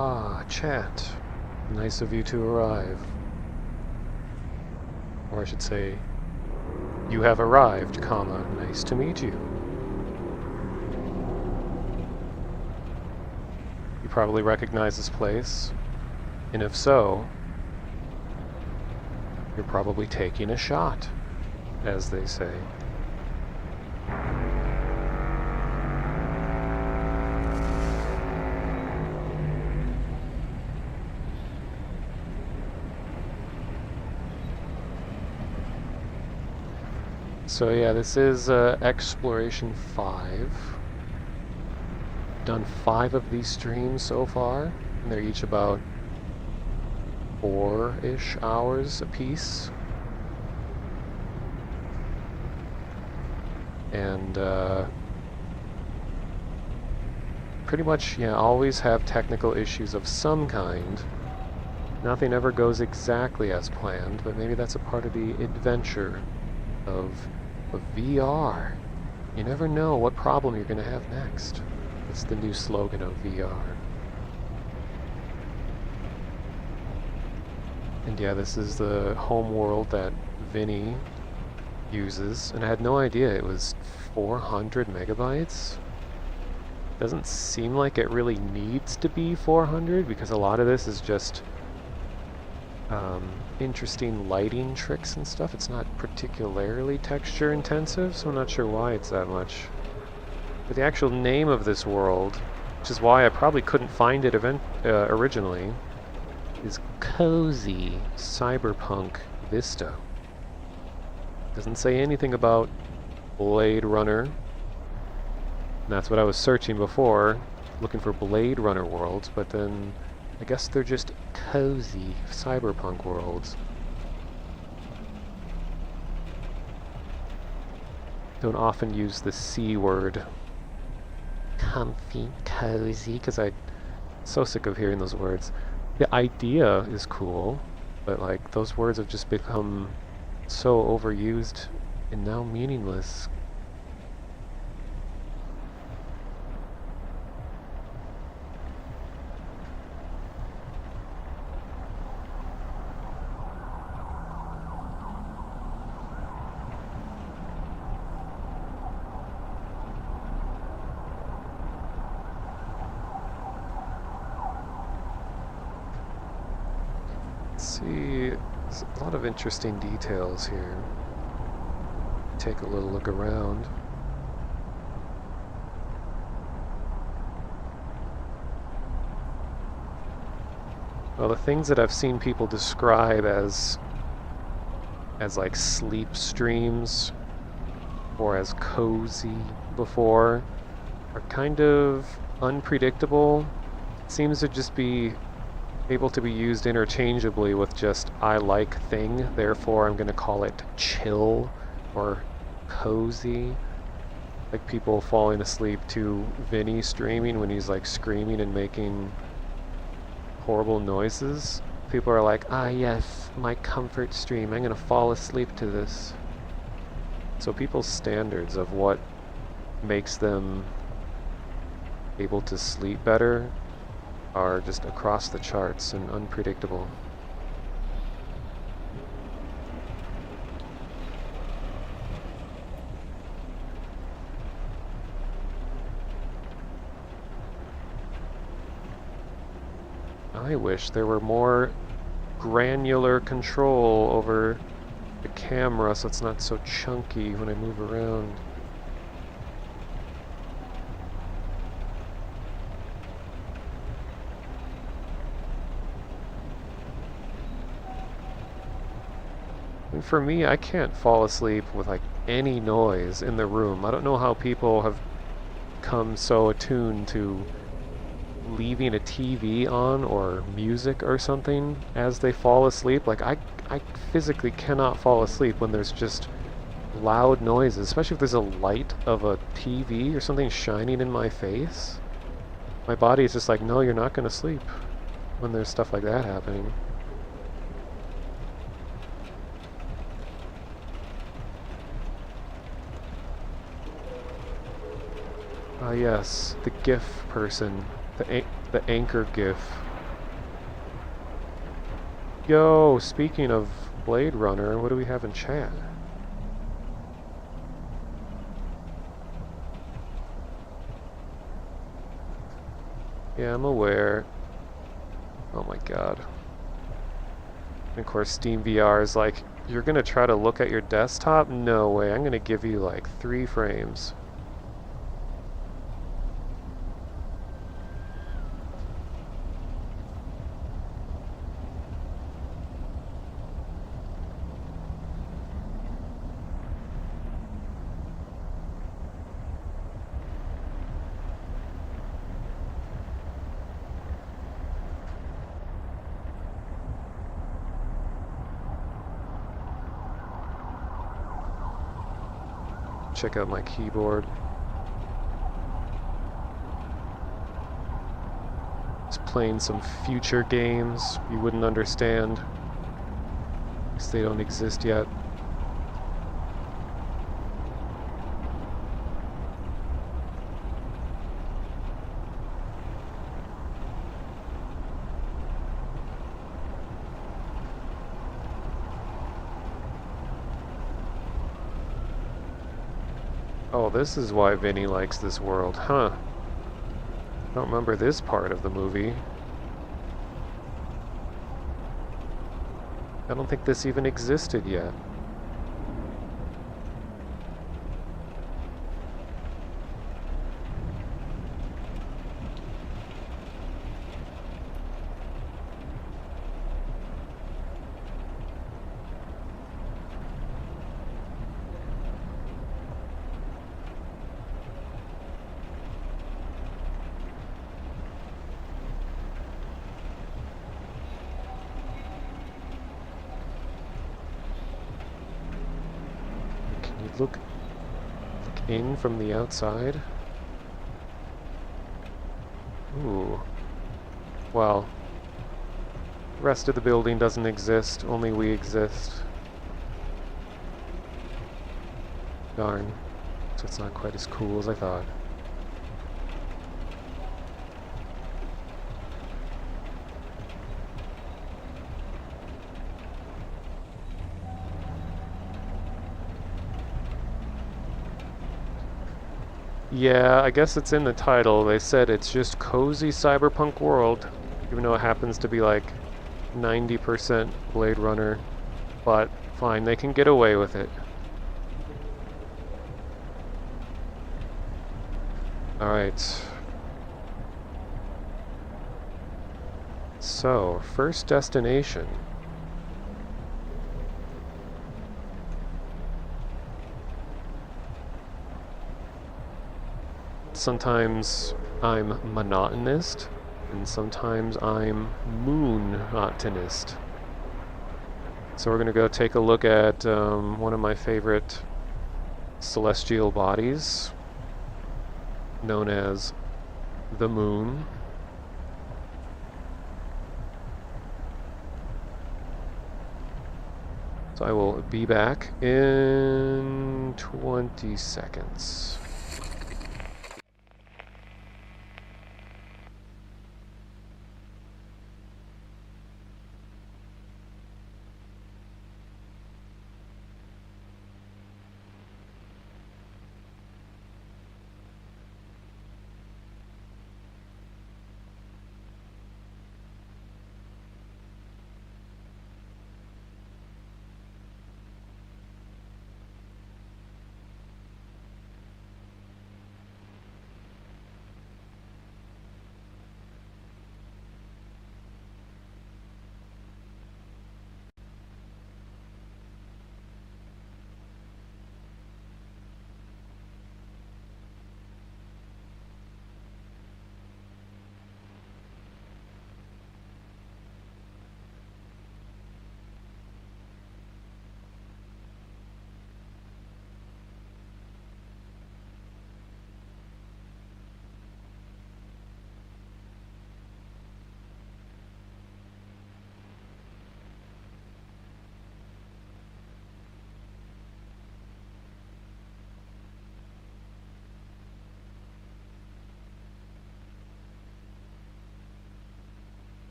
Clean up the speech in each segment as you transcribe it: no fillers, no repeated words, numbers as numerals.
Ah, chat. Nice of you to arrive. Or I should say, you have arrived, comma, nice to meet you. You probably recognize this place, and if so, you're probably taking a shot, as they say. So yeah, this is Exploration 5. Done 5 of these streams so far, and they're each about 4-ish hours a piece. And pretty much, yeah, always have technical issues of some kind. Nothing ever goes exactly as planned, but maybe that's a part of the adventure of VR. You never know what problem you're going to have next. That's the new slogan of VR. And yeah, this is the home world that Vinny uses, and I had no idea it was 400 megabytes. Doesn't seem like it really needs to be 400, because a lot of this is just interesting lighting tricks and stuff. It's not particularly texture intensive, so I'm not sure why it's that much. But the actual name of this world, which is why I probably couldn't find it originally, is Cozy Cyberpunk Vista. Doesn't say anything about Blade Runner. And that's what I was searching before, looking for Blade Runner worlds, but then I guess they're just cozy cyberpunk worlds. Don't often use the C word. Comfy, cozy, because I'm so sick of hearing those words. The idea is cool, but like those words have just become so overused and now meaningless. See, there's a lot of interesting details here. Take a little look around. Well, the things that I've seen people describe as like sleep streams or as cozy before are kind of unpredictable. It seems to just be able to be used interchangeably with just I like thing, therefore I'm going to call it chill or cozy. Like people falling asleep to Vinny streaming when he's like screaming and making horrible noises. People are like, ah yes, my comfort stream, I'm going to fall asleep to this. So people's standards of what makes them able to sleep better are just across the charts and unpredictable. I wish there were more granular control over the camera so it's not so chunky when I move around. And for me, I can't fall asleep with like any noise in the room. I don't know how people have come so attuned to leaving a TV on or music or something as they fall asleep. Like I physically cannot fall asleep when there's just loud noises, especially if there's a light of a TV or something shining in my face. My body is just like, no, you're not going to sleep when there's stuff like that happening. Ah yes, the GIF person. The anchor GIF. Yo, speaking of Blade Runner, what do we have in chat? Yeah, I'm aware. Oh my god. And of course, Steam VR is like, you're gonna try to look at your desktop? No way, I'm gonna give you like 3 frames. Check out my keyboard. Just playing some future games you wouldn't understand, because they don't exist yet. Oh, this is why Vinny likes this world, huh? I don't remember this part of the movie. I don't think this even existed yet. Look in from the outside. Ooh. Well, the rest of the building doesn't exist, only we exist. Darn. So it's not quite as cool as I thought. Yeah, I guess it's in the title. They said it's just cozy cyberpunk world, even though it happens to be like 90% Blade Runner. But fine, they can get away with it. Alright. So, first destination. Sometimes I'm monotonist, and sometimes I'm monotonist. So we're going to go take a look at one of my favorite celestial bodies, known as the moon. So I will be back in 20 seconds.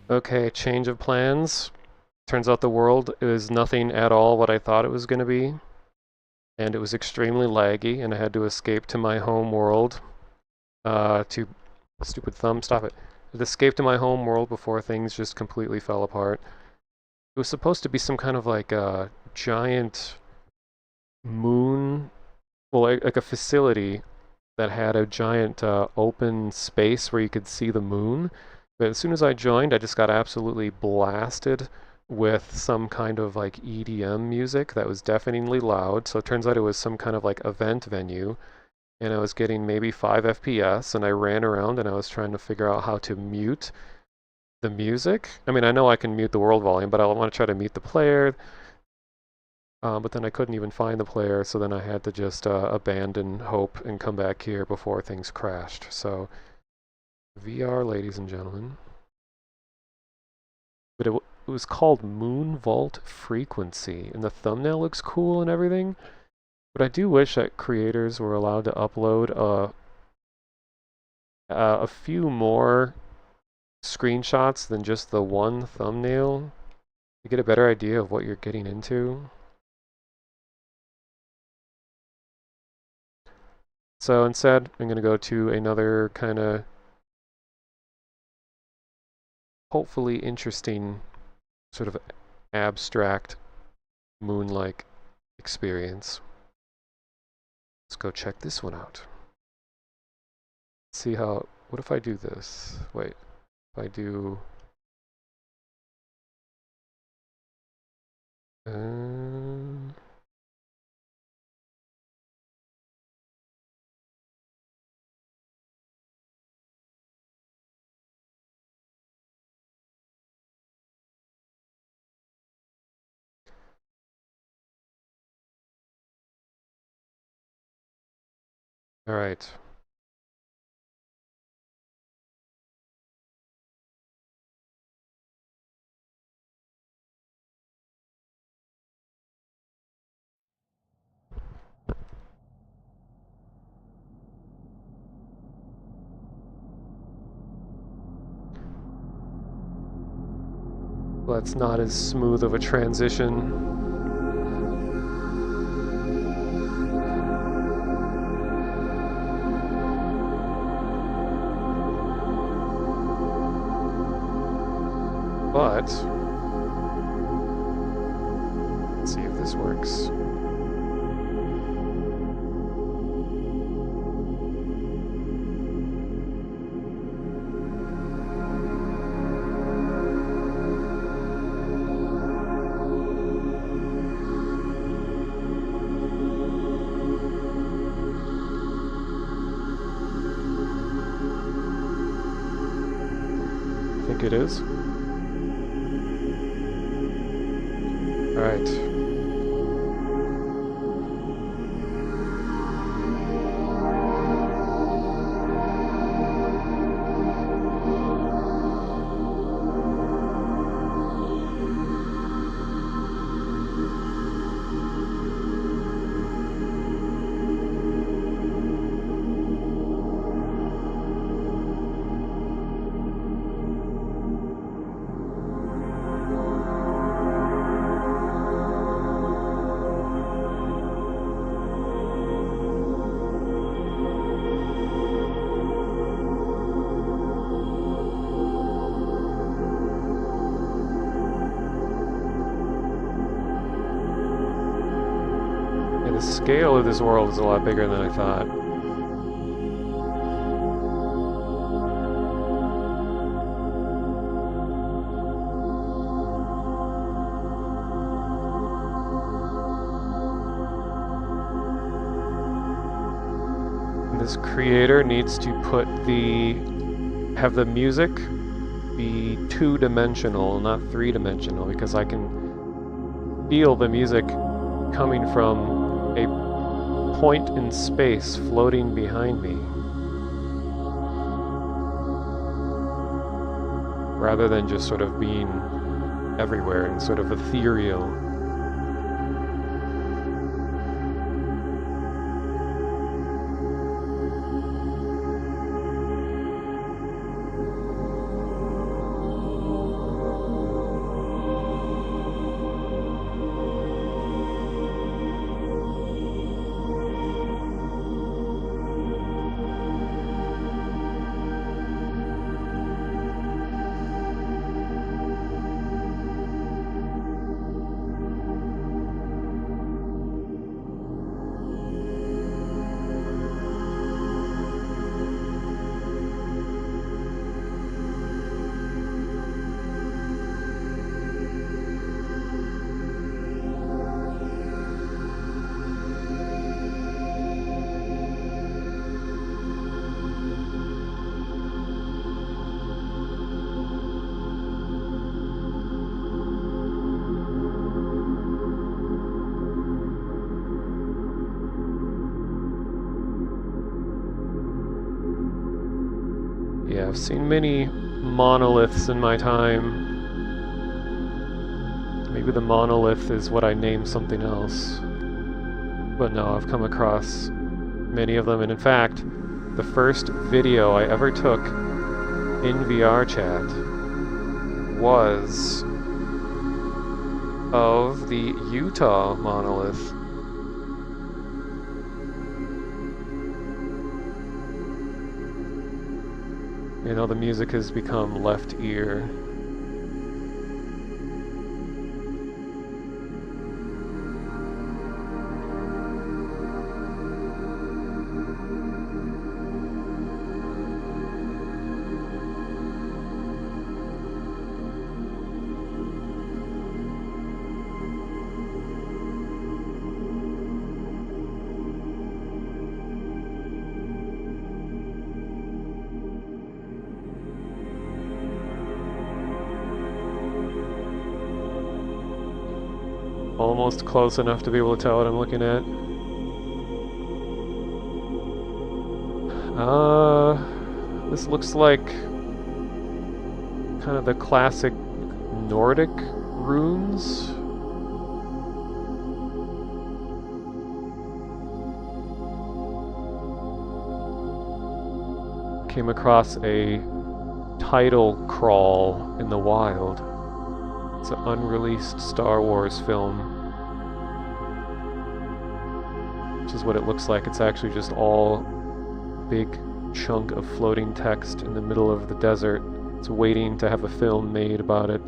Okay, change of plans. Turns out the world is nothing at all what I thought it was going to be. And it was extremely laggy, and I had to escape to my home world. Stupid thumb, stop it. I had to escape to my home world before things just completely fell apart. It was supposed to be some kind of like a giant moon, well, like a facility that had a giant open space where you could see the moon. But as soon as I joined, I just got absolutely blasted with some kind of like EDM music that was deafeningly loud. So it turns out it was some kind of like event venue. And I was getting maybe 5 FPS, and I ran around and I was trying to figure out how to mute the music. I mean, I know I can mute the world volume, but I want to try to mute the player. But then I couldn't even find the player, so then I had to just abandon hope and come back here before things crashed. So, VR, ladies and gentlemen. But it was called Moon Vault Frequency, and the thumbnail looks cool and everything. But I do wish that creators were allowed to upload a few more screenshots than just the one thumbnail to get a better idea of what you're getting into. So instead, I'm going to go to another kind of hopefully interesting sort of abstract moon-like experience. Let's go check this one out. See how, what if I do this? Wait, if I do... all right. Well, that's not as smooth of a transition. But let's see if this works. I think it is. All right. The scale of this world is a lot bigger than I thought. And this creator needs to have the music be two-dimensional, not three-dimensional, because I can feel the music coming from a point in space floating behind me, rather than just sort of being everywhere and sort of ethereal. I've seen many monoliths in my time. Maybe the monolith is what I name something else. But no, I've come across many of them, and in fact, the first video I ever took in VRChat was of the Utah monolith. You know, the music has become left ear. Almost close enough to be able to tell what I'm looking at. This looks like kind of the classic Nordic runes. Came across a title crawl in the wild. It's an unreleased Star Wars film, which is what it looks like. It's actually just all big chunk of floating text in the middle of the desert. It's waiting to have a film made about it.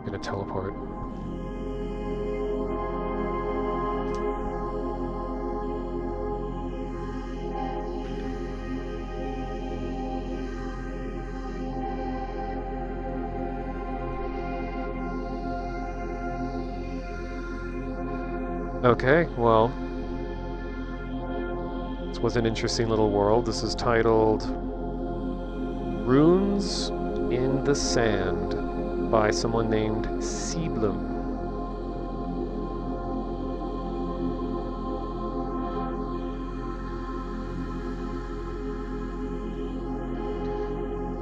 Gonna teleport. Okay, well, this was an interesting little world. This is titled Runes in the Sand by someone named Ceeblim.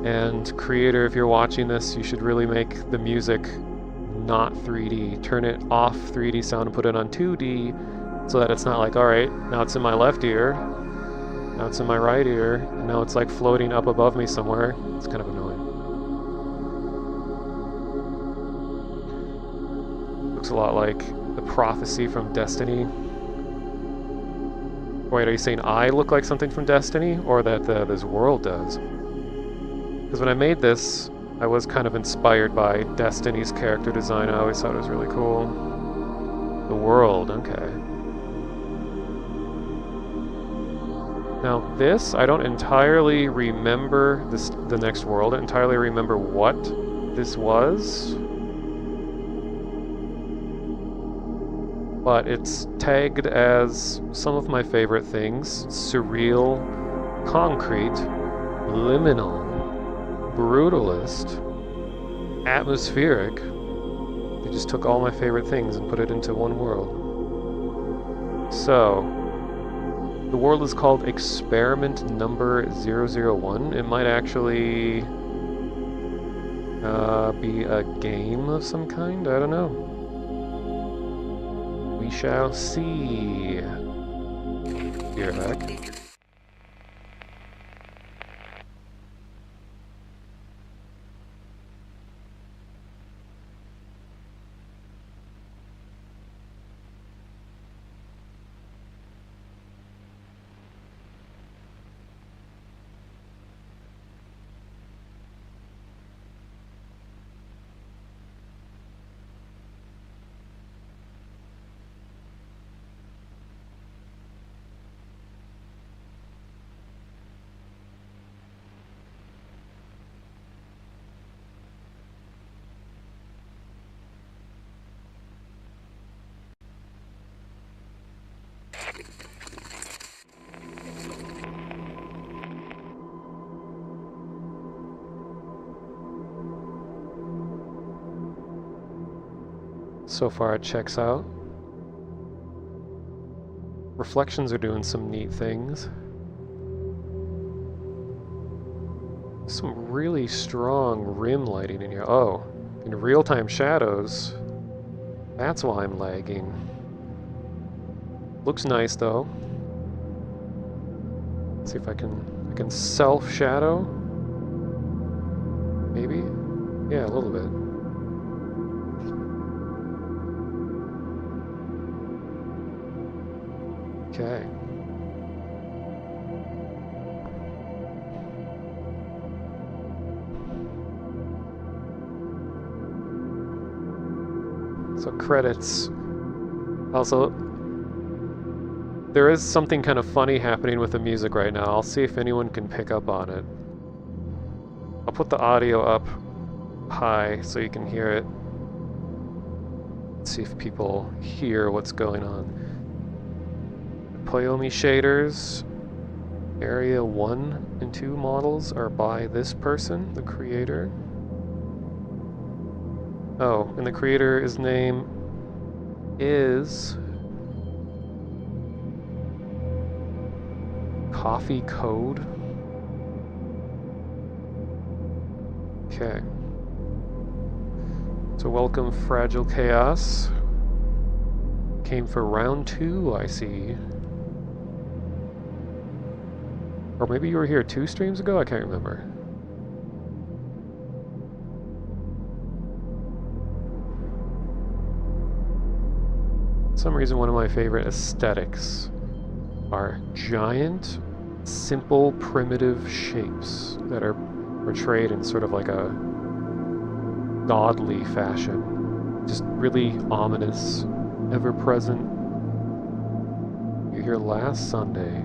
And creator, if you're watching this, you should really make the music not 3D. Turn it off 3D sound and put it on 2D so that it's not like, alright, now it's in my left ear, now it's in my right ear, and now it's like floating up above me somewhere. It's kind of annoying. Looks a lot like the prophecy from Destiny. Wait, are you saying I look like something from Destiny, or that this world does? Because when I made this, I was kind of inspired by Destiny's character design. I always thought it was really cool. The world, okay. Now this, I don't entirely remember the next world. I don't entirely remember what this was. But it's tagged as some of my favorite things: surreal, concrete, liminal, brutalist, atmospheric. They just took all my favorite things and put it into one world. So, the world is called Experiment Number 001. It might actually be a game of some kind, I don't know. We shall see. Here, heck. So far it checks out. Reflections are doing some neat things. Some really strong rim lighting in here. Oh, in real-time shadows. That's why I'm lagging. Looks nice though. Let's see if I can self-shadow. Maybe? Yeah, a little bit. Okay. So credits. Also, there is something kind of funny happening with the music right now. I'll see if anyone can pick up on it. I'll put the audio up high so you can hear it. Let's see if people hear what's going on. Poyomi shaders, area 1 and 2 models are by this person, the creator. Oh, and the creator's name is CoffeeCode. Okay. So welcome, Fragile Chaos. Came for round 2, I see. Or maybe you were here 2 streams ago? I can't remember. For some reason, one of my favorite aesthetics are giant, simple, primitive shapes that are portrayed in sort of like a godly fashion. Just really ominous, ever-present. You're here last Sunday.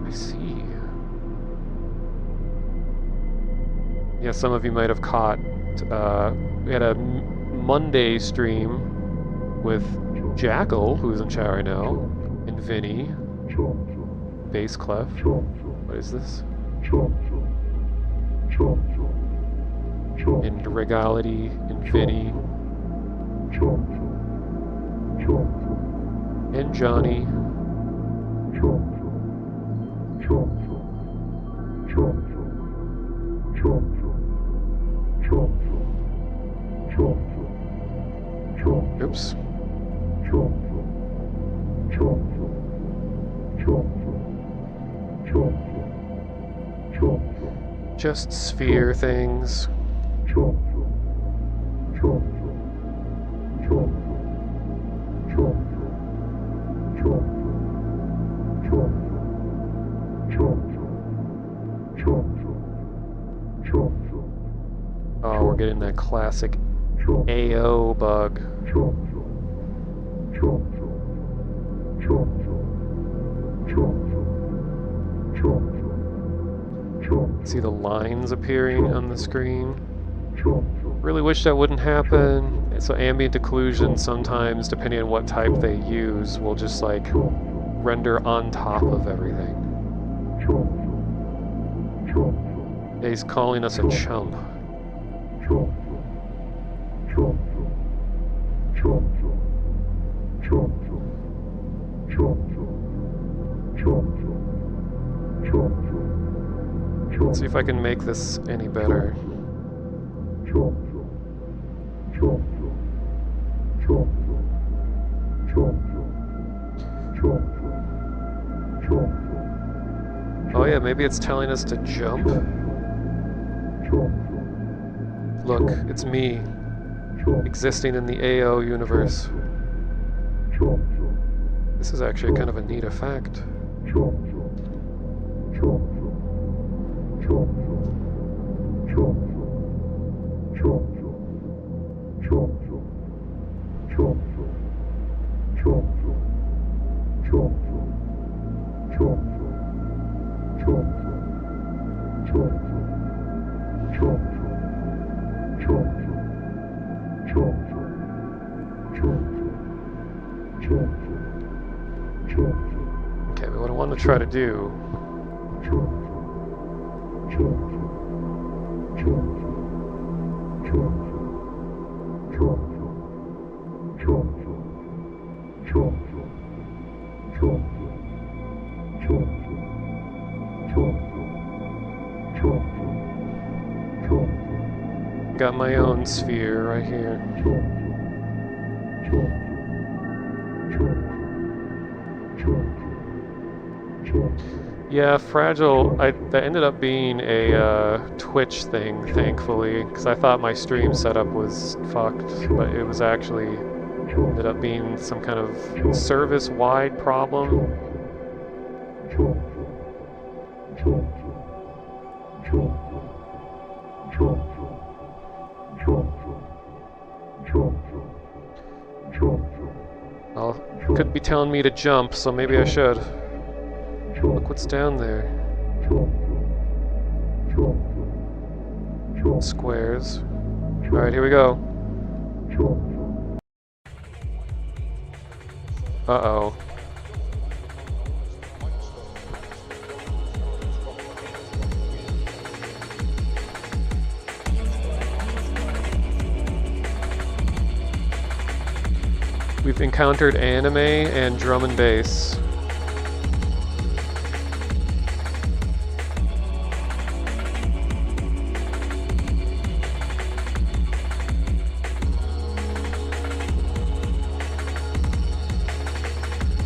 I see. Yeah, some of you might have caught, we had a Monday stream with Jackal, who's in chat right now, and Vinny, Bass Clef. What is this? And Regality, and Vinny, and Johnny. Oops. Just sphere things. Oh, we're getting that classic AO bug. See the lines appearing on the screen. Really wish that wouldn't happen. So ambient occlusion sometimes, depending on what type they use, will just like render on top of everything. He's calling us a chump. Let's see if I can make this any better. Oh yeah, maybe it's telling us to jump. Look, it's me, existing in the AO universe. This is actually kind of a neat effect. Okay, but what I want to try to do got my own sphere right here. Yeah, Fragile, that ended up being a Twitch thing, thankfully, because I thought my stream setup was fucked, but it was actually, ended up being some kind of service-wide problem. Well, could be telling me to jump, so maybe I should. Look what's down there. Squares. Alright, here we go. Uh-oh. We've encountered anime and drum and bass.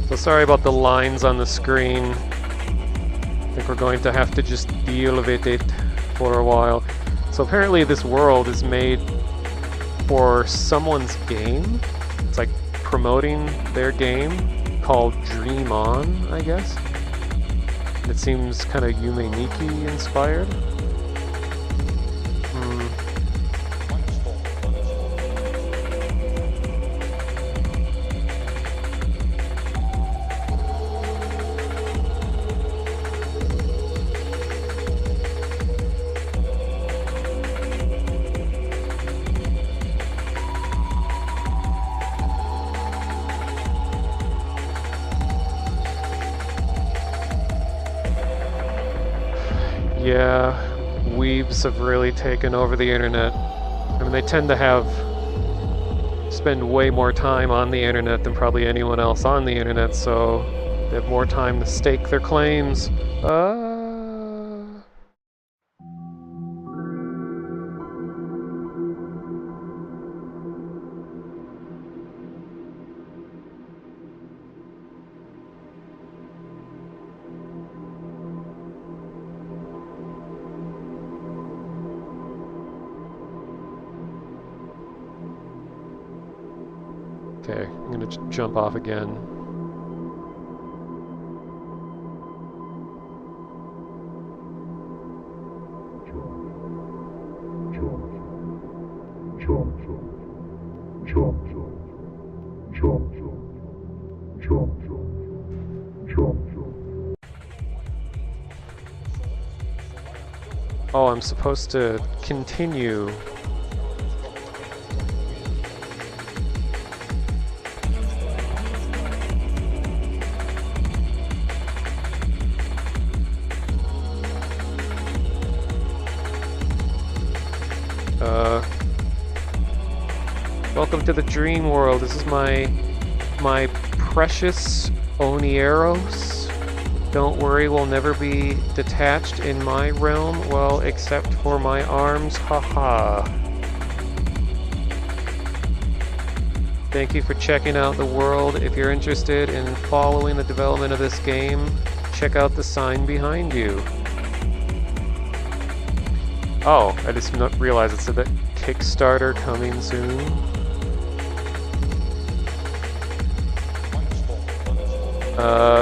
So sorry about the lines on the screen. I think we're going to have to just deal with it for a while. So apparently this world is made for someone's game. It's like promoting their game called Dream On, I guess. It seems kind of Yume Nikki inspired. Yeah, weebs have really taken over the internet. I mean, they tend to spend way more time on the internet than probably anyone else on the internet, so they have more time to stake their claims. Okay, I'm gonna jump off again. Oh, I'm supposed to continue. Welcome to the dream world. This is my precious Onieros. Don't worry, we'll never be detached in my realm, well, except for my arms, haha. Thank you for checking out the world. If you're interested in following the development of this game, check out the sign behind you. Oh, I just realized it said that Kickstarter coming soon.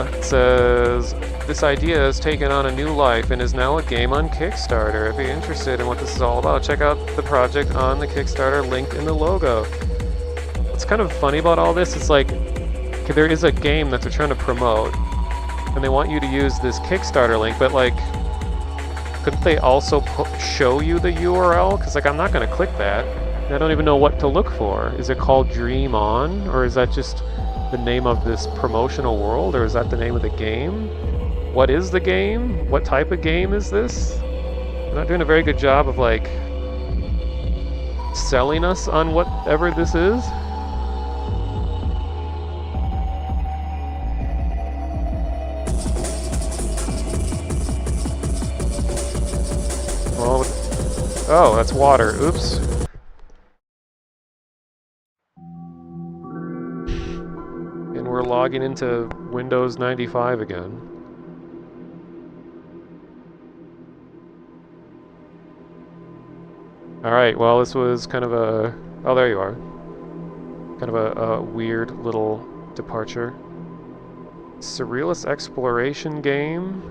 It says, this idea has taken on a new life and is now a game on Kickstarter. If you're interested in what this is all about, check out the project on the Kickstarter linked in the logo. What's kind of funny about all this is like, okay, there is a game that they're trying to promote, and they want you to use this Kickstarter link, but like, couldn't they also show you the URL? Because like, I'm not going to click that. I don't even know what to look for. Is it called Dream On? Or is that just the name of this promotional world? Or is that the name of the game? What is the game? What type of game is this? They're not doing a very good job of like selling us on whatever this is. Oh, that's water. Oops. we're logging into Windows 95 again. Alright, well this was kind of a... Oh, there you are. Kind of a weird little departure. Surrealist exploration game.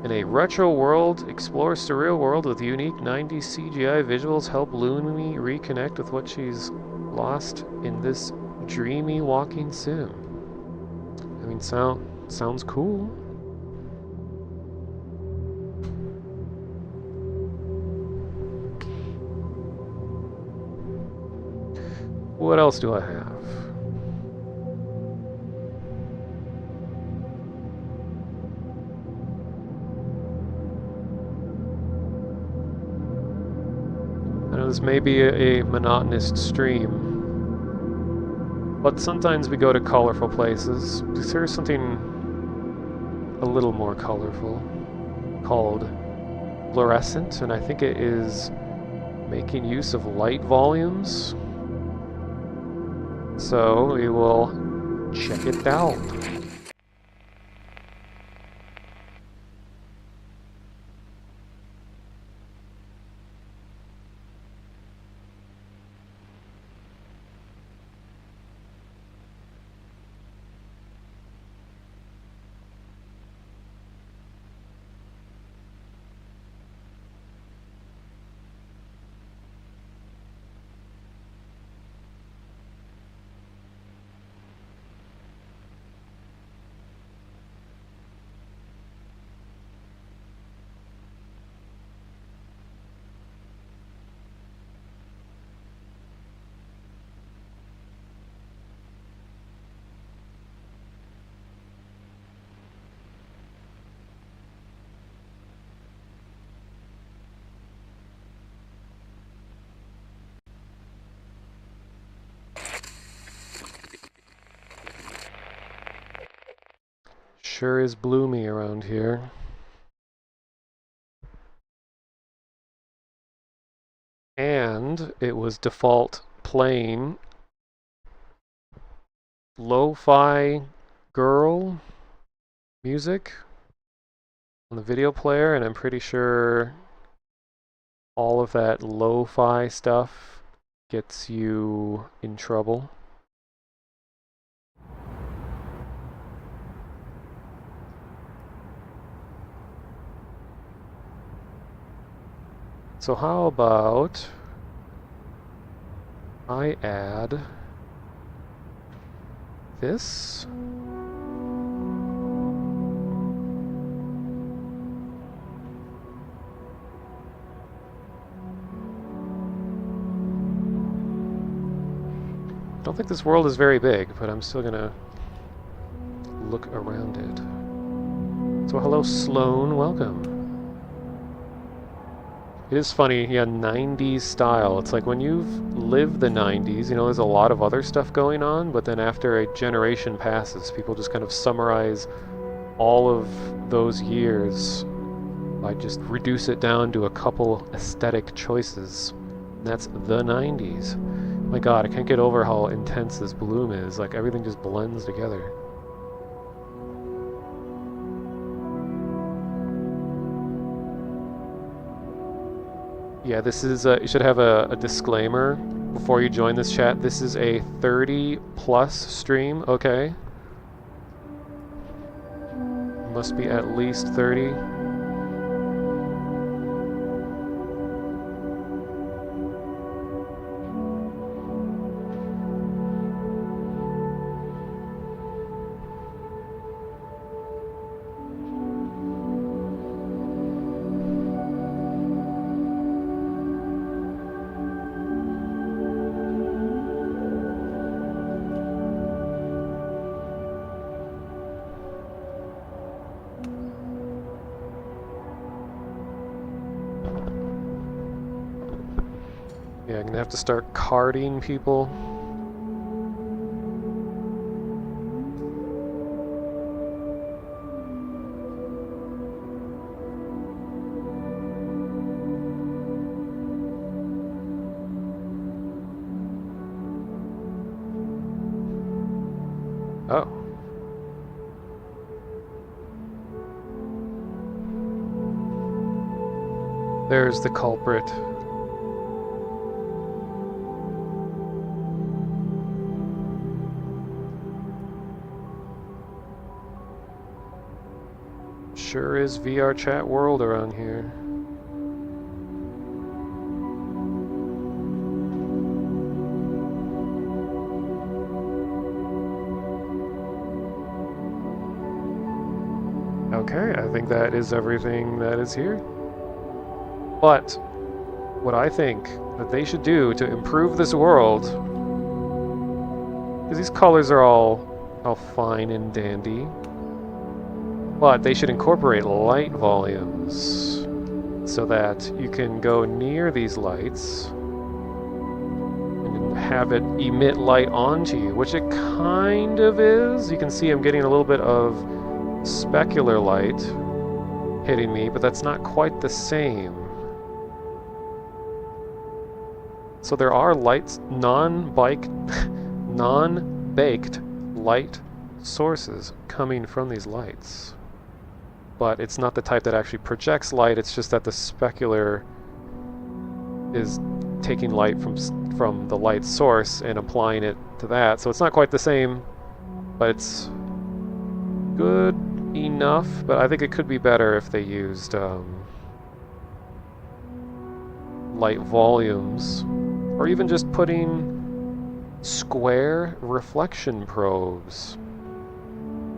In a retro world, explore surreal world with unique 90s CGI visuals help Lumi reconnect with what she's lost in this dreamy walking sim. I mean, sounds cool. What else do I have? I know this may be a monotonous stream, but sometimes we go to colorful places. Here's something a little more colorful called fluorescent, and I think it is making use of light volumes. So we will check it out. Sure is bloomy around here. And it was default playing lo-fi girl music on the video player, and I'm pretty sure all of that lo-fi stuff gets you in trouble. So how about I add this? I don't think this world is very big, but I'm still gonna look around it. So hello Sloan, welcome. It is funny, yeah, 90s style. It's like when you've lived the 90s, you know, there's a lot of other stuff going on, but then after a generation passes, people just kind of summarize all of those years by just reduce it down to a couple aesthetic choices. And that's the 90s. My god, I can't get over how intense this bloom is. Like, everything just blends together. Yeah, this is, you should have a disclaimer before you join this chat. This is a 30+ stream, okay? Must be at least 30. Yeah, I'm gonna have to start carding people. Oh. There's the culprit. Sure is VRChat world around here. Okay, I think that is everything that is here. But what I think that they should do to improve this world, because these colors are all fine and dandy, but they should incorporate light volumes so that you can go near these lights and have it emit light onto you, which it kind of is. You can see I'm getting a little bit of specular light hitting me, but that's not quite the same. So there are lights, non-baked light sources coming from these lights. But it's not the type that actually projects light, it's just that the specular is taking light from the light source and applying it to that. So it's not quite the same, but it's good enough. But I think it could be better if they used light volumes, or even just putting square reflection probes.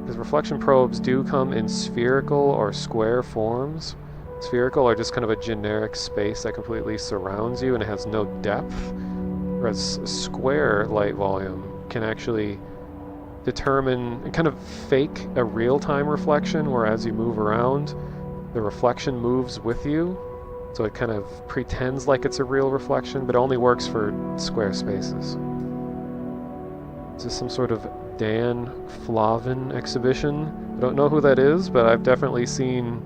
Because reflection probes do come in spherical or square forms. Spherical are just kind of a generic space that completely surrounds you and it has no depth. Whereas a square light volume can actually determine and kind of fake a real-time reflection, where as you move around, the reflection moves with you. So it kind of pretends like it's a real reflection, but only works for square spaces. Is this some sort of Dan Flavin exhibition? I don't know who that is, but I've definitely seen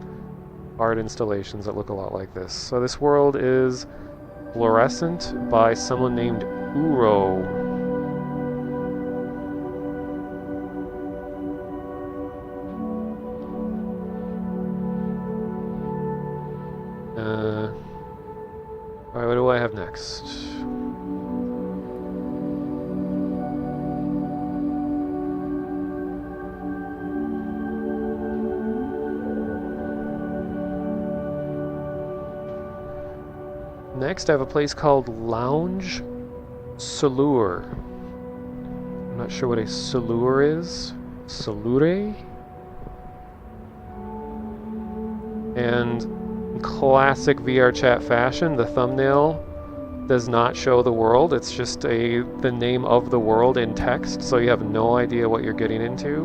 art installations that look a lot like this. So this world is Fluorescent by someone named Uro. Alright, what do I have next? Next, I have a place called Lounge Salure. I'm not sure what a salure is. Salure? And in classic VRChat fashion, the thumbnail does not show the world. It's just the name of the world in text, so you have no idea what you're getting into,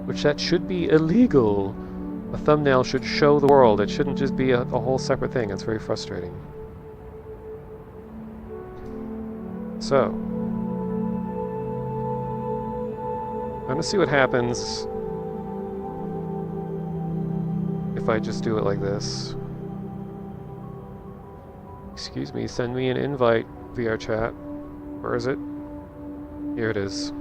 which that should be illegal. A thumbnail should show the world. It shouldn't just be a whole separate thing. It's very frustrating. So, I'm gonna see what happens if I just do it like this. Excuse me, send me an invite, VRChat. Where is it? Here it is.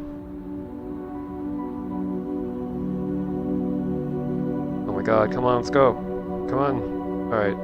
Oh my god, come on, let's go. Come on. Alright.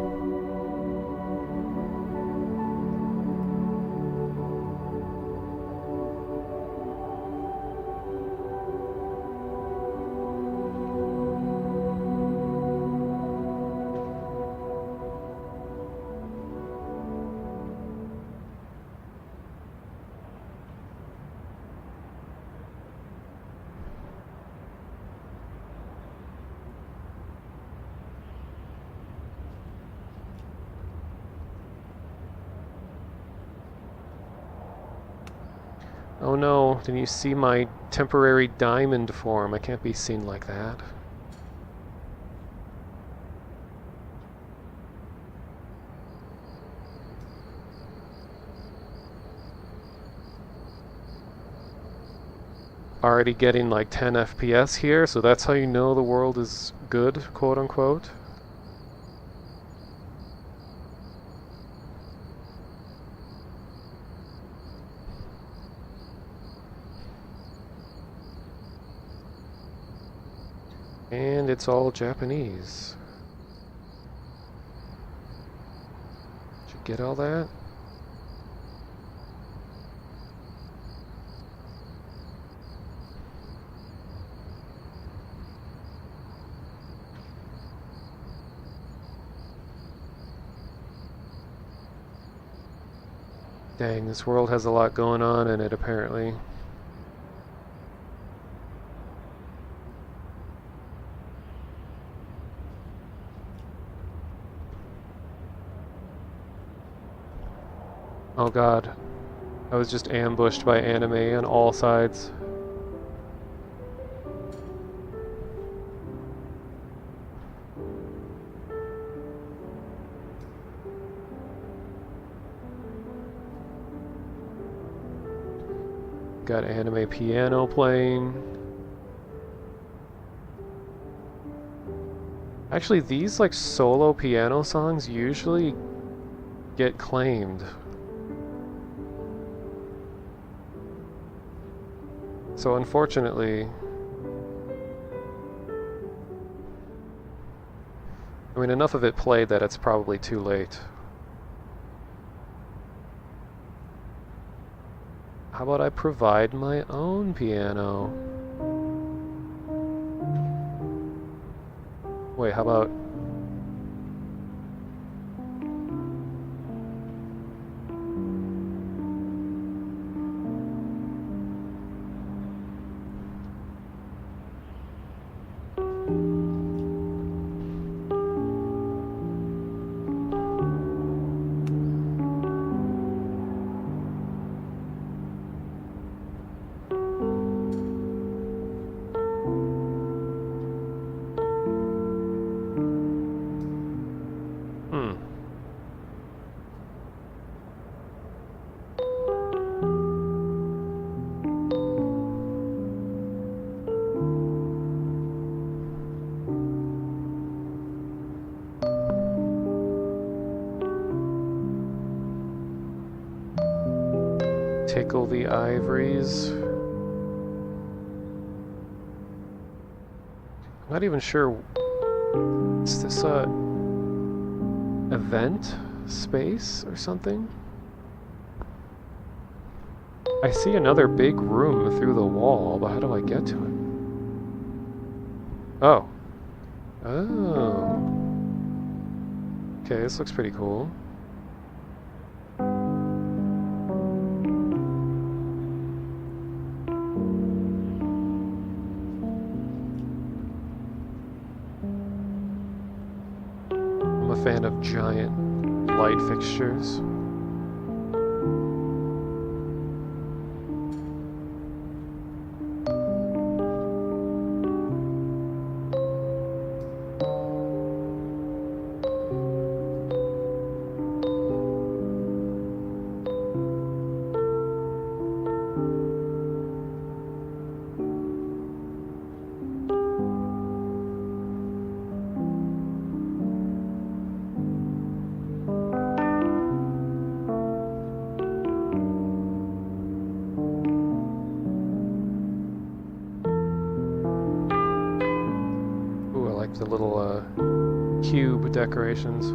Oh no, didn't you see my temporary diamond form? I can't be seen like that. Already getting like 10 FPS here, so that's how you know the world is good, quote unquote. And it's all Japanese. Did you get all that? Dang, this world has a lot going on in it, apparently. Oh god, I was just ambushed by anime on all sides. Got anime piano playing. Actually, these like solo piano songs usually get claimed. So unfortunately, I mean, enough of it played that it's probably too late. How about I provide my own piano? Wait, how about... Tickle the ivories. I'm not even sure. Is this a event space or something? I see another big room through the wall, but how do I get to it? Oh. Oh. Okay, this looks pretty cool. Fan of giant light fixtures. The little cube decorations.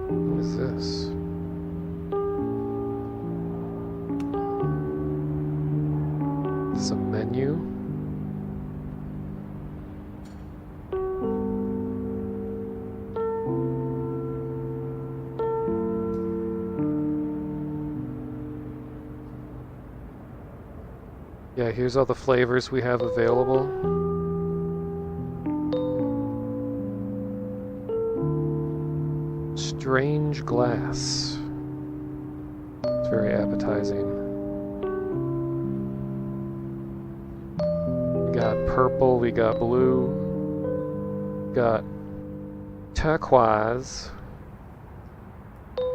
What is this? Some menu. Yeah, here's all the flavors we have available. Strange glass. It's very appetizing. We got purple, we got blue, we got turquoise,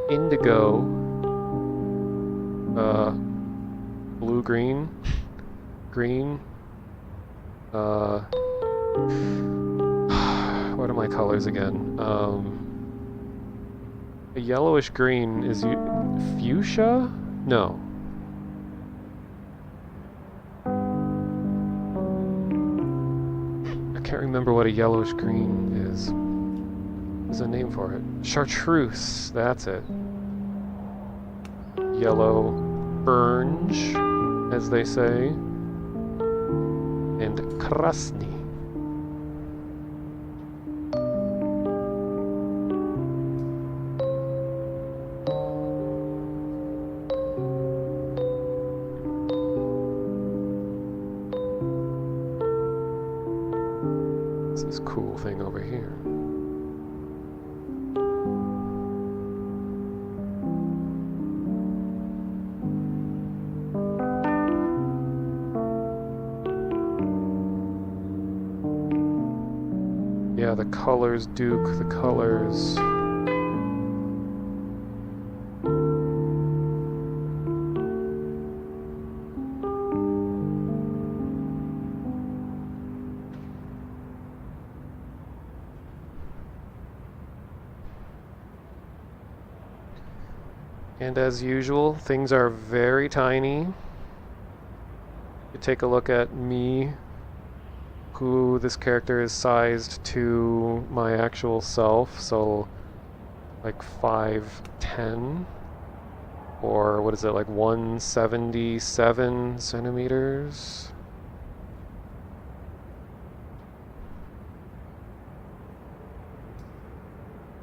indigo, Blue, green, green. What are my colors again? A yellowish green is fuchsia? No. I can't remember what a yellowish green is. There's a name for it. Chartreuse, that's it. Yellow orange, as they say. And krasny. This cool thing over here. Yeah, the colors, Duke, the colors. And as usual, things are very tiny. You take a look at me, who this character is sized to my actual self, so like 5'10", or what is it, like 177 centimeters?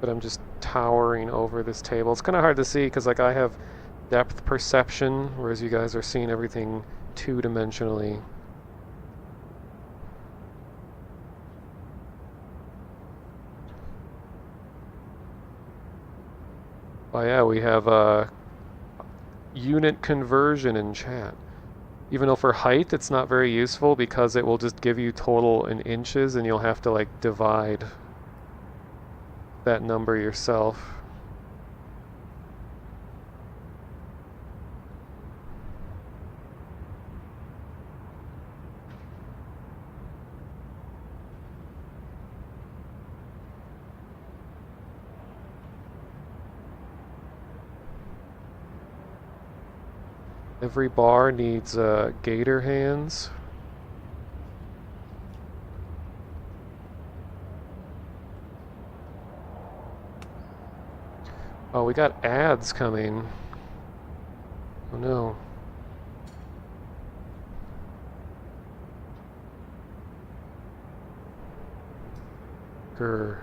But I'm just towering over this table. It's kind of hard to see because like I have depth perception, whereas you guys are seeing everything two-dimensionally. Oh yeah, we have unit conversion in chat. Even though for height it's not very useful because it will just give you total in inches and you'll have to like divide that number yourself. Every bar needs gator hands. Oh, we got ads coming. Oh no. Grr.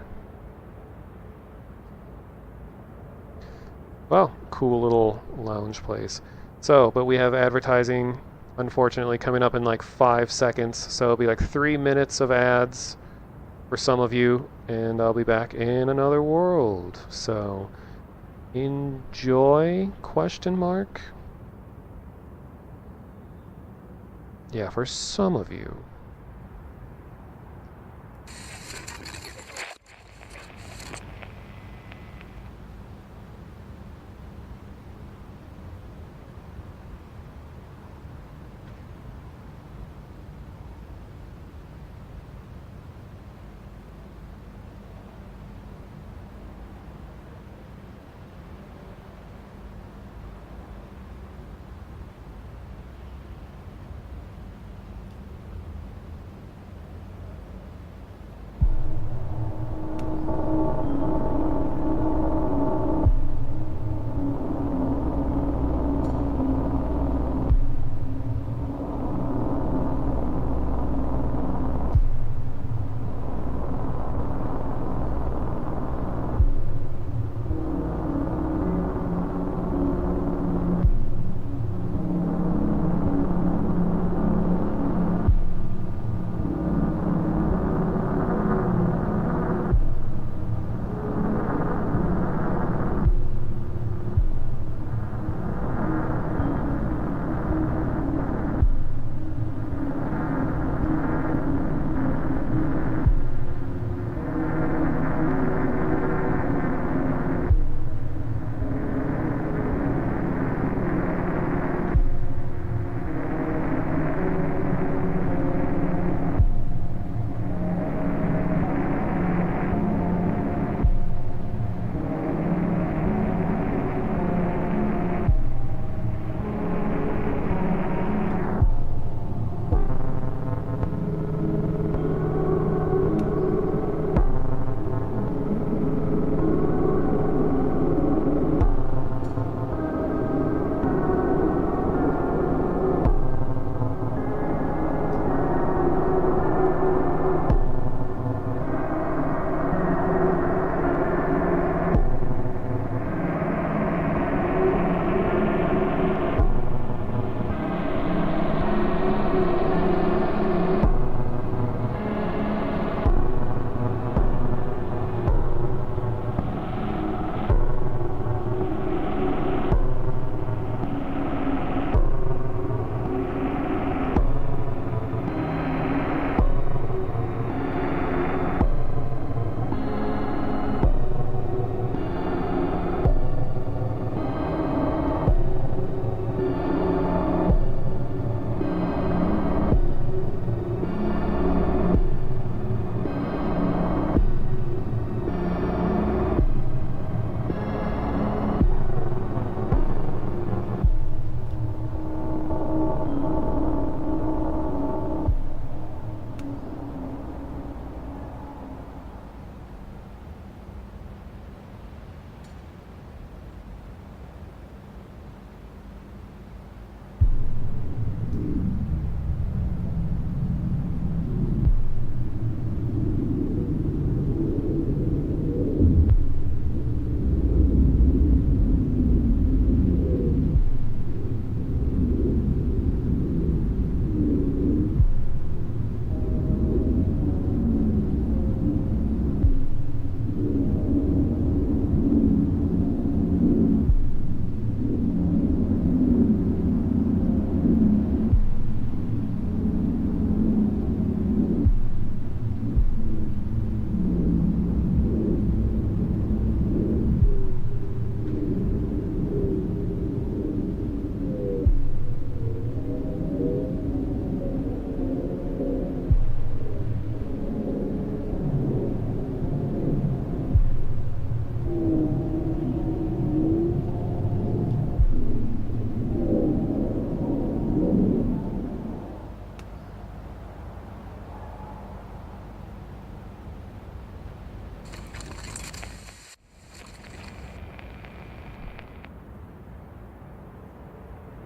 Well, cool little lounge place. So, but we have advertising, unfortunately, coming up in like 5 seconds. So it'll be like 3 minutes of ads for some of you, and I'll be back in another world. So, enjoy, question mark? Yeah, for some of you.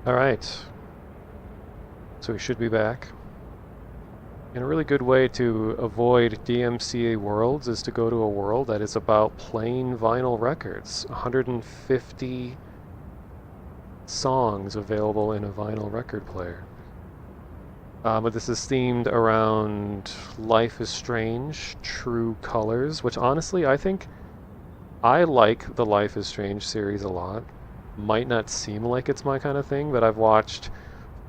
Alright. So we should be back. And a really good way to avoid DMCA worlds is to go to a world that is about playing vinyl records. 150 songs available in a vinyl record player. But this is themed around Life is Strange, True Colors, which honestly I think I like the Life is Strange series a lot. Might not seem like it's my kind of thing, but I've watched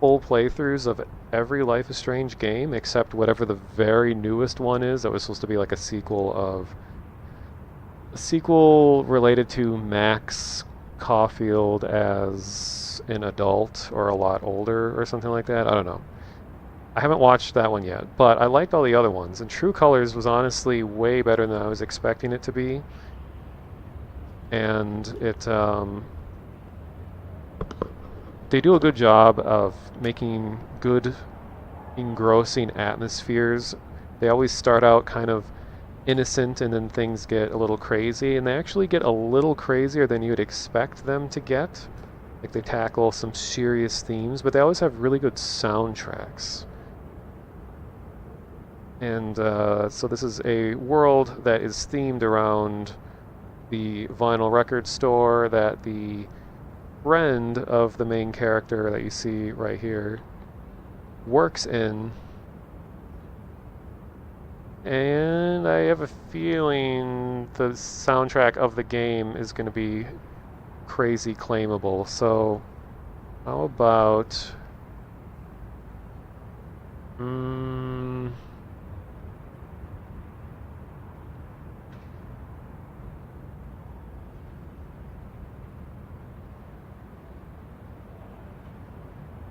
full playthroughs of every Life is Strange game except whatever the very newest one is that was supposed to be like a sequel related to Max Caulfield as an adult or a lot older or something like that. I don't know. I haven't watched that one yet, but I liked all the other ones, and True Colors was honestly way better than I was expecting it to be. And they do a good job of making good, engrossing atmospheres. They always start out kind of innocent and then things get a little crazy, and they actually get a little crazier than you'd expect them to get. Like they tackle some serious themes, but they always have really good soundtracks. And so this is a world that is themed around the vinyl record store that the friend of the main character that you see right here works in. And I have a feeling the soundtrack of the game is going to be crazy claimable. So how about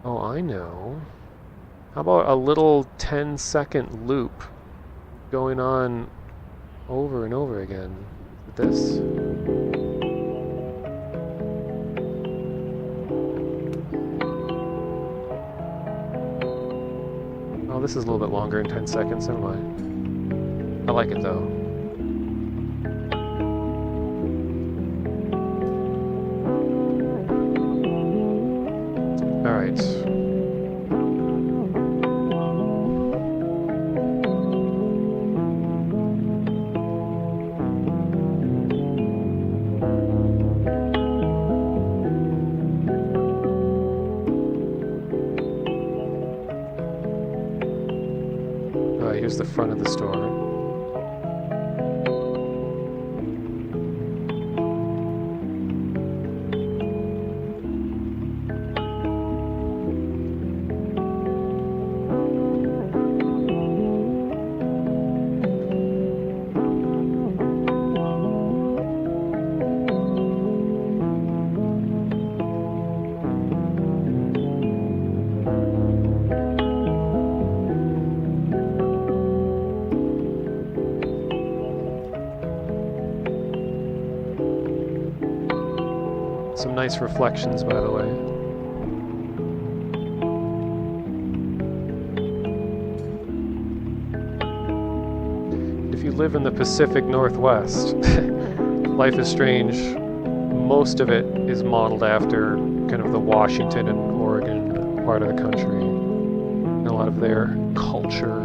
oh, I know. How about a little 10-second loop going on over and over again with this? Oh, this is a little bit longer than 10 seconds, never mind. I like it though. Alright. Alright, here's the front of the store. Some nice reflections, by the way. If you live in the Pacific Northwest, Life is Strange, most of it is modeled after kind of the Washington and Oregon part of the country, and a lot of their culture.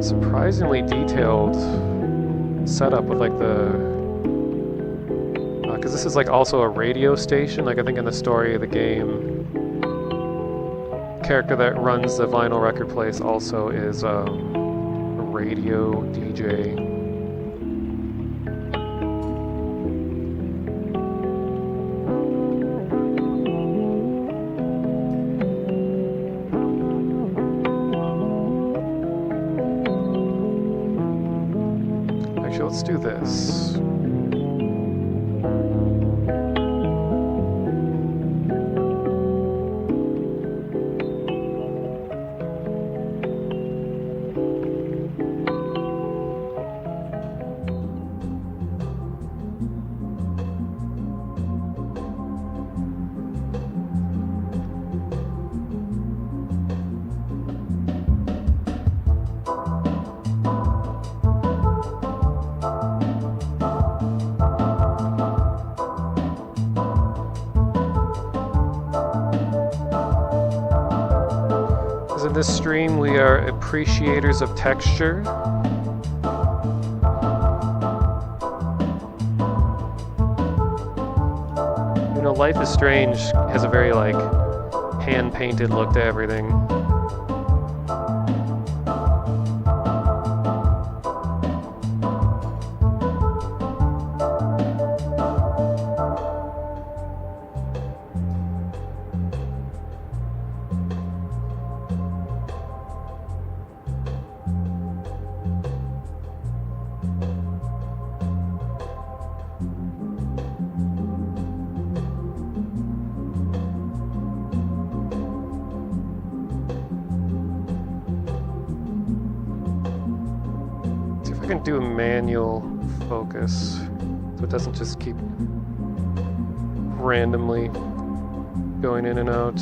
Surprisingly detailed setup with like the because this is like also a radio station. Like I think in the story of the game, the character that runs the vinyl record place also is a radio DJ. this. In this stream, we are appreciators of texture. You know, Life is Strange has a very, like, hand-painted look to everything. I can do a manual focus so it doesn't just keep randomly going in and out.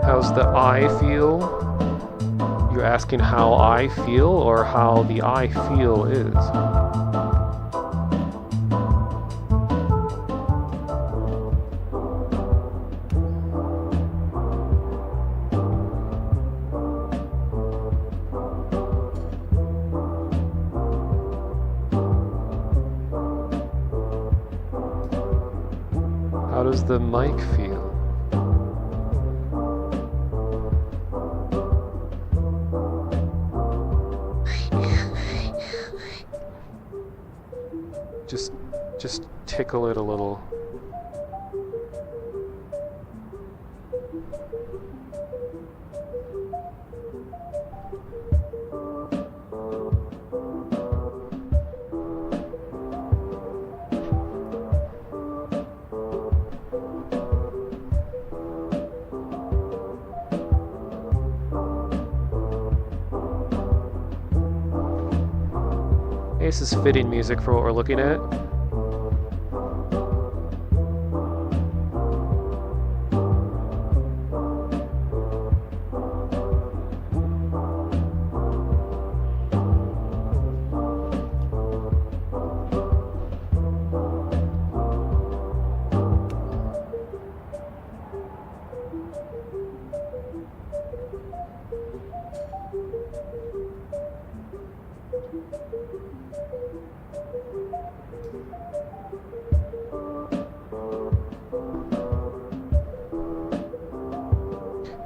How's the eye feel? You asking how I feel or how the I feel is? How does the mic feel? Just tickle it a little. This is fitting music for what we're looking at.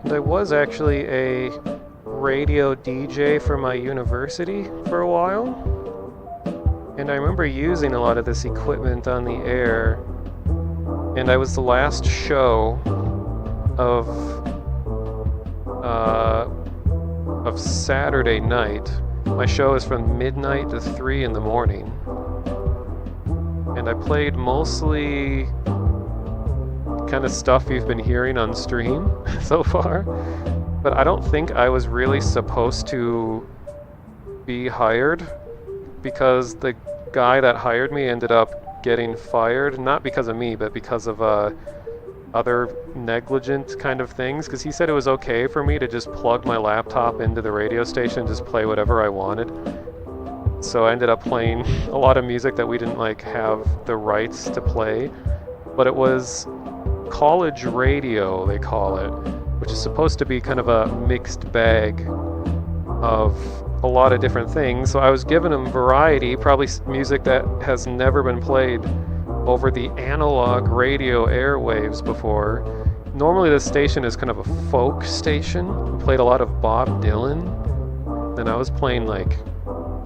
And I was actually a radio DJ for my university for a while. And I remember using a lot of this equipment on the air. And I was the last show of Saturday night. My show is from midnight to 3 in the morning. And I played mostly kind of stuff you've been hearing on stream so far, but I don't think I was really supposed to be hired because the guy that hired me ended up getting fired, not because of me, but because of other negligent kind of things, because he said it was okay for me to just plug my laptop into the radio station and just play whatever I wanted. So I ended up playing a lot of music that we didn't like have the rights to play, but it was college radio, they call it, which is supposed to be kind of a mixed bag of a lot of different things. So I was giving them variety, probably music that has never been played over the analog radio airwaves before. Normally this station is kind of a folk station. We played a lot of Bob Dylan, and I was playing like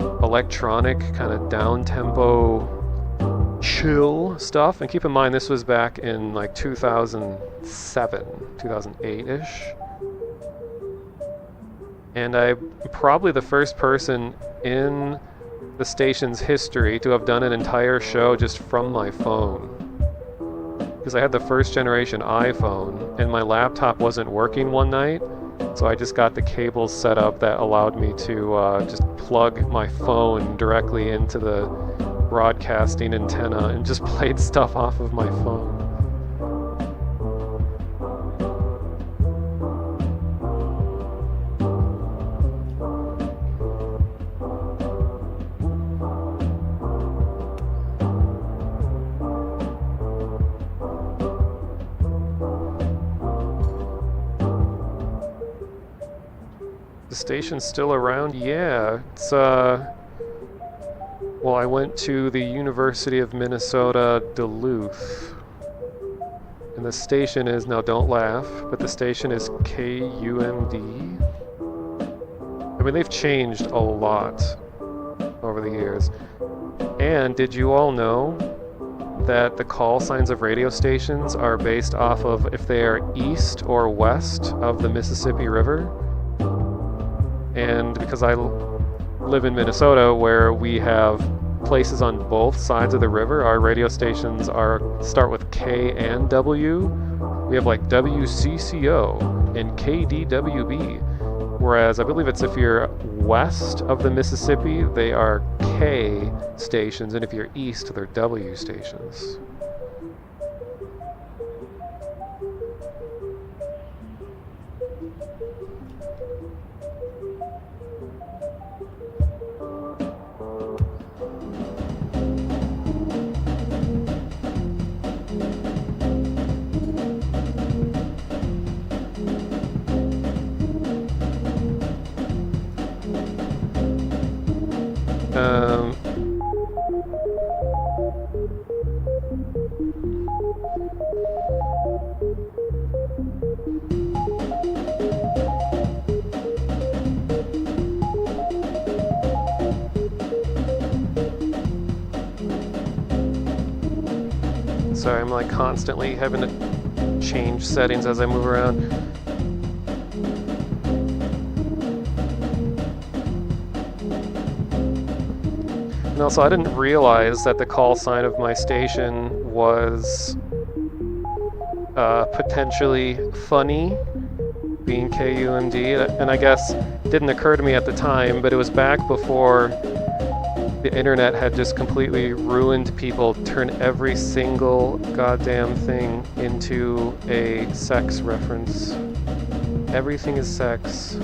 a electronic, kind of down-tempo, chill stuff. And keep in mind, this was back in like 2007, 2008-ish. And I'm probably the first person in the station's history to have done an entire show just from my phone. Because I had the first generation iPhone, and my laptop wasn't working one night, so I just got the cables set up that allowed me to just plug my phone directly into the broadcasting antenna and just played stuff off of my phone. The station's still around? Yeah, it's well, I went to the University of Minnesota, Duluth. And the station is, now don't laugh, but the station is KUMD. I mean, they've changed a lot over the years. And did you all know that the call signs of radio stations are based off of if they are east or west of the Mississippi River? And because I live in Minnesota, where we have places on both sides of the river, our radio stations start with K and W. We have like WCCO and KDWB, whereas I believe it's if you're west of the Mississippi, they are K stations, and if you're east, they're W stations. Sorry, I'm like constantly having to change settings as I move around. And also, I didn't realize that the call sign of my station was potentially funny, being KUMD, and I guess it didn't occur to me at the time, but it was back before the internet had just completely ruined people, turned every single goddamn thing into a sex reference. Everything is sex.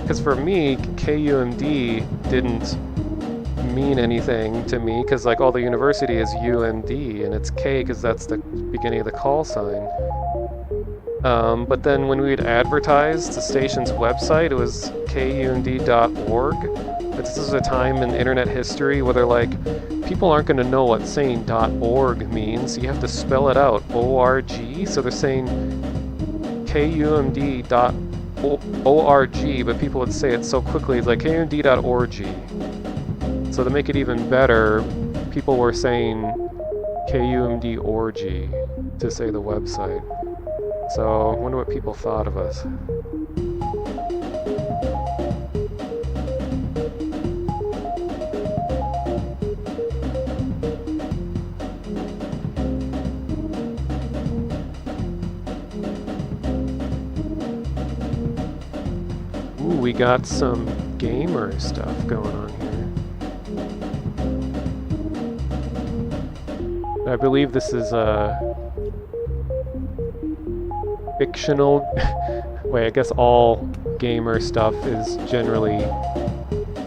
Because for me, KUMD didn't mean anything to me, because like all the university is UMD, and it's K because that's the beginning of the call sign. But then when we'd advertise the station's website, it was kumd.org. But this is a time in internet history where they're like, people aren't going to know what saying .org means. You have to spell it out, ORG. So they're saying kumd.org, but people would say it so quickly, it's like kumd.org. So to make it even better, people were saying kumd.org to say the website. So I wonder what people thought of us. Ooh, we got some gamer stuff going on here. I believe this is fictional. Wait, I guess all gamer stuff is generally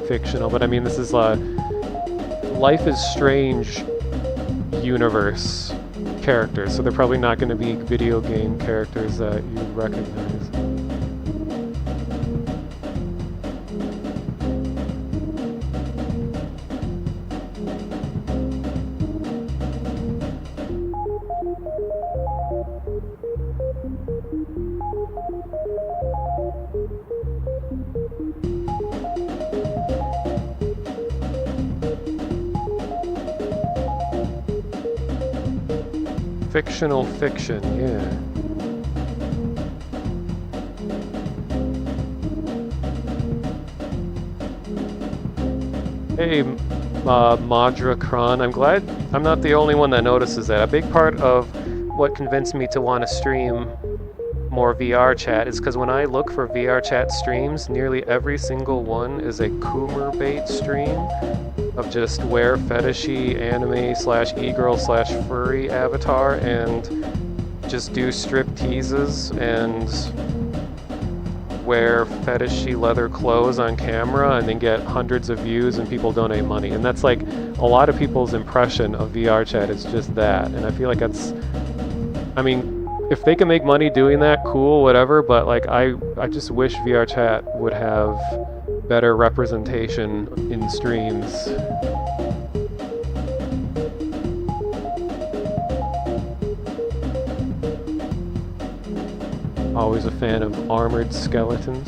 fictional, but I mean, this is Life is Strange universe characters, so they're probably not going to be video game characters that you recognize. fictional fiction, yeah. Hey, Madra Kron, I'm glad I'm not the only one that notices that. A big part of what convinced me to want to stream more VRChat is because when I look for VRChat streams, nearly every single one is a Coomer bait stream of just wear fetishy anime slash e-girl slash furry avatar and just do strip teases and wear fetishy leather clothes on camera and then get hundreds of views and people donate money. And that's like a lot of people's impression of VRChat is just that. And I feel like that's, I mean, if they can make money doing that, cool, whatever, but like I just wish VRChat would have better representation in streams. Always a fan of armored skeletons.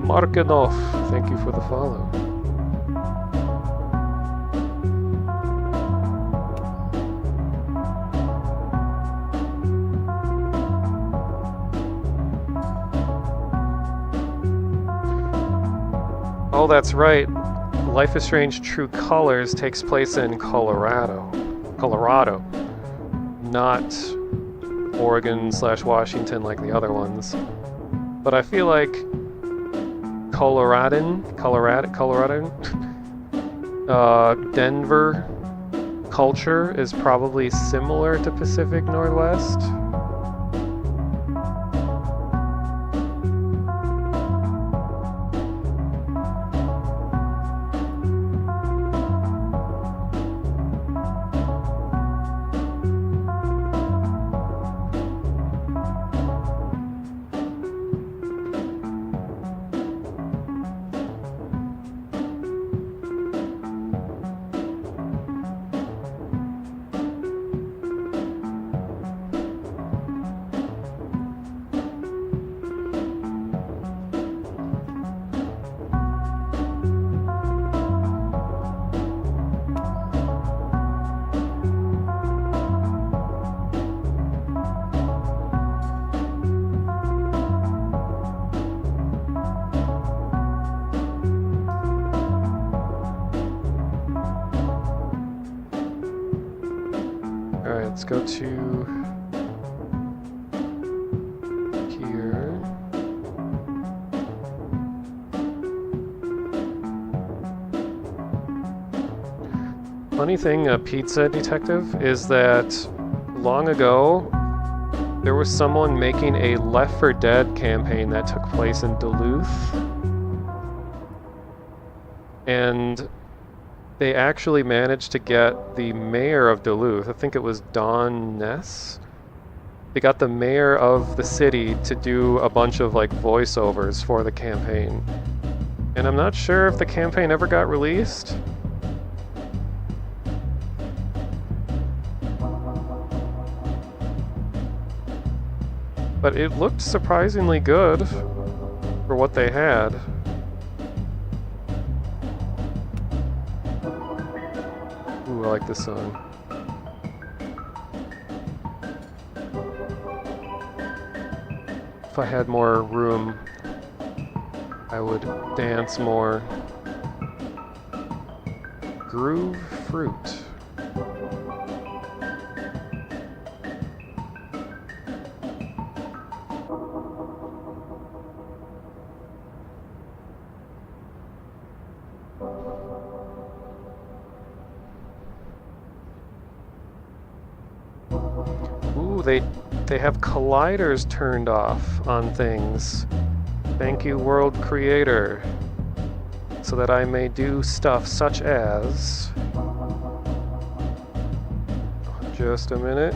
Markinov, thank you for the follow. Oh, that's right. Life is Strange True Colors takes place in Colorado, not Oregon / Washington like the other ones. But I feel like Colorado, Denver culture is probably similar to Pacific Northwest. Let's go to here. Funny thing, Pizza Detective, is that long ago there was someone making a Left 4 Dead campaign that took place in Duluth. And they actually managed to get the mayor of Duluth, I think it was Don Ness. They got the mayor of the city to do a bunch of like voiceovers for the campaign. And I'm not sure if the campaign ever got released. But it looked surprisingly good for what they had. Ooh, I like this song. If I had more room, I would dance more. Groove Fruit. They have colliders turned off on things. Thank you, World Creator. So that I may do stuff such as Just a minute.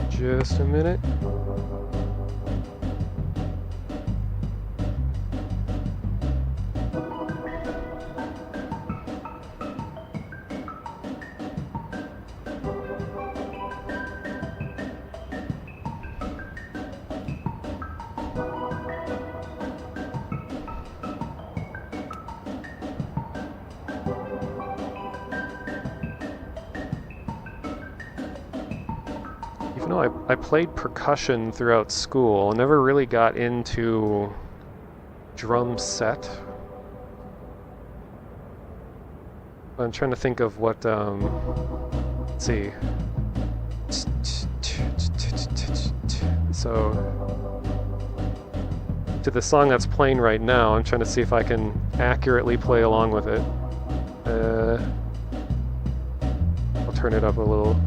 Just a minute. Even though I played percussion throughout school, I never really got into drum set. I'm trying to think of what, let's see. So, to the song that's playing right now, I'm trying to see if I can accurately play along with it. I'll turn it up a little.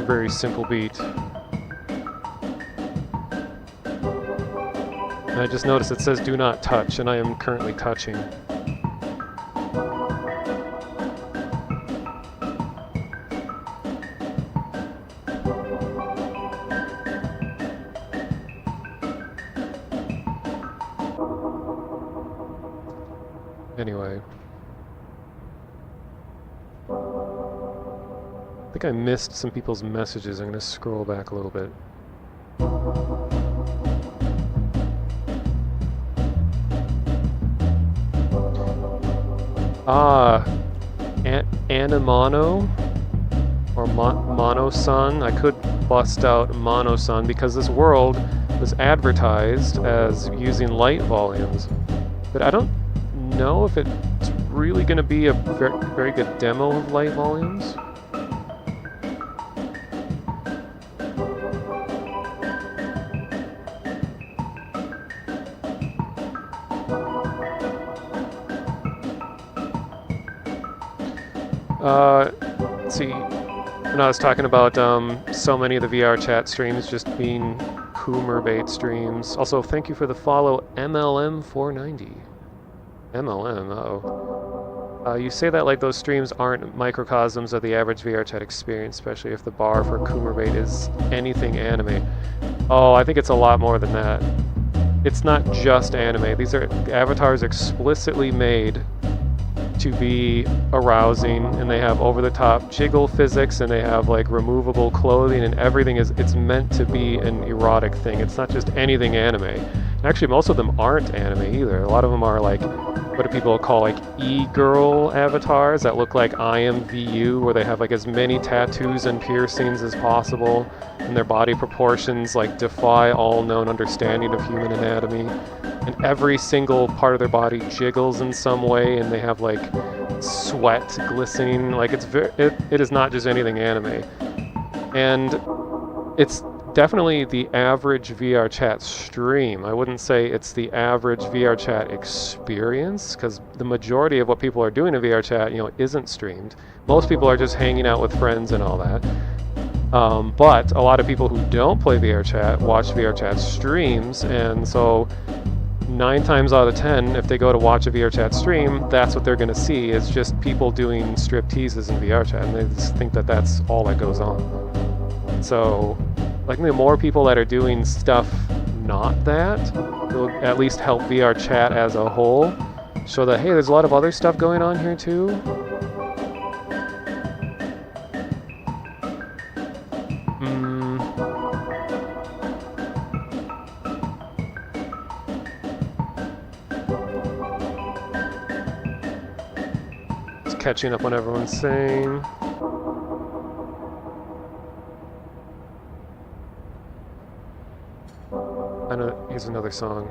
Very simple beat. And I just noticed it says do not touch, and I am currently touching. Anyway. I think I missed some people's messages. I'm going to scroll back a little bit. Animano or Mono-san. I could bust out Mono-san because this world was advertised as using light volumes, but I don't know if it's really going to be a very good demo of light volumes. Let's see, when I was talking about so many of the VRChat streams just being Coomer bait streams. Also, thank you for the follow, MLM490. MLM, uh-oh. You say that like those streams aren't microcosms of the average VRChat experience, especially if the bar for Coomer bait is anything anime. Oh, I think it's a lot more than that. It's not just anime. These are avatars explicitly made to be arousing, and they have over-the-top jiggle physics, and they have like removable clothing, and everything it's meant to be an erotic thing. It's not just anything anime. And actually, most of them aren't anime either. A lot of them are like, what do people call like e-girl avatars that look like IMVU, where they have like as many tattoos and piercings as possible, and their body proportions like defy all known understanding of human anatomy. And every single part of their body jiggles in some way, and they have like sweat glistening. Like it is not just anything anime. And it's definitely the average VRChat stream. I wouldn't say it's the average VRChat experience, because the majority of what people are doing in VRChat, isn't streamed. Most people are just hanging out with friends and all that. But a lot of people who don't play VRChat watch VRChat streams, and so 9 times out of 10, if they go to watch a VRChat stream, that's what they're going to see. It's just people doing strip teases in VRChat, and they just think that that's all that goes on. So, like, the more people that are doing stuff not that, it'll at least help VRChat as a whole. show that, hey, there's a lot of other stuff going on here too. Just catching up on everyone's saying. I know, here's another song.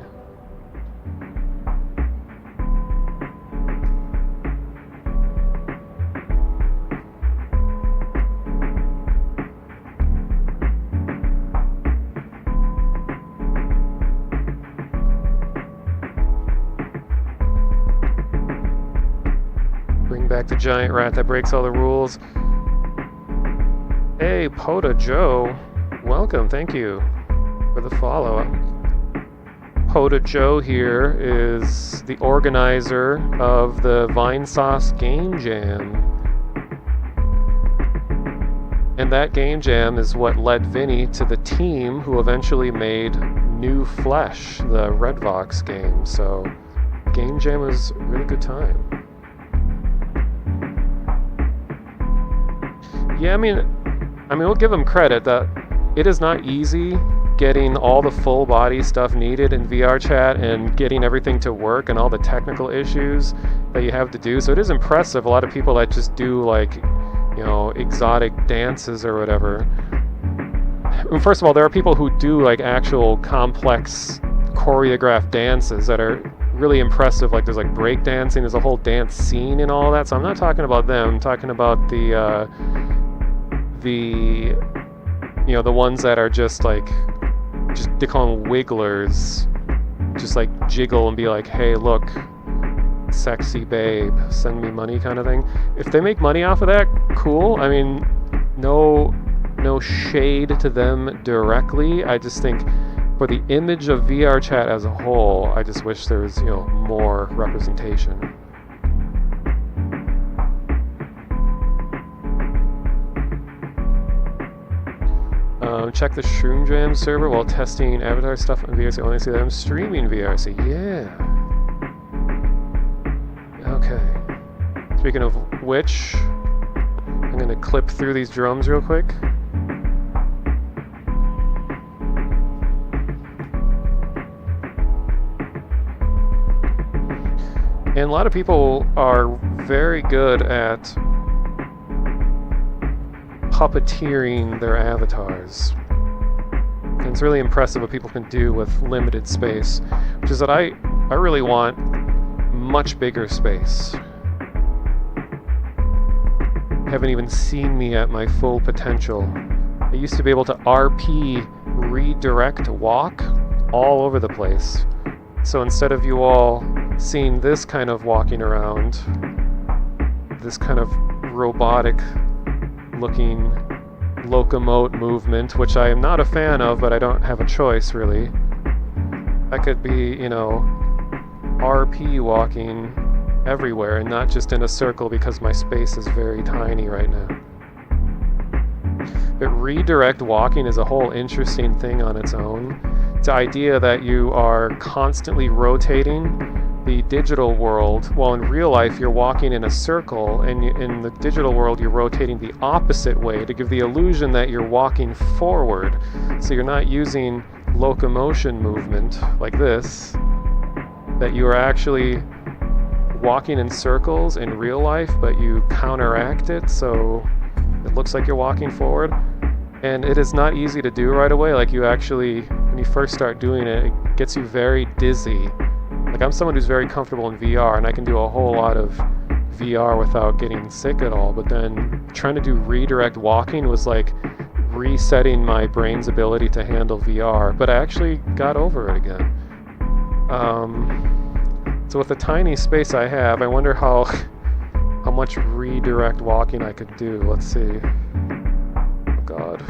Bring back the giant rat that breaks all the rules. Hey, Poda Joe. Welcome, thank you for the follow. Poda Joe here is the organizer of the Vine Sauce Game Jam. And that Game Jam is what led Vinny to the team who eventually made New Flesh, the Redvox game. So, Game Jam was a really good time. Yeah, I mean, we'll give them credit that it is not easy getting all the full body stuff needed in VRChat and getting everything to work and all the technical issues that you have to do. So it is impressive. A lot of people that just do like, you know, exotic dances or whatever. And first of all, there are people who do like actual complex choreographed dances that are really impressive. Like there's like break dancing, there's a whole dance scene and all that. So I'm not talking about them. I'm talking about the you know, the ones that are just like, they call them wigglers, just like jiggle and be like, hey, look, sexy babe, send me money kind of thing. If they make money off of that, cool. I mean, no shade to them directly. I just think for the image of VRChat as a whole, I just wish there was, you know, more representation. Check the Shroom Jam server while testing avatar stuff on VRC. Only see that I'm streaming VRC. Yeah. Okay. Speaking of which, I'm going to clip through these drums real quick. And a lot of people are very good at puppeteering their avatars. And it's really impressive what people can do with limited space, which is that I really want much bigger space. Haven't even seen me at my full potential. I used to be able to RP redirect walk all over the place. So instead of you all seeing this kind of walking around, this kind of robotic looking locomote movement, which I am not a fan of, but I don't have a choice really. I could be, you know, RP walking everywhere and not just in a circle because my space is very tiny right now. But redirect walking is a whole interesting thing on its own. It's the idea that you are constantly rotating the digital world, while in real life you're walking in a circle, and in the digital world you're rotating the opposite way to give the illusion that you're walking forward. So you're not using locomotion movement like this, that you are actually walking in circles in real life, but you counteract it so it looks like you're walking forward. And it is not easy to do right away. Like you actually, when you first start doing it, it gets you very dizzy. Like I'm someone who's very comfortable in VR and I can do a whole lot of VR without getting sick at all, but then trying to do redirect walking was like resetting my brain's ability to handle VR, but I actually got over it again. So with the tiny space I have, I wonder how much redirect walking I could do. Let's see. Oh God.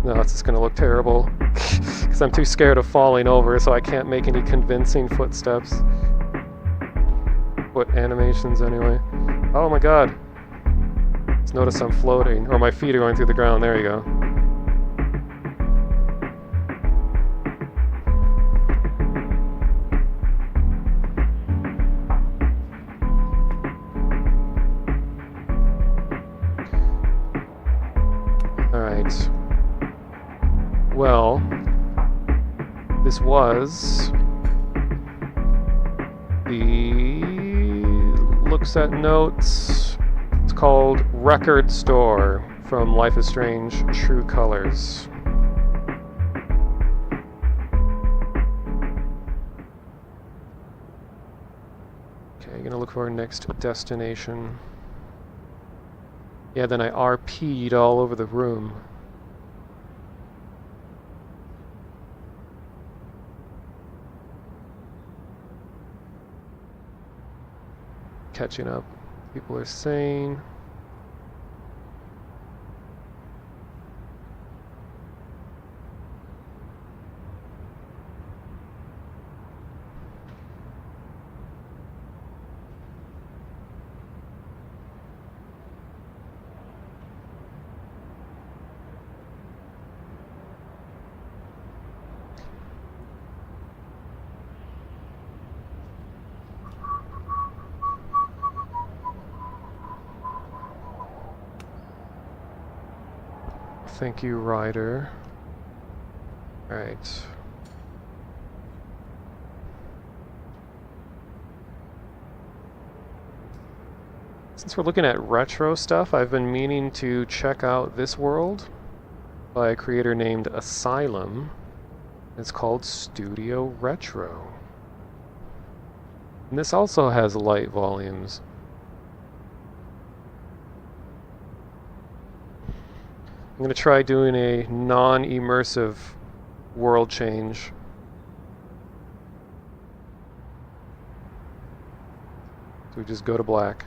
No, it's just gonna look terrible because I'm too scared of falling over, so I can't make any convincing footsteps. Foot animations anyway. Oh my God. Just notice I'm floating, or my feet are going through the ground. There you go. Well, this was the looks at notes. It's called Record Store from Life is Strange True Colors. Okay, gonna look for our next destination. Yeah, then I RP'd all over the room. Catching up. People are saying. Thank you, Ryder. Alright. Since we're looking at retro stuff, I've been meaning to check out this world by a creator named Asylum. It's called Studio Retro. And this also has light volumes. I'm going to try doing a non-immersive world change. So we just go to black.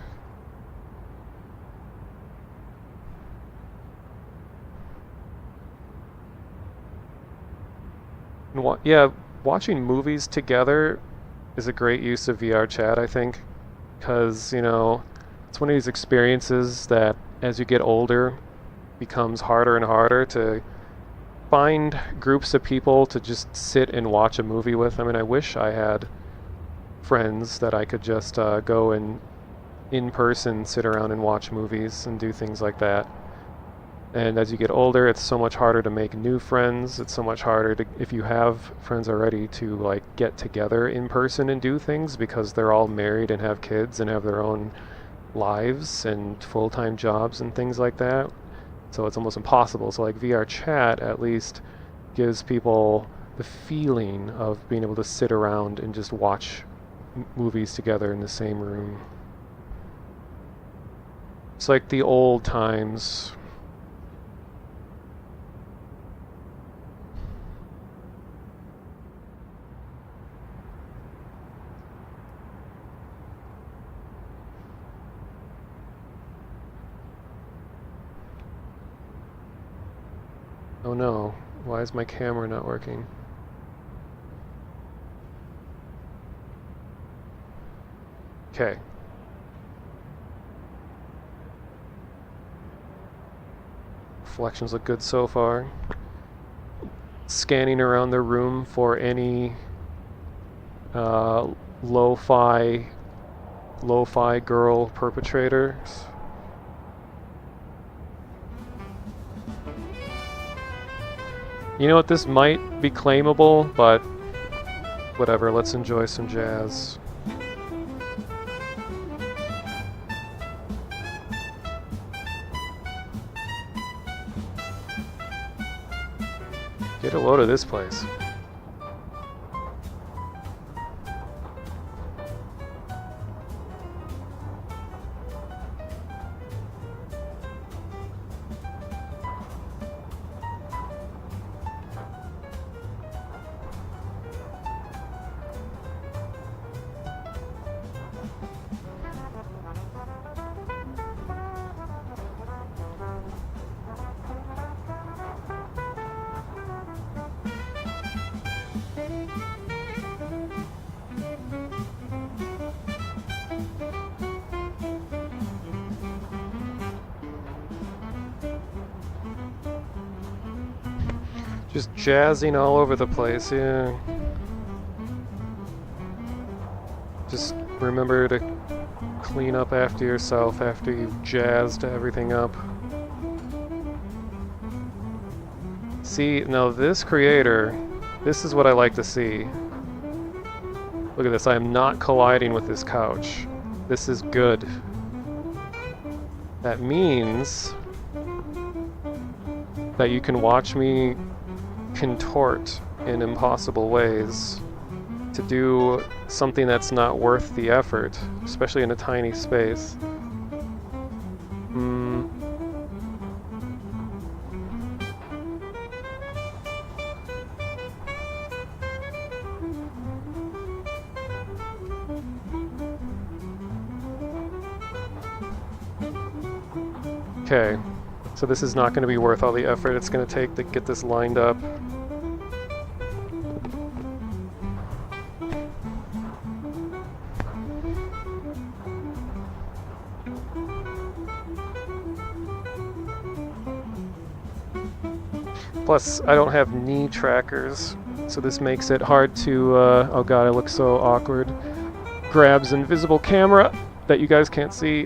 And yeah, watching movies together is a great use of VRChat, I think. Because, you know, it's one of these experiences that as you get older, becomes harder and harder to find groups of people to just sit and watch a movie with. I mean, I wish I had friends that I could just go and in person sit around and watch movies and do things like that. And as you get older, it's so much harder to make new friends. It's so much harder to, if you have friends already, to like get together in person and do things because they're all married and have kids and have their own lives and full-time jobs and things like that. So it's almost impossible. So like VRChat at least gives people the feeling of being able to sit around and just watch movies together in the same room. It's like the old times. Oh no, why is my camera not working? Okay. Reflections look good so far. Scanning around the room for any lo-fi girl perpetrators. You know what, this might be claimable, but whatever, let's enjoy some jazz. Get a load of this place. Just jazzing all over the place, yeah. Just remember to clean up after yourself after you've jazzed everything up. See, now this creator, this is what I like to see. Look at this, I am not colliding with this couch. This is good. That means that you can watch me contort in impossible ways to do something that's not worth the effort, especially in a tiny space. Okay, so this is not going to be worth all the effort it's going to take to get this lined up. Plus, I don't have knee trackers, so this makes it hard to, oh god, I look so awkward. Grabs invisible camera that you guys can't see.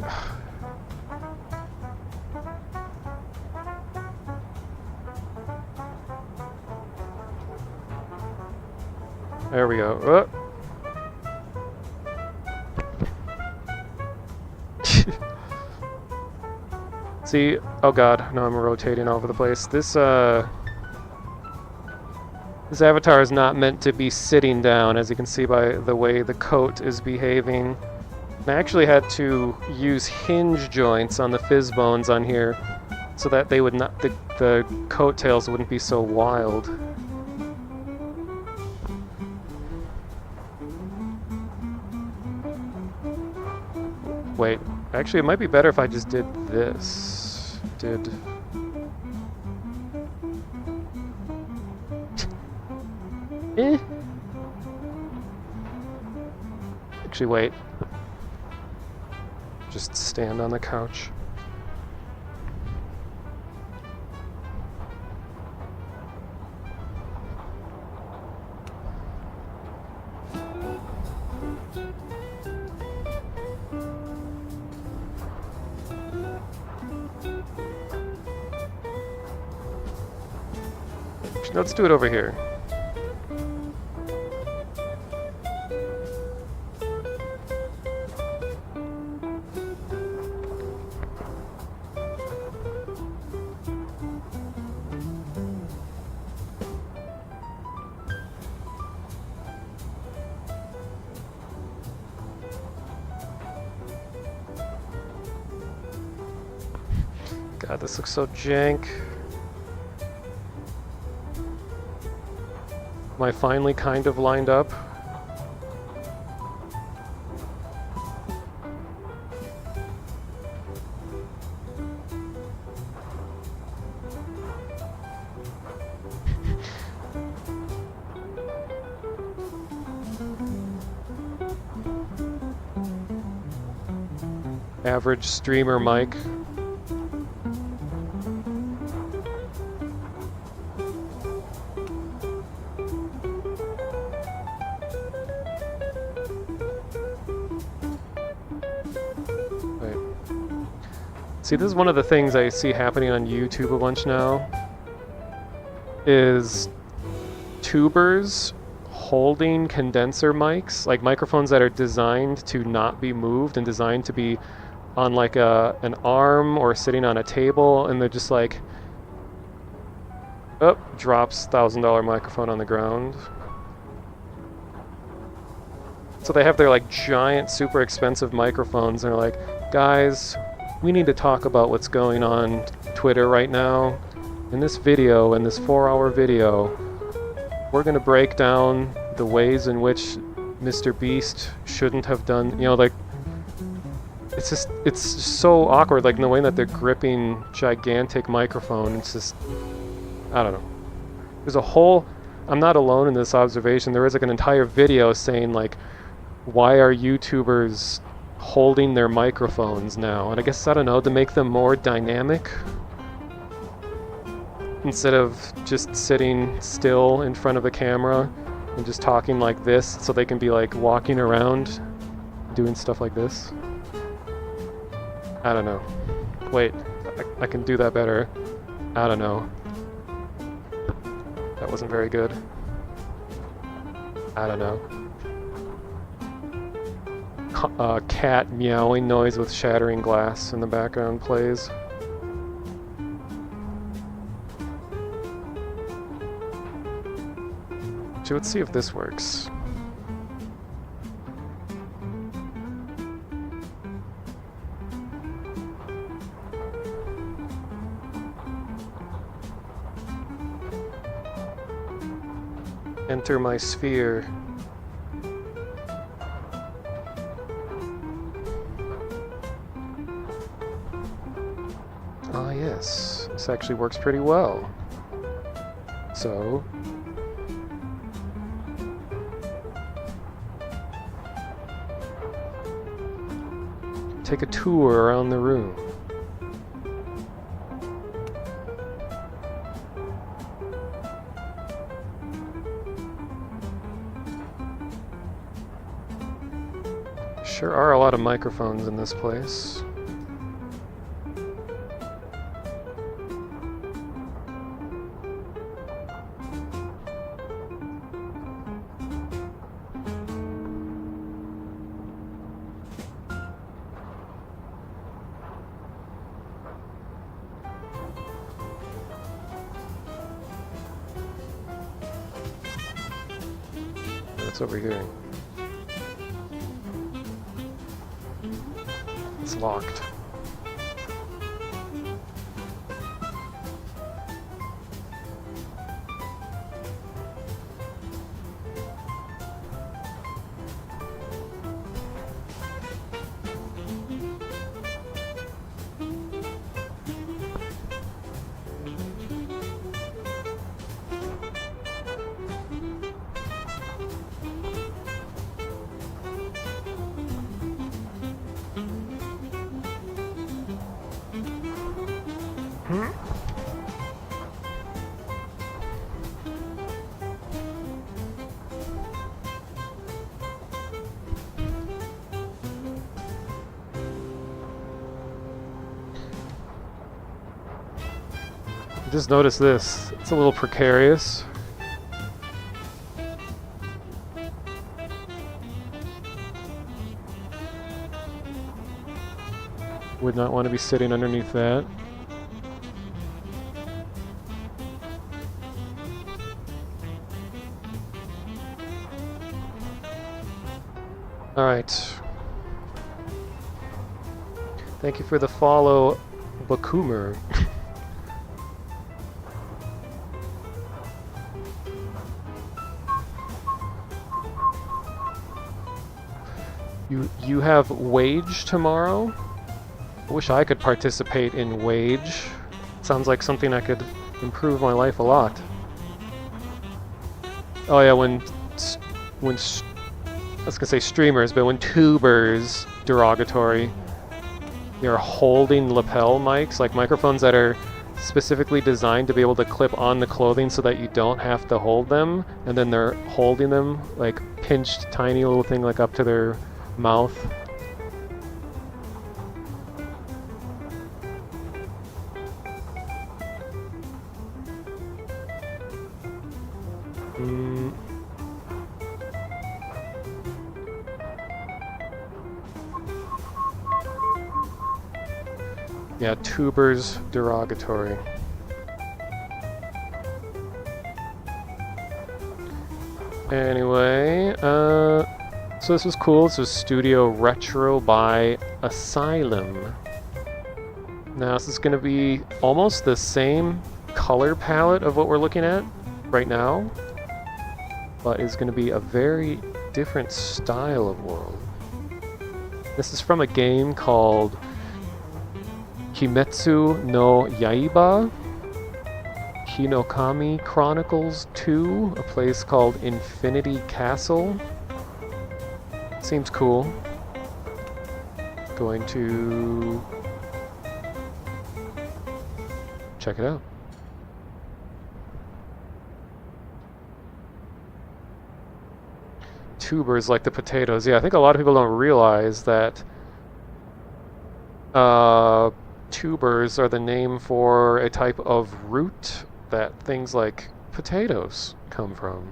There we go. See? Oh god, no, I'm rotating all over the place. This avatar is not meant to be sitting down, as you can see by the way the coat is behaving. I actually had to use hinge joints on the fizz bones on here so that they would not, the coattails wouldn't be so wild. Wait, actually it might be better if I just did this. Actually, wait. Just stand on the couch. Let's do it over here. God, this looks so jank. Am I finally kind of lined up? Average streamer mic. See, this is one of the things I see happening on YouTube a bunch now, is tubers holding condenser mics, like microphones that are designed to not be moved and designed to be on like an arm or sitting on a table, and they're just like, oh, drops $1,000 microphone on the ground. So they have their like giant, super expensive microphones, and they're like, guys, we need to talk about what's going on Twitter right now. In this video, in this 4-hour video, we're going to break down the ways in which Mr. Beast shouldn't have done, you know, like, it's just so awkward, like, in the way that they're gripping gigantic microphone. It's just, I don't know. There's a whole, I'm not alone in this observation, there is like an entire video saying, like, why are YouTubers holding their microphones now? And I guess, I don't know, to make them more dynamic instead of just sitting still in front of a camera and just talking like this, so they can be like walking around doing stuff like this. I don't know. Wait, I can do that better. I don't know. That wasn't very good. I don't know. Cat meowing noise with shattering glass in the background plays. So let's see if this works. Enter my sphere. Ah yes, this actually works pretty well. So, take a tour around the room. Sure are a lot of microphones in this place. What's over here? It's locked. Just notice this. It's a little precarious. Would not want to be sitting underneath that. All right. Thank you for the follow, Bakumer. You have Wage tomorrow? I wish I could participate in Wage. Sounds like something that could improve my life a lot. Oh yeah, when I was gonna say streamers, but when tubers, derogatory, you're holding lapel mics, like microphones that are specifically designed to be able to clip on the clothing so that you don't have to hold them, and then they're holding them like pinched tiny little thing like up to their mouth. Yeah, tubers derogatory. Anyway, so this was cool. This was Studio Retro by Asylum. Now this is going to be almost the same color palette of what we're looking at right now, but it's going to be a very different style of world. This is from a game called Kimetsu no Yaiba, Hinokami Chronicles 2, a place called Infinity Castle. Seems cool. Going to check it out. Tubers like the potatoes. Yeah, I think a lot of people don't realize that tubers are the name for a type of root that things like potatoes come from?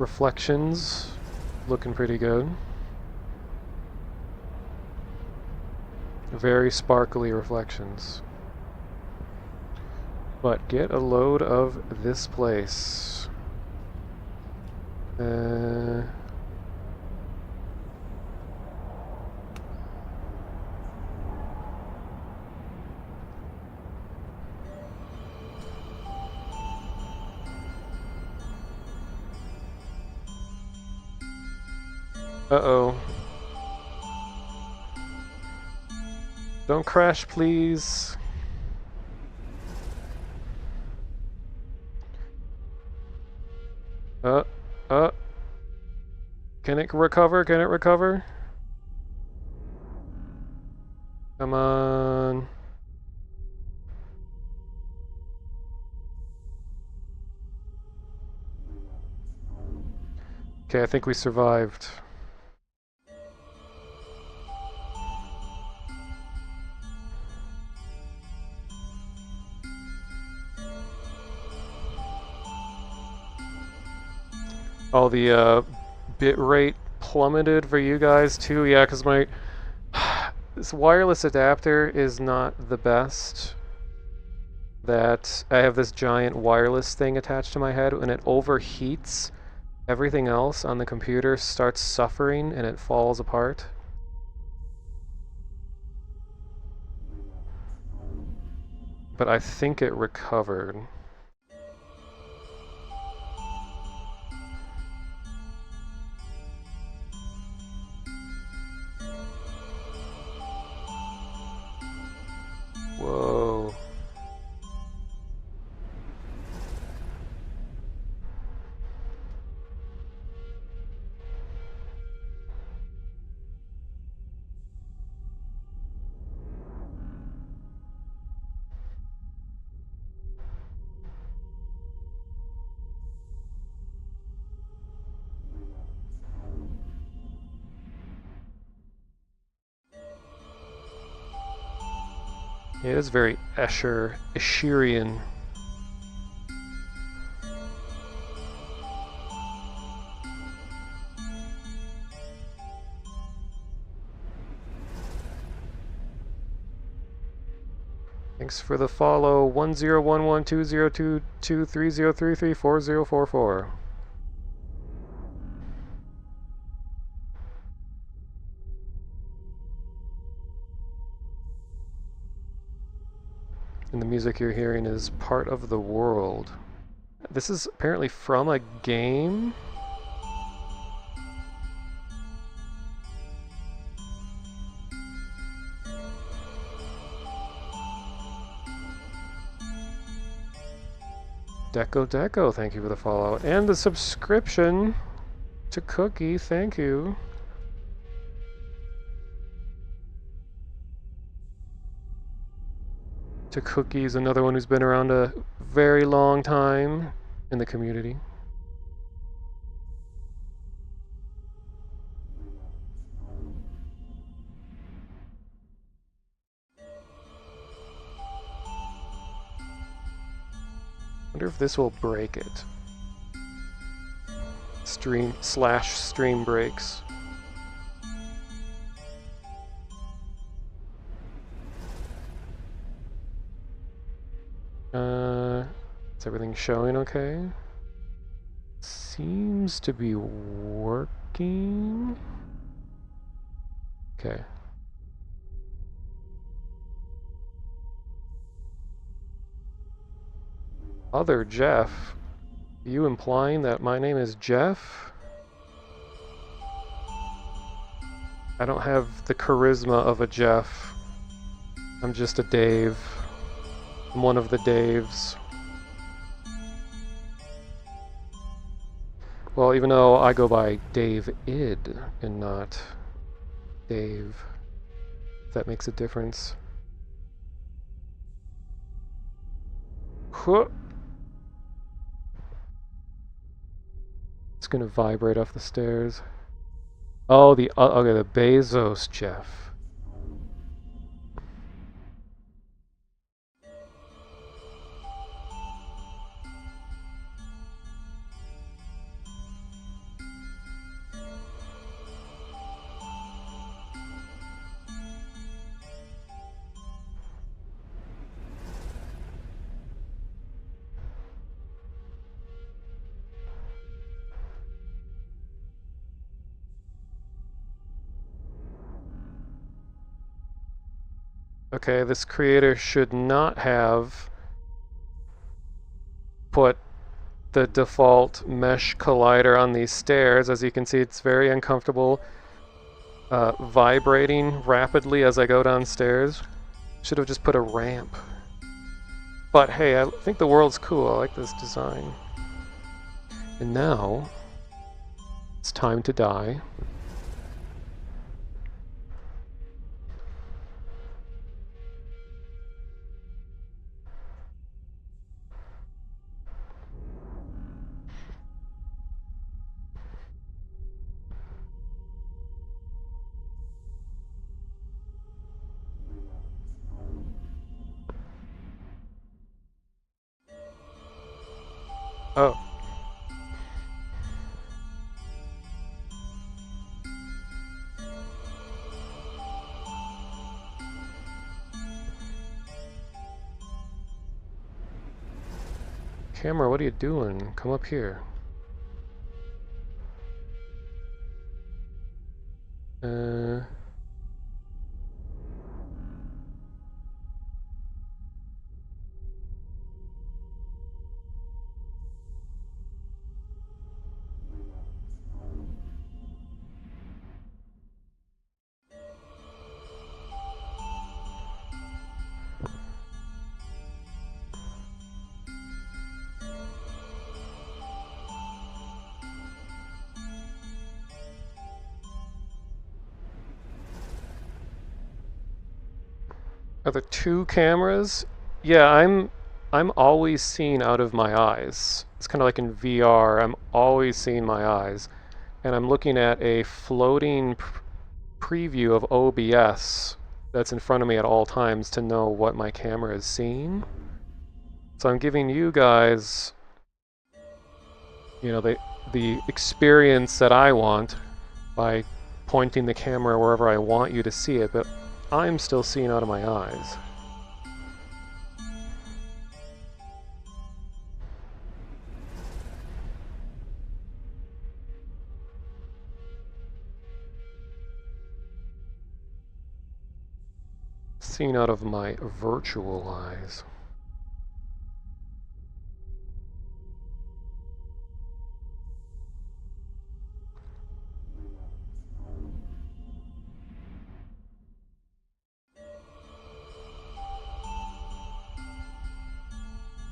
Reflections looking pretty good. Very sparkly reflections. But get a load of this place. Uh-oh. Don't crash, please. Can it recover? Can it recover? Come on. Okay, I think we survived. Oh, the bit rate plummeted for you guys too. Yeah, because my this wireless adapter is not the best. That I have this giant wireless thing attached to my head. When it overheats, everything else on the computer starts suffering and it falls apart. But I think it recovered. Whoa. It is very Escherian. Thanks for the follow, 1011202230334044. And the music you're hearing is part of the world. This is apparently from a game. Deco, thank you for the follow. And the subscription to Cookie, thank you. To Cookie's another one who's been around a very long time in the community. Wonder if this will break it. Stream breaks. Is everything showing okay? Seems to be working. Okay. Other Jeff? Are you implying that my name is Jeff? I don't have the charisma of a Jeff. I'm just a Dave. I'm one of the Daves. Well, even though I go by Dave Id and not Dave, if that makes a difference. Huh. It's gonna vibrate off the stairs. Oh, okay, the Bezos Jeff. Okay, this creator should not have put the default mesh collider on these stairs. As you can see, it's very uncomfortable, vibrating rapidly as I go downstairs. Should have just put a ramp. But hey, I think the world's cool. I like this design. And now, it's time to die. Oh. Camera, what are you doing? Come up here. Are there two cameras? Yeah, I'm always seen out of my eyes. It's kind of like in VR. I'm always seeing my eyes, and I'm looking at a floating preview of OBS that's in front of me at all times to know what my camera is seeing. So I'm giving you guys, you know, the experience that I want by pointing the camera wherever I want you to see it, but I'm still seeing out of my eyes. Seen out of my virtual eyes.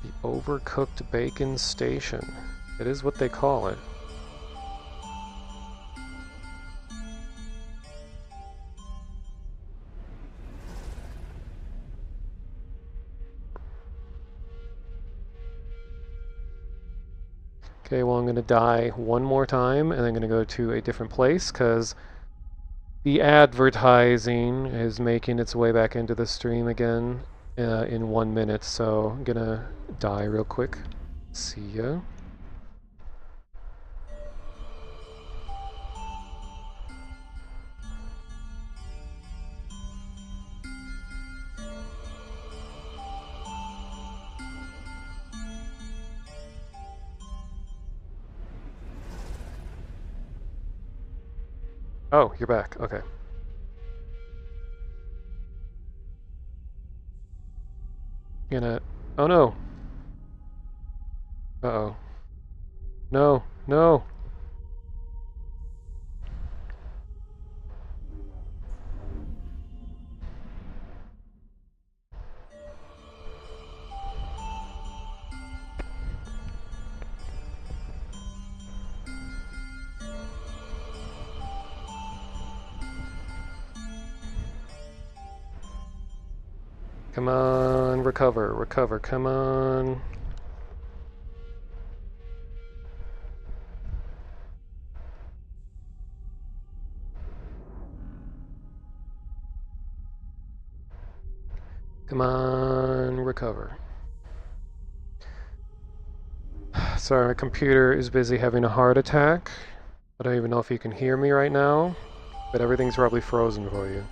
The overcooked bacon station. It is what they call it. Okay, well I'm going to die one more time and I'm going to go to a different place because the advertising is making its way back into the stream again in 1 minute, so I'm going to die real quick. See ya. Oh, you're back. Okay. Gonna... Oh no! Uh-oh. No! No! Come on, recover, recover, come on. Come on, recover. Sorry, my computer is busy having a heart attack. I don't even know if you can hear me right now, but everything's probably frozen for you.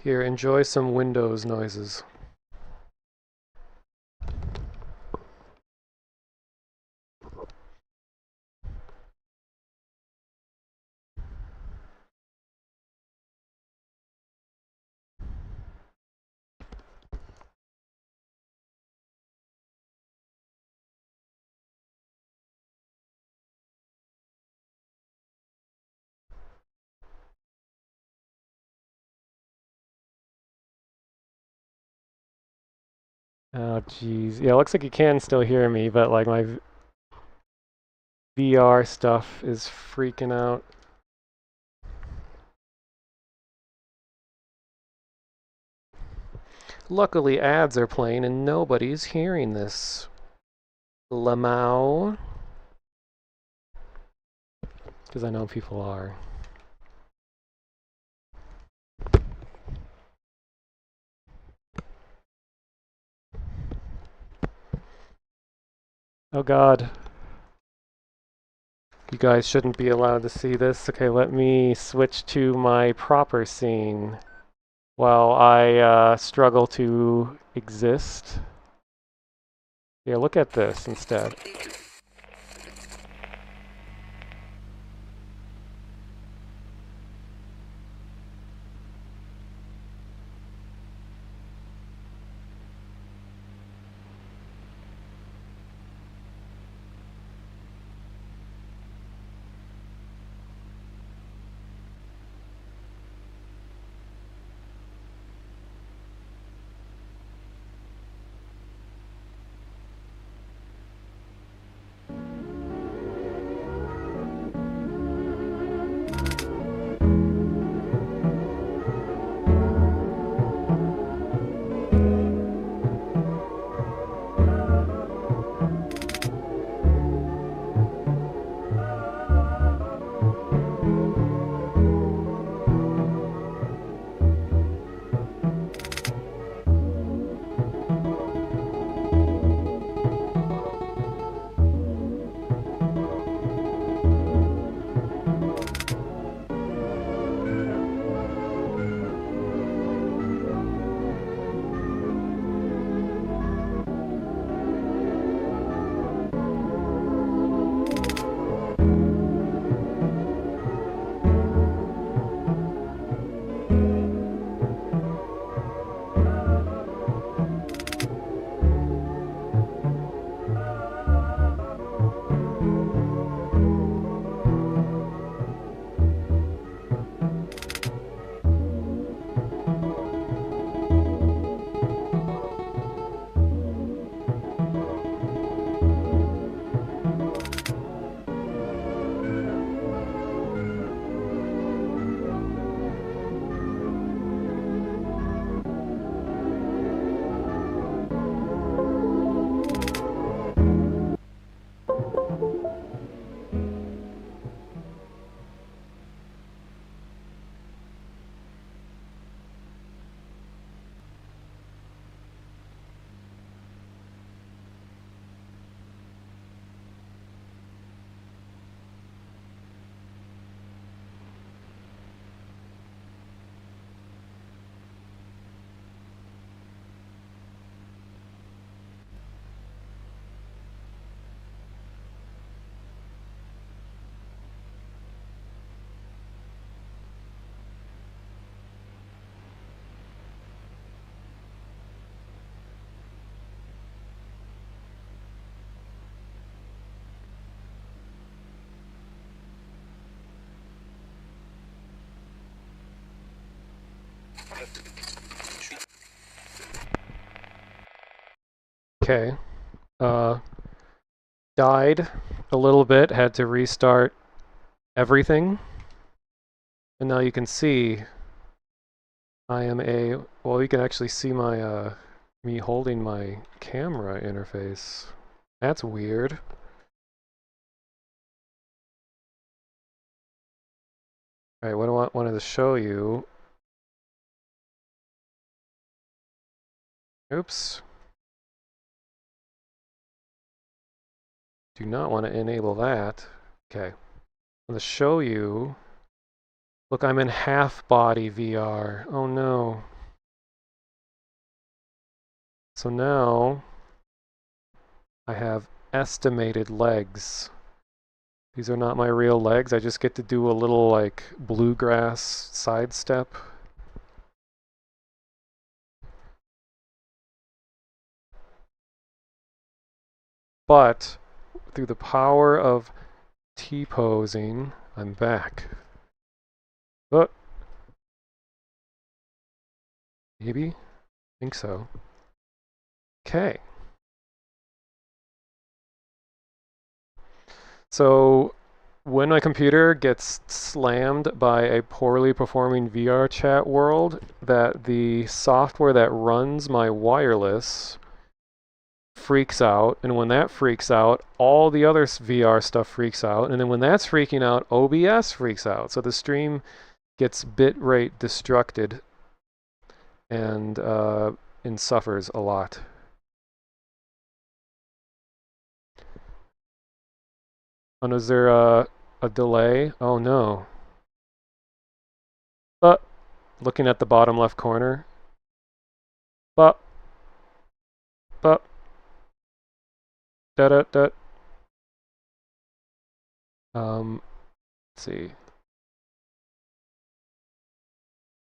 Here, enjoy some Windows noises. Oh, jeez. Yeah, it looks like you can still hear me, but like my VR stuff is freaking out. Luckily, ads are playing and nobody's hearing this. Lamau. Because I know people are. Oh god. You guys shouldn't be allowed to see this. Okay, let me switch to my proper scene while I struggle to exist. Yeah, look at this instead. Okay. Died a little bit, had to restart everything. And now you can see I am well, you can actually see my, me holding my camera interface. That's weird. Alright, what I wanted to show you. Oops. Do not want to enable that. Okay. I'm going to show you. Look, I'm in half body VR. Oh no. So now I have estimated legs. These are not my real legs. I just get to do a little like bluegrass sidestep. But through the power of T-posing, I'm back. Oh. Maybe? I think so. Okay. So when my computer gets slammed by a poorly performing VRChat world, that the software that runs my wireless freaks out, and when that freaks out, all the other VR stuff freaks out, and then when that's freaking out, OBS freaks out. So the stream gets bitrate destructed and suffers a lot. And is there a delay? Oh no. But looking at the bottom left corner. But da da da. Let's see.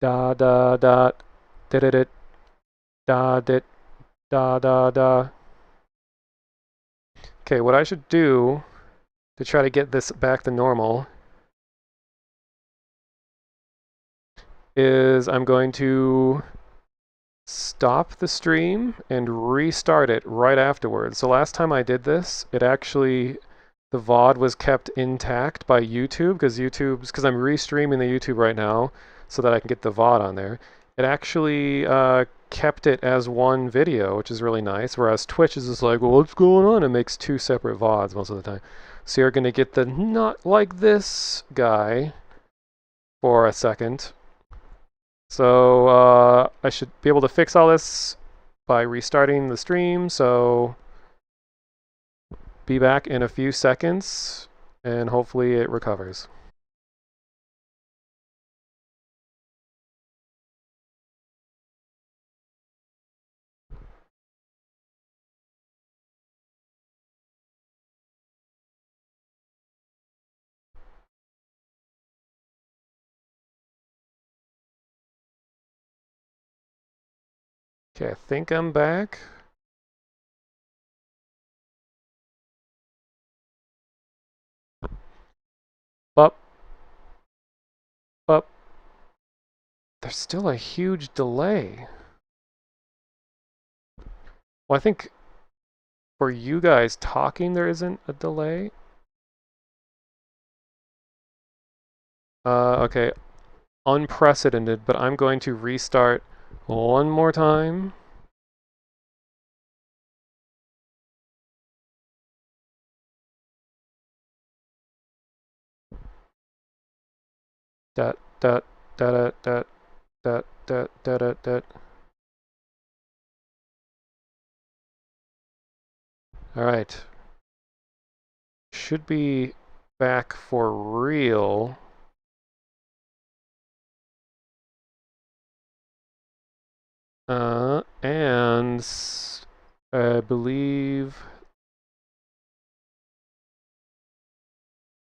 Da da da da da da da da da da da. Okay, what I should do to try to get this back to normal is I'm going to stop the stream and restart it right afterwards. So last time I did this, it actually, the VOD was kept intact by YouTube because I'm restreaming the YouTube right now so that I can get the VOD on there. It actually kept it as one video, which is really nice, whereas Twitch is just like, well, what's going on? It makes two separate VODs most of the time. So you're going to get the not like this guy for a second. So I should be able to fix all this by restarting the stream, so be back in a few seconds and hopefully it recovers. Okay, I think I'm back. But there's still a huge delay. Well, I think for you guys talking, there isn't a delay. Okay, unprecedented, but I'm going to restart one more time. Dot dot dot dot dot dot dot dot. All right. Should be back for real. And I believe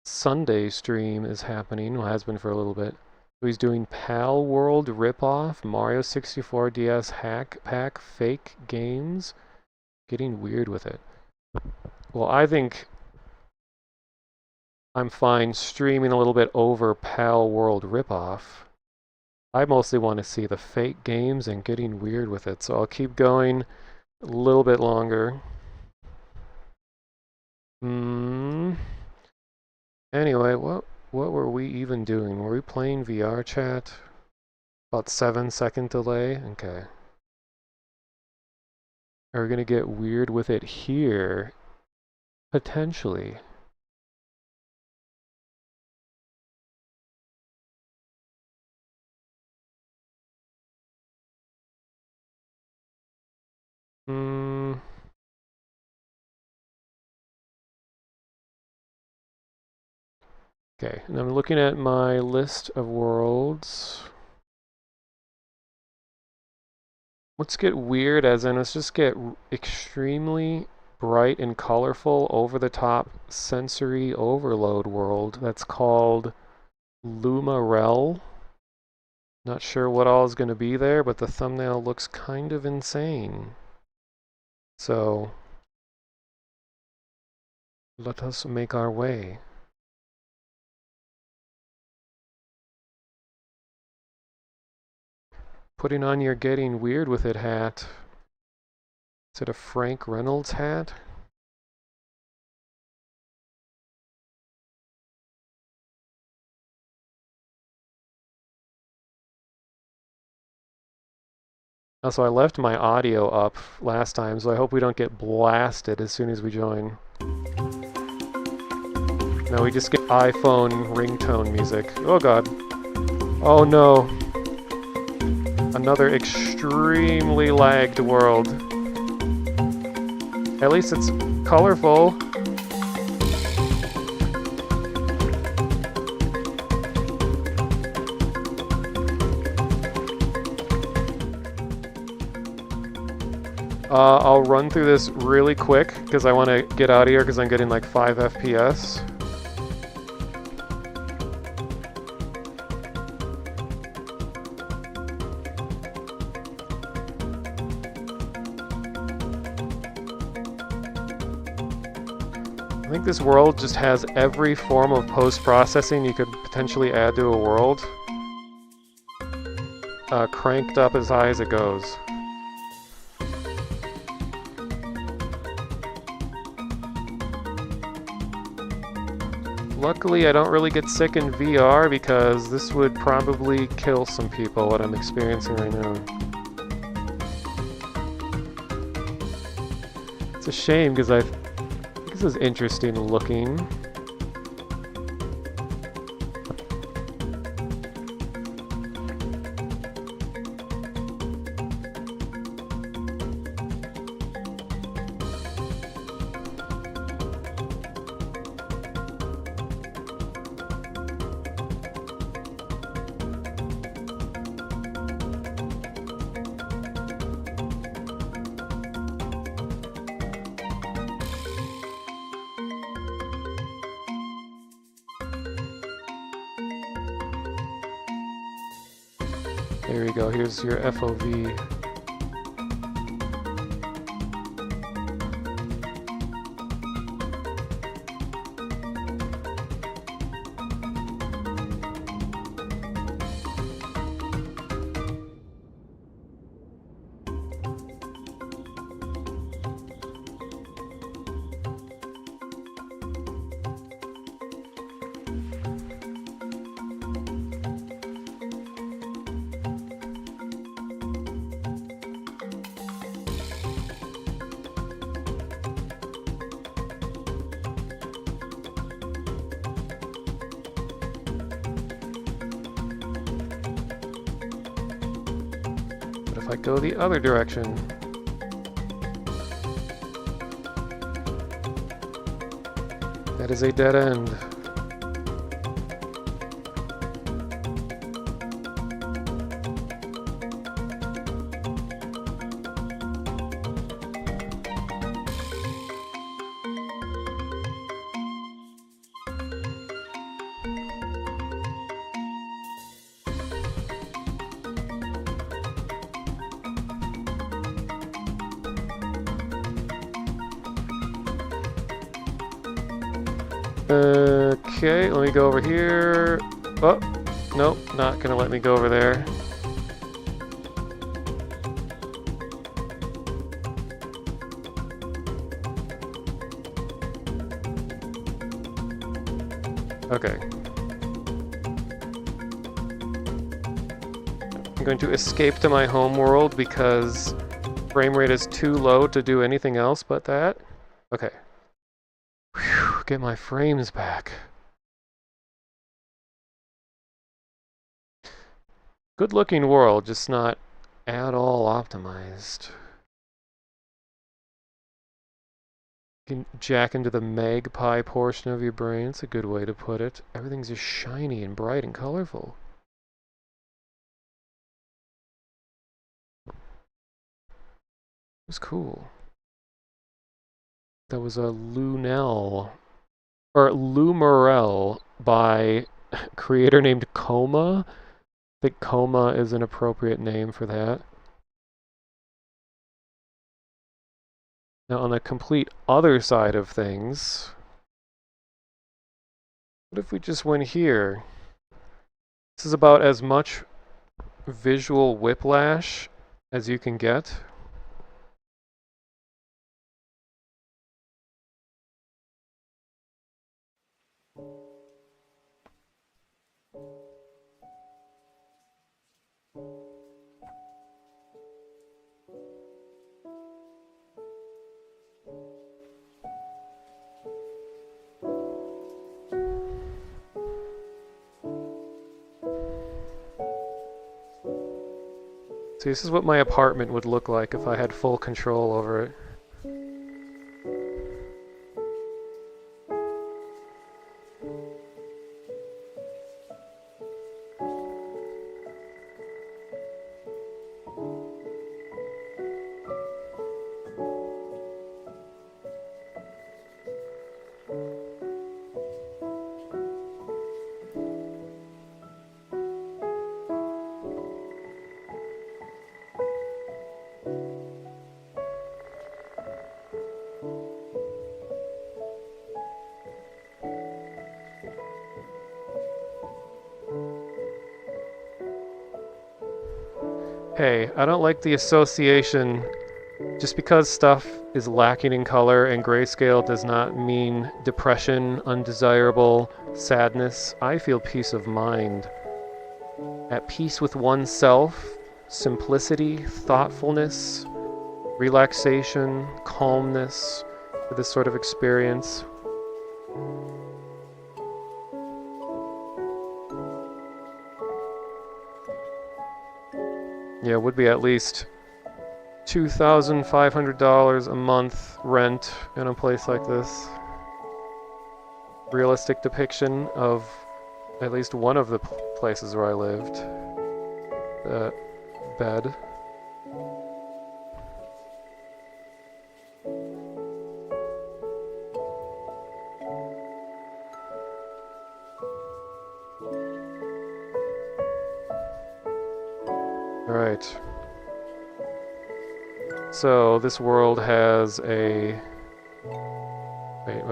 Sunday stream is happening, well, has been for a little bit. So he's doing Pal World ripoff, Mario 64 DS hack pack, fake games. Getting weird with it. Well, I think I'm fine streaming a little bit over Pal World ripoff. I mostly want to see the fake games and getting weird with it, so I'll keep going a little bit longer. Anyway, what were we even doing? Were we playing VRChat? About 7-second delay? Okay. Are we gonna get weird with it here? Potentially. Okay, and I'm looking at my list of worlds. Let's get weird, as in let's just get extremely bright and colorful, over-the-top sensory overload world that's called Lumarelle. Not sure what all is going to be there, but the thumbnail looks kind of insane. So, let us make our way. Putting on your getting weird with it hat. Is it a Frank Reynolds hat? Also, I left my audio up last time, so I hope we don't get blasted as soon as we join. No, we just get iPhone ringtone music. Oh god. Oh no. Another extremely lagged world. At least it's colorful. I'll run through this really quick because I want to get out of here because I'm getting like 5 FPS. I think this world just has every form of post-processing you could potentially add to a world, cranked up as high as it goes. Luckily, I don't really get sick in VR because this would probably kill some people, what I'm experiencing right now. It's a shame because I think this is interesting looking. There we go, here's your FOV. I go the other direction. That is a dead end. Okay, let me go over here. Oh, nope, not gonna let me go over there. Okay. I'm going to escape to my home world because frame rate is too low to do anything else but that. Okay. Whew, get my frames back. Good looking world, just not at all optimized. You can jack into the magpie portion of your brain. It's a good way to put it. Everything's just shiny and bright and colorful. It was cool. That was a Lumarelle by a creator named CoMA. I think CoMA is an appropriate name for that. Now on the complete other side of things, what if we just went here? This is about as much visual whiplash as you can get. See, this is what my apartment would look like if I had full control over it. Hey, I don't like the association. Just because stuff is lacking in color and grayscale does not mean depression, undesirable, sadness. I feel peace of mind. At peace with oneself, simplicity, thoughtfulness, relaxation, calmness for this sort of experience. Yeah, it would be at least $2,500 a month rent in a place like this. Realistic depiction of at least one of the places where I lived. The bed. Alright. So, this world has a... Wait.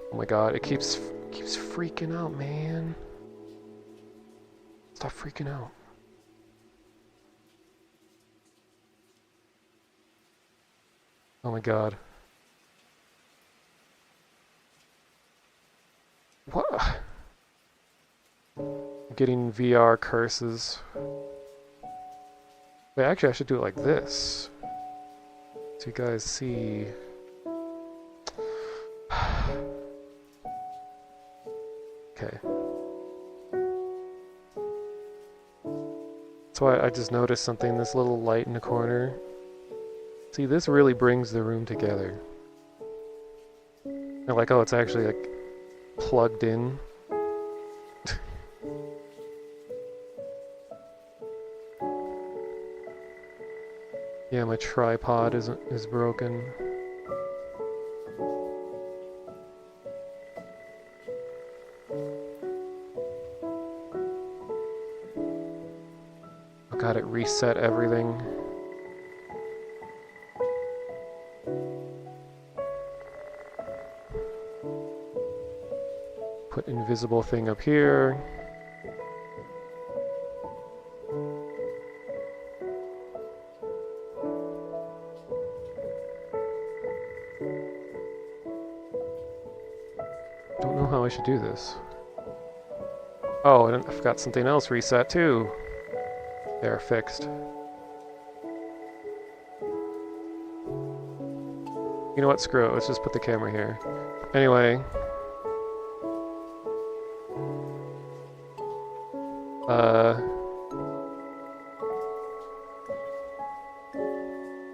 Oh my god, it keeps freaking out, man. Stop freaking out. Oh my god. What? I'm getting VR curses. Wait, actually I should do it like this. So you guys see... Okay. That's why I just noticed something, this little light in the corner. See, this really brings the room together. I like, oh, it's actually like plugged in. Yeah, my tripod is broken. Oh god, it reset everything. Put that invisible thing up here. Don't know how I should do this. Oh, I forgot something else reset too. There, fixed. You know what, screw it, let's just put the camera here. Anyway.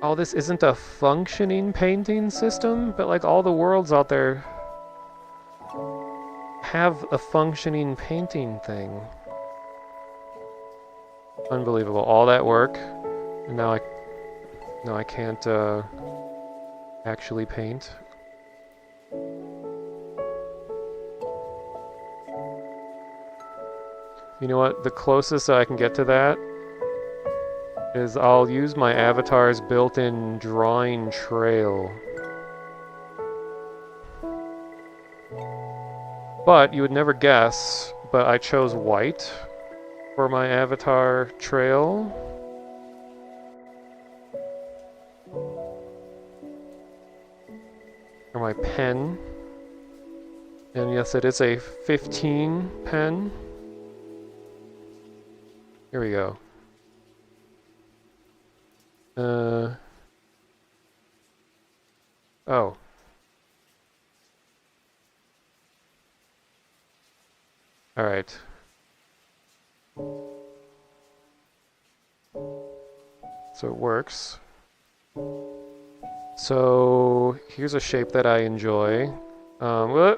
Oh, this isn't a functioning painting system, but like all the worlds out there have a functioning painting thing. Unbelievable. All that work, and now I can't actually paint. You know what? The closest I can get to that is I'll use my avatar's built-in drawing trail. But you would never guess, but I chose white for my avatar trail. Or my pen. And yes, it is a 15 pen. Here we go. Oh. Alright. So it works. So here's a shape that I enjoy. That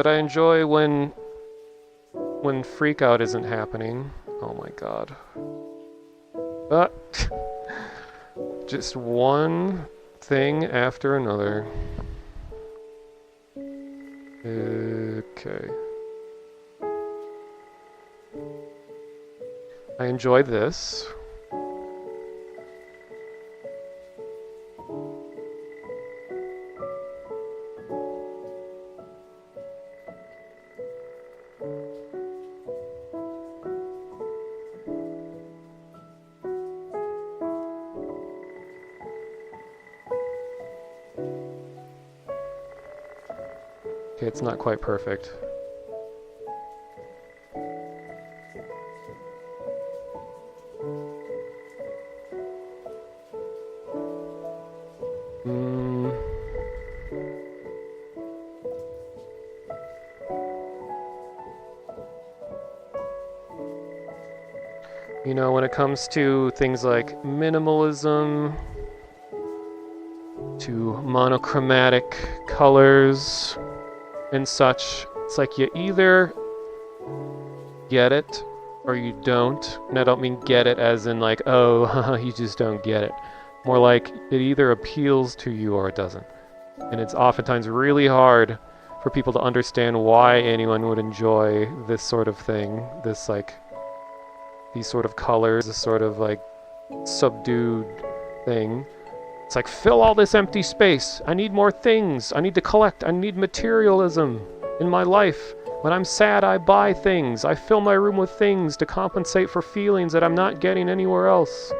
I enjoy when freakout isn't happening. Oh my god. Just one thing after another. Okay. I enjoy this. Okay, it's not quite perfect. You know, when it comes to things like minimalism, to monochromatic colors and such, it's like you either get it or you don't. And I don't mean get it as in like, oh, you just don't get it. More like it either appeals to you or it doesn't. And it's oftentimes really hard for people to understand why anyone would enjoy this sort of thing, this like, these sort of colors, this sort of like subdued thing. It's like, fill all this empty space. I need more things. I need to collect. I need materialism in my life. When I'm sad, I buy things. I fill my room with things to compensate for feelings that I'm not getting anywhere else.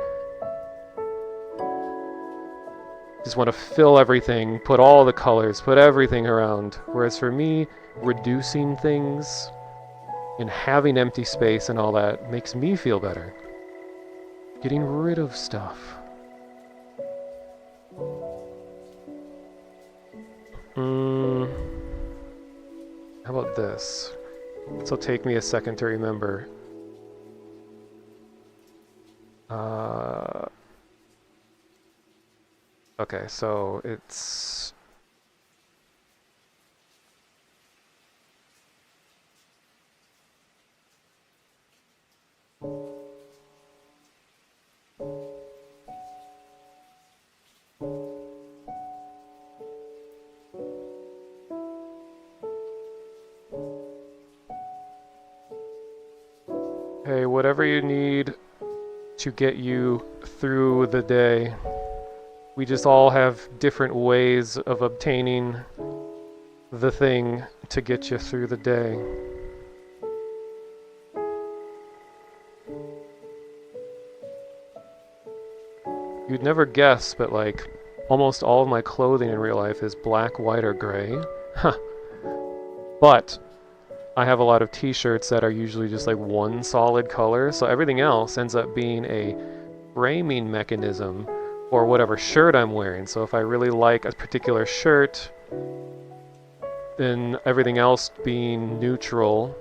Just want to fill everything, put all the colors, put everything around. Whereas for me, reducing things and having empty space and all that makes me feel better. Getting rid of stuff. How about this? This will take me a second to remember. Okay, so it's... Hey, whatever you need to get you through the day. We just all have different ways of obtaining the thing to get you through the day. You'd never guess, but like almost all of my clothing in real life is black, white, or gray. Huh. But I have a lot of t-shirts that are usually just like one solid color, so everything else ends up being a framing mechanism for whatever shirt I'm wearing. So if I really like a particular shirt, then everything else being neutral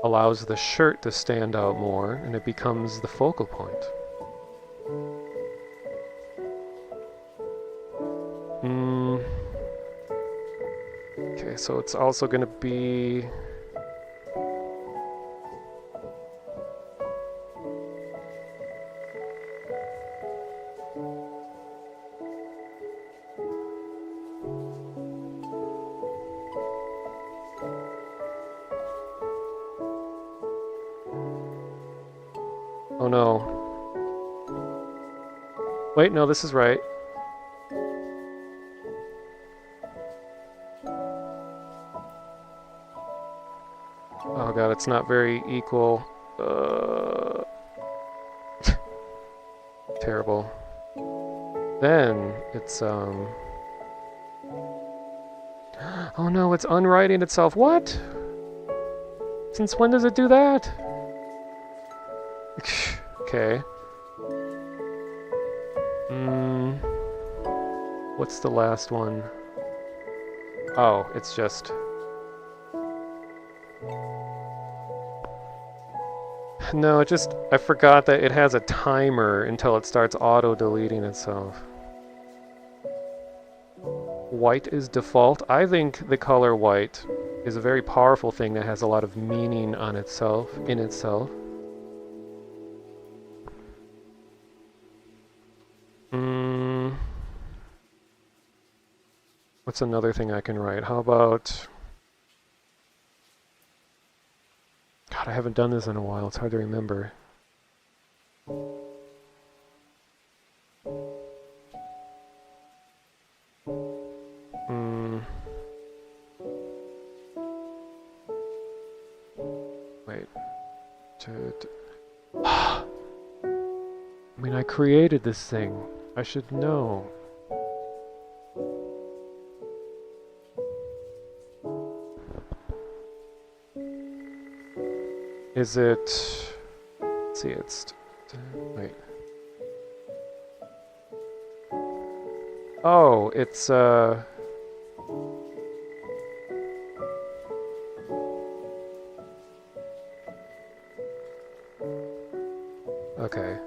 allows the shirt to stand out more, and it becomes the focal point. Okay, so it's also going to be... Oh no. Wait, no, this is right. Oh god, it's not very equal. Terrible. Then it's oh no, it's unwriting itself. What? Since when does it do that? Okay. What's the last one? Oh, it's just... No, it just... I forgot that it has a timer until it starts auto-deleting itself. White is default. I think the color white is a very powerful thing that has a lot of meaning on itself, in itself. What's another thing I can write? How about... God, I haven't done this in a while. It's hard to remember. Wait. I mean, I created this thing. I should know. Is it... Let's see, it's... Wait. Oh, it's, Okay.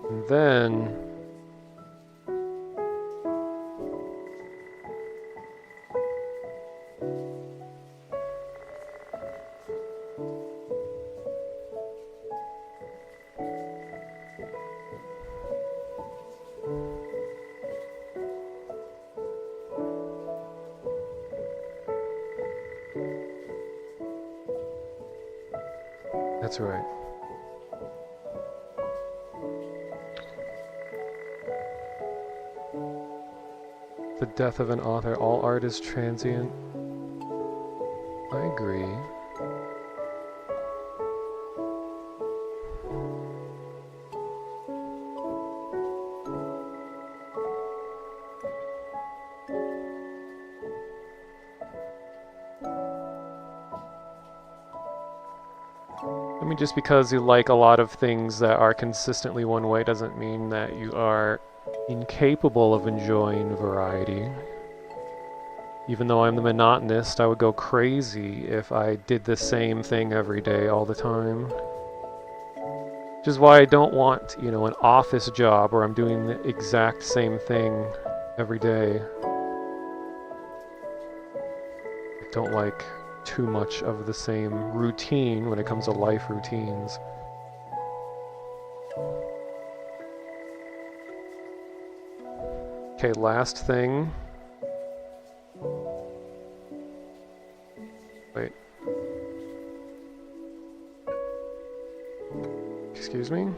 And then... That's right. The death of an author. All art is transient. I agree. I mean, just because you like a lot of things that are consistently one way doesn't mean that you are incapable of enjoying variety. Even though I'm the monotonist, I would go crazy if I did the same thing every day all the time. Which is why I don't want, you know, an office job where I'm doing the exact same thing every day. I don't like too much of the same routine when it comes to life routines. Okay, last thing. Wait. Excuse me?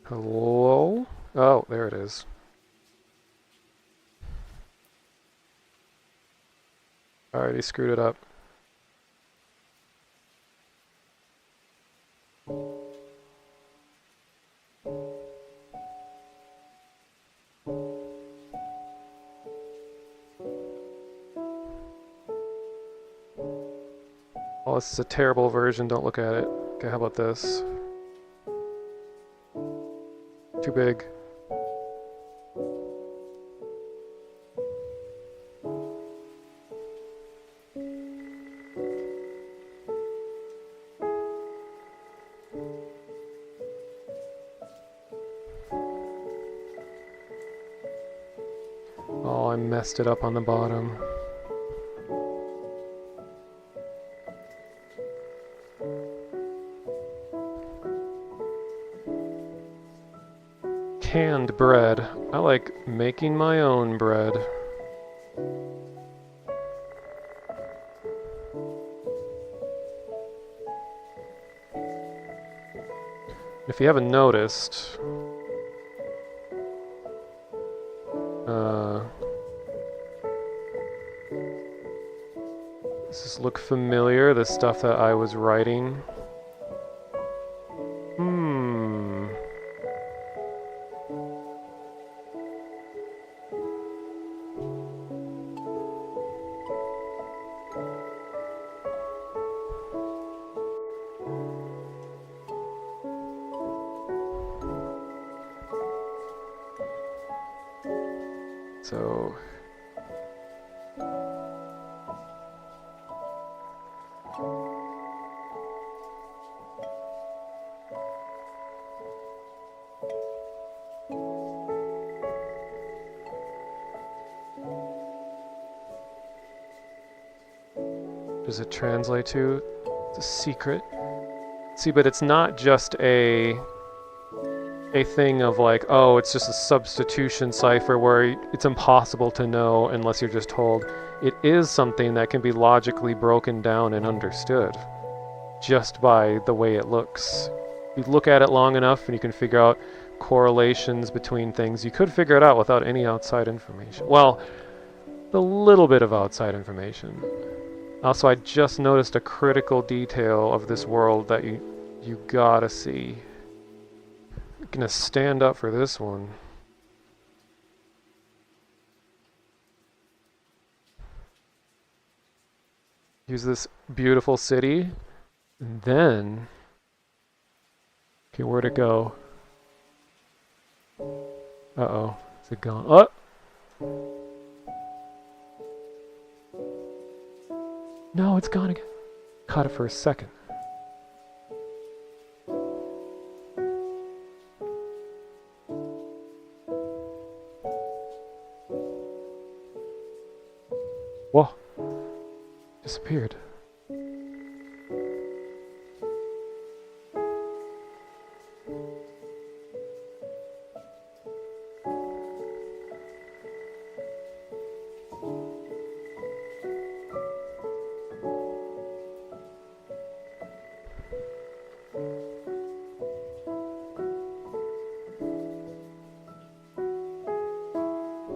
Hello? Oh, there it is. I already screwed it up. Oh, this is a terrible version, don't look at it. Okay, how about this? Too big. Oh, I messed it up on the bottom. Canned bread. I like making my own bread. If you haven't noticed, does this look familiar, the stuff that I was writing? So does it translate to? It's a secret. See, but it's not just a thing of like, oh, it's just a substitution cipher where it's impossible to know unless you're just told. It is something that can be logically broken down and understood just by the way it looks. You look at it long enough and you can figure out correlations between things. You could figure it out without any outside information. Well, a little bit of outside information. Also, I just noticed a critical detail of this world that you gotta see. I'm gonna stand up for this one. Use this beautiful city, and then, okay, where'd it go? Uh-oh, is it gone? Oh! No, it's gone again. Caught it for a second. Whoa. Disappeared.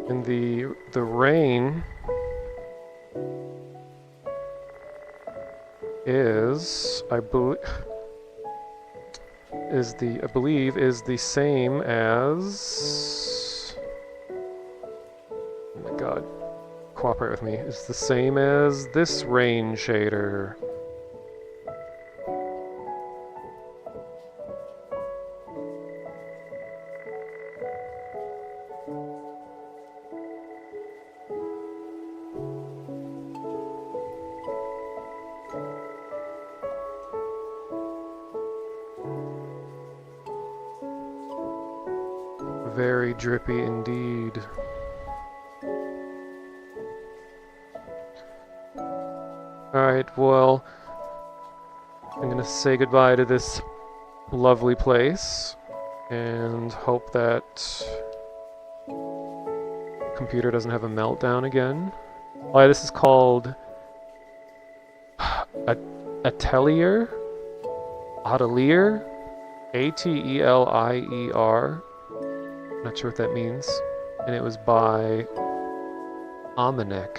And the rain is, I believe is the same as, oh my god, cooperate with me, is the same as this rain shader. Very drippy indeed. Alright, well, I'm gonna say goodbye to this lovely place and hope that the computer doesn't have a meltdown again. Why, this is called Atelier? Atelier? Atelier. Not sure what that means. And it was by Amanek.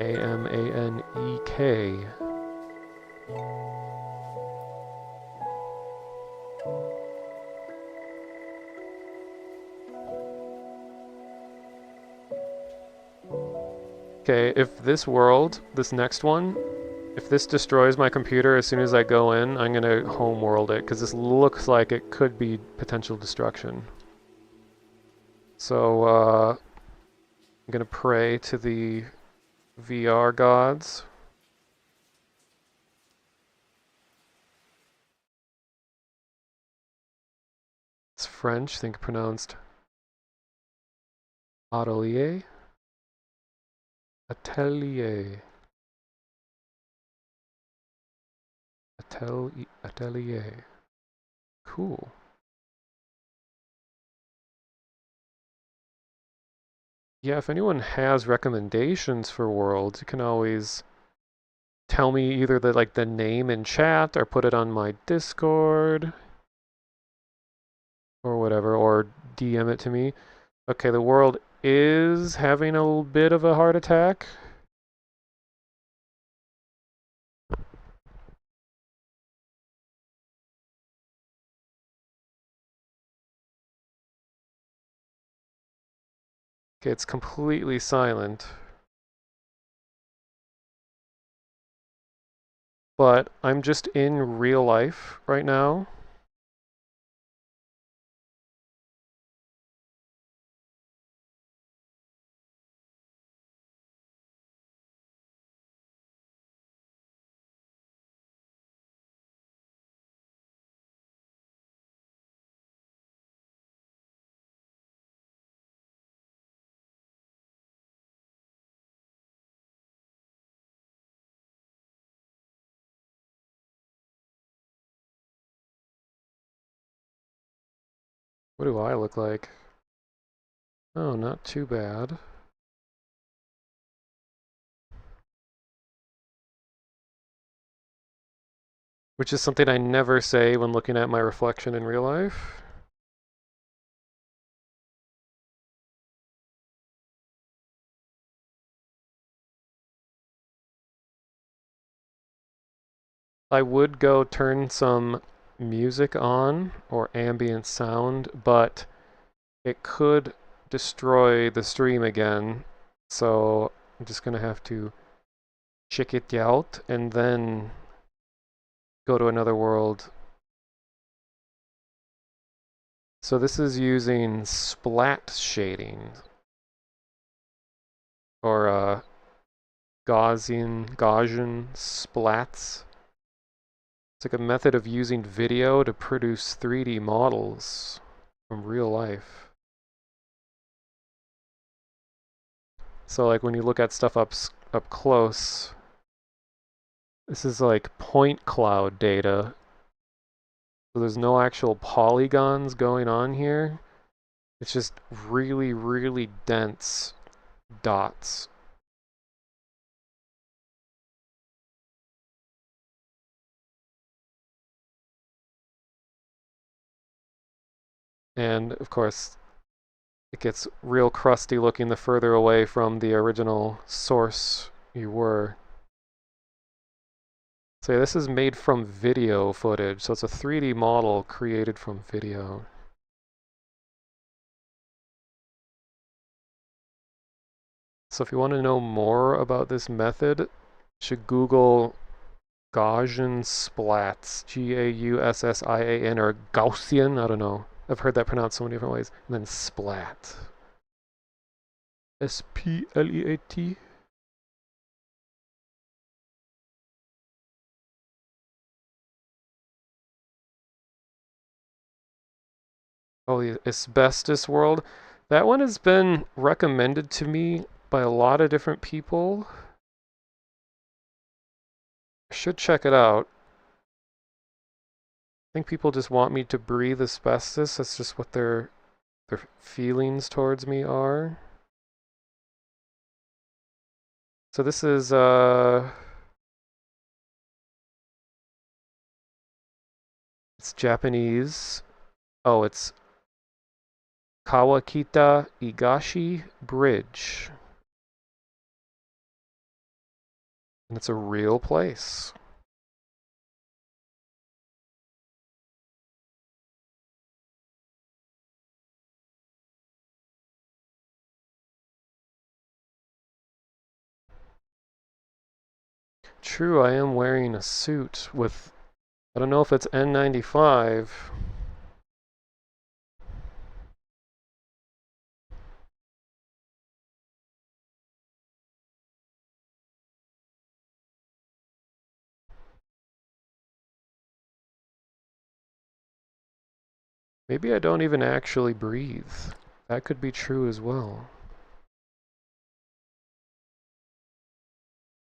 A-M-A-N-E-K. Okay, if this world, this next one, if this destroys my computer as soon as I go in, I'm gonna homeworld it, because this looks like it could be potential destruction. So, I'm gonna pray to the VR gods. It's French, I think pronounced Atelier. Atelier. Atelier. Cool. Yeah, if anyone has recommendations for worlds, you can always tell me either the name in chat or put it on my Discord or whatever, or DM it to me. Okay, the world is having a little bit of a heart attack. Okay, it's completely silent. But I'm just in real life right now. What do I look like? Oh, not too bad. Which is something I never say when looking at my reflection in real life. I would go turn some music on or ambient sound, but it could destroy the stream again. So I'm just gonna have to check it out and then go to another world. So this is using splat shading or Gaussian splats. It's like a method of using video to produce 3D models from real life. So like when you look at stuff up close, this is like point cloud data. So there's no actual polygons going on here. It's just really, really dense dots. And of course, it gets real crusty looking the further away from the original source you were. So yeah, this is made from video footage, so it's a 3D model created from video. So if you want to know more about this method, you should Google Gaussian splats, G-A-U-S-S-I-A-N, or Gaussian, I don't know. I've heard that pronounced so many different ways. And then splat. S-P-L-E-A-T. Oh, the Asbestos world. That one has been recommended to me by a lot of different people. I should check it out. I think people just want me to breathe asbestos. That's just what their feelings towards me are. So this is it's Japanese. Oh, it's Kawakita-higashi Bridge. And it's a real place. True, I am wearing a suit with, I don't know if it's N95. Maybe I don't even actually breathe. That could be true as well.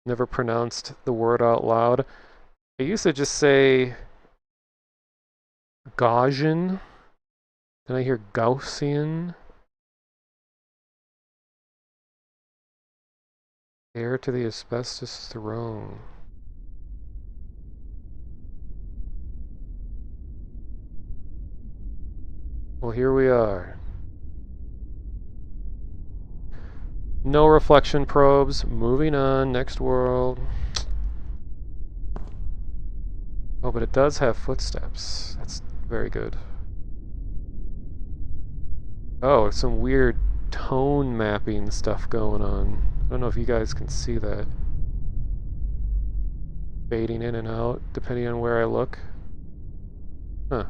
Never pronounced the word out loud. I used to just say Gaussian. Then I hear Gaussian. Heir to the Asbestos throne. Well, here we are. No reflection probes. Moving on. Next world. Oh, but it does have footsteps. That's very good. Oh, some weird tone mapping stuff going on. I don't know if you guys can see that. Fading in and out, depending on where I look. Huh.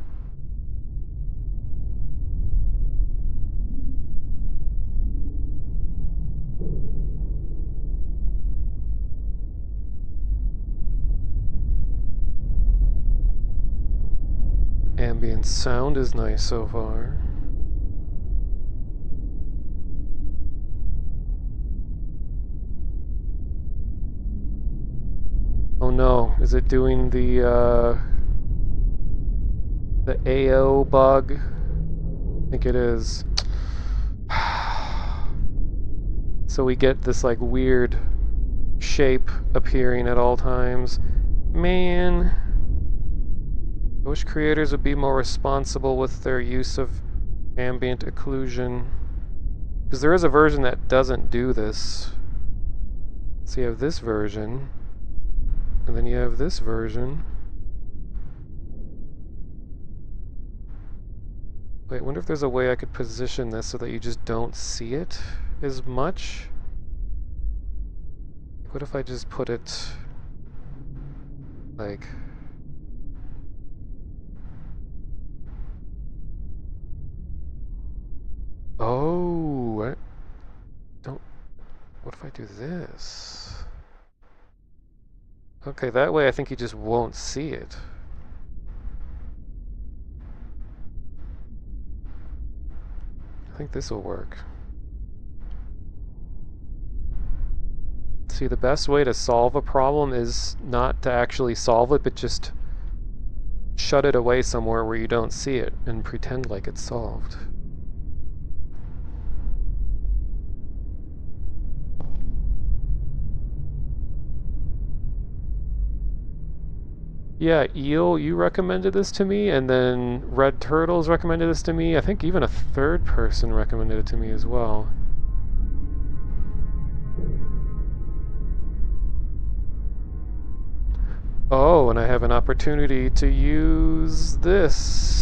Ambient sound is nice so far. Oh no, is it doing the AO bug? I think it is. So we get this like weird shape appearing at all times. Man, I wish creators would be more responsible with their use of ambient occlusion. Because there is a version that doesn't do this. So you have this version, and then you have this version. Wait, I wonder if there's a way I could position this so that you just don't see it as much? What if I just put it like... Oh, I don't... What if I do this? Okay, that way I think you just won't see it. I think this will work. See, the best way to solve a problem is not to actually solve it, but just shut it away somewhere where you don't see it and pretend like it's solved. Yeah, Eel, you recommended this to me, and then Red Turtles recommended this to me. I think even a third person recommended it to me as well. Oh, and I have an opportunity to use this.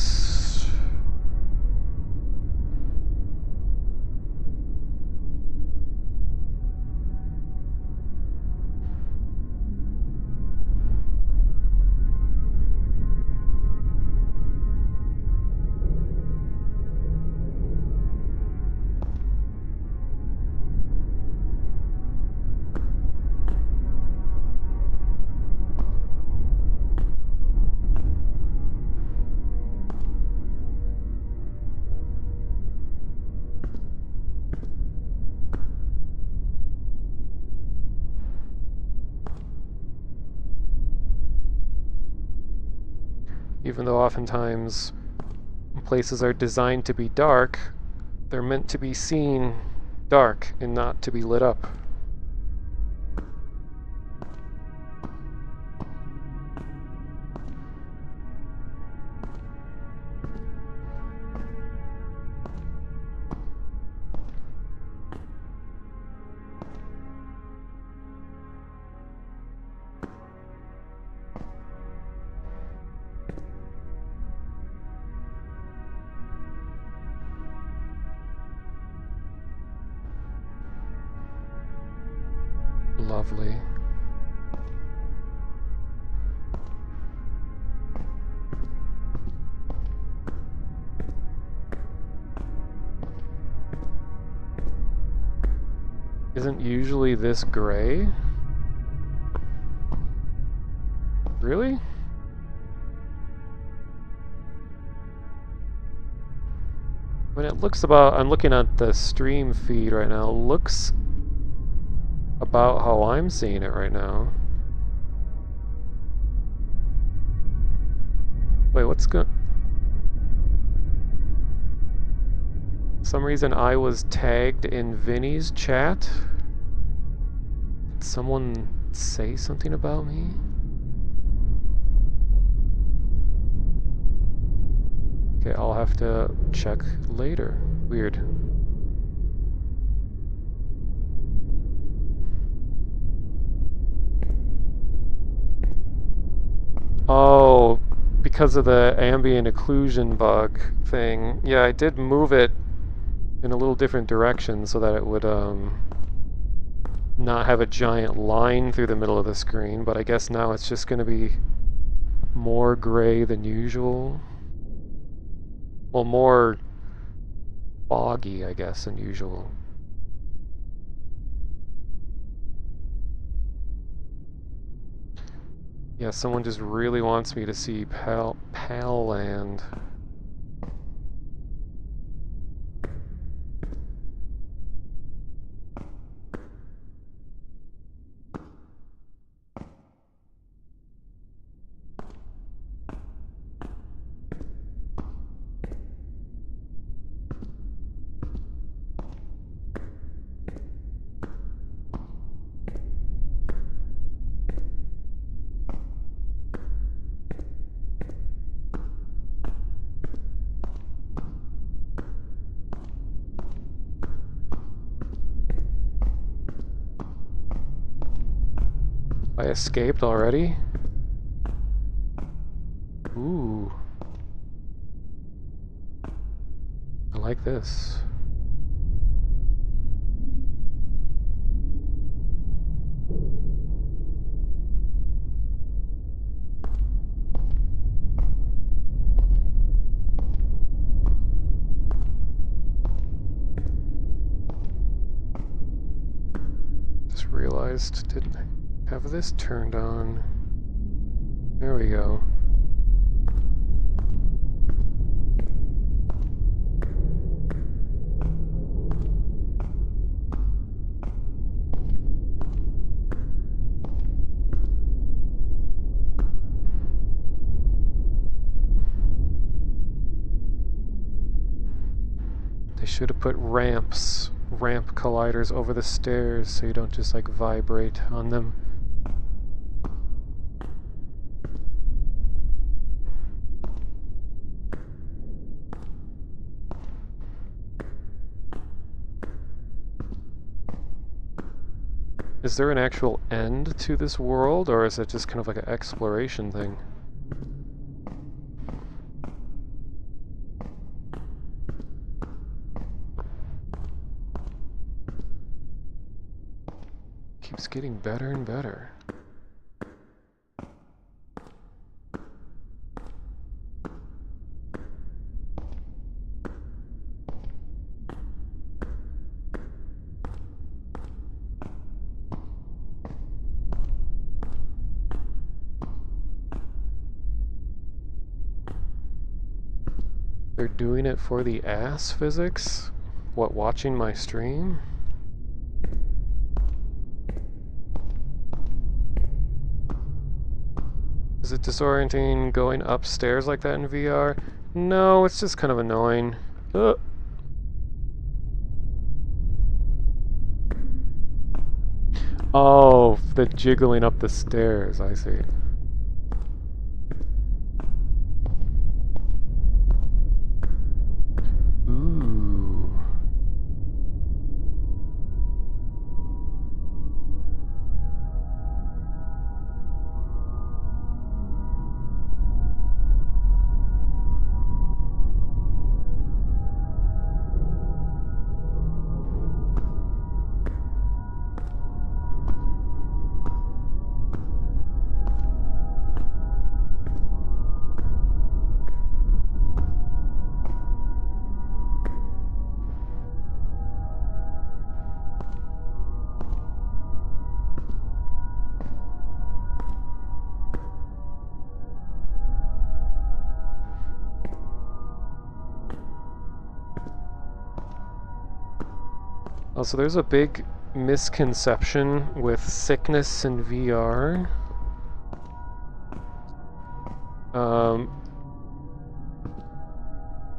Even though oftentimes places are designed to be dark, they're meant to be seen dark and not to be lit up. Lovely. Isn't usually this gray? Really? When it looks about, I'm looking at the stream feed right now, looks about how I'm seeing it right now. Wait, what's going... For some reason I was tagged in Vinny's chat. Did someone say something about me? Okay, I'll have to check later. Weird. Oh, because of the ambient occlusion bug thing. Yeah, I did move it in a little different direction so that it would not have a giant line through the middle of the screen, but I guess now it's just going to be more gray than usual. Well, more foggy, I guess, than usual. Yeah, someone just really wants me to see Pal Land. I escaped already? Ooh. I like this. Just realized, didn't have this turned on. There we go. They should have put ramp colliders over the stairs so you don't just like vibrate on them. Is there an actual end to this world, or is it just kind of like an exploration thing? Keeps getting better and better. They're doing it for the ass physics? What, watching my stream? Is it disorienting going upstairs like that in VR? No, it's just kind of annoying. Oh, the jiggling up the stairs, I see. Ooh. Also, there's a big misconception with sickness in VR.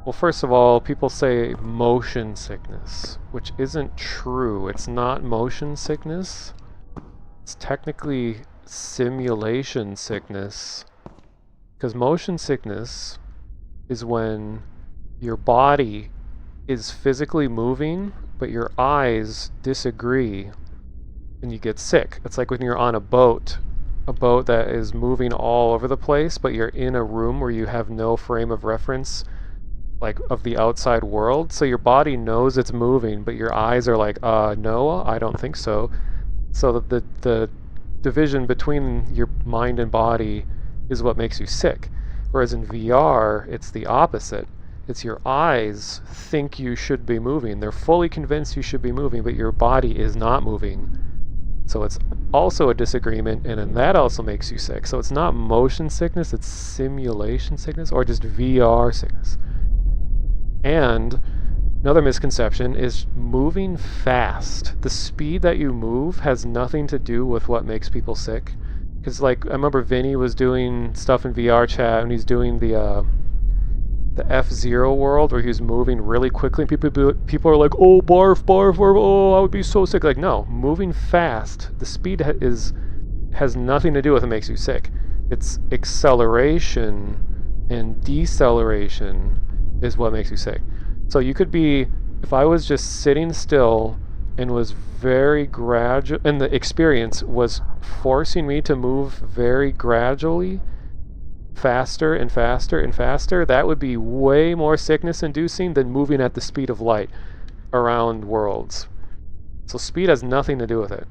Well, first of all, people say motion sickness, which isn't true. It's not motion sickness. It's technically simulation sickness. Because motion sickness is when your body is physically moving, but your eyes disagree and you get sick. It's like when you're on a boat that is moving all over the place, but you're in a room where you have no frame of reference, like of the outside world. So your body knows it's moving, but your eyes are like, no, I don't think so. So the division between your mind and body is what makes you sick. Whereas in VR, it's the opposite. It's your eyes think you should be moving. They're fully convinced you should be moving, but your body is not moving. So it's also a disagreement, and then that also makes you sick. So it's not motion sickness, it's simulation sickness, or just VR sickness. And another misconception is moving fast. The speed that you move has nothing to do with what makes people sick. Because, like, I remember Vinny was doing stuff in VRChat, and he's doing the F-Zero world where he was moving really quickly, and people are like, oh, barf, barf, barf, oh, I would be so sick. Like, no, moving fast, the speed has nothing to do with what makes you sick. It's acceleration and deceleration is what makes you sick. So you could be, if I was just sitting still and was very gradual, and the experience was forcing me to move very gradually, faster and faster and faster, that would be way more sickness inducing than moving at the speed of light around worlds. So speed has nothing to do with it.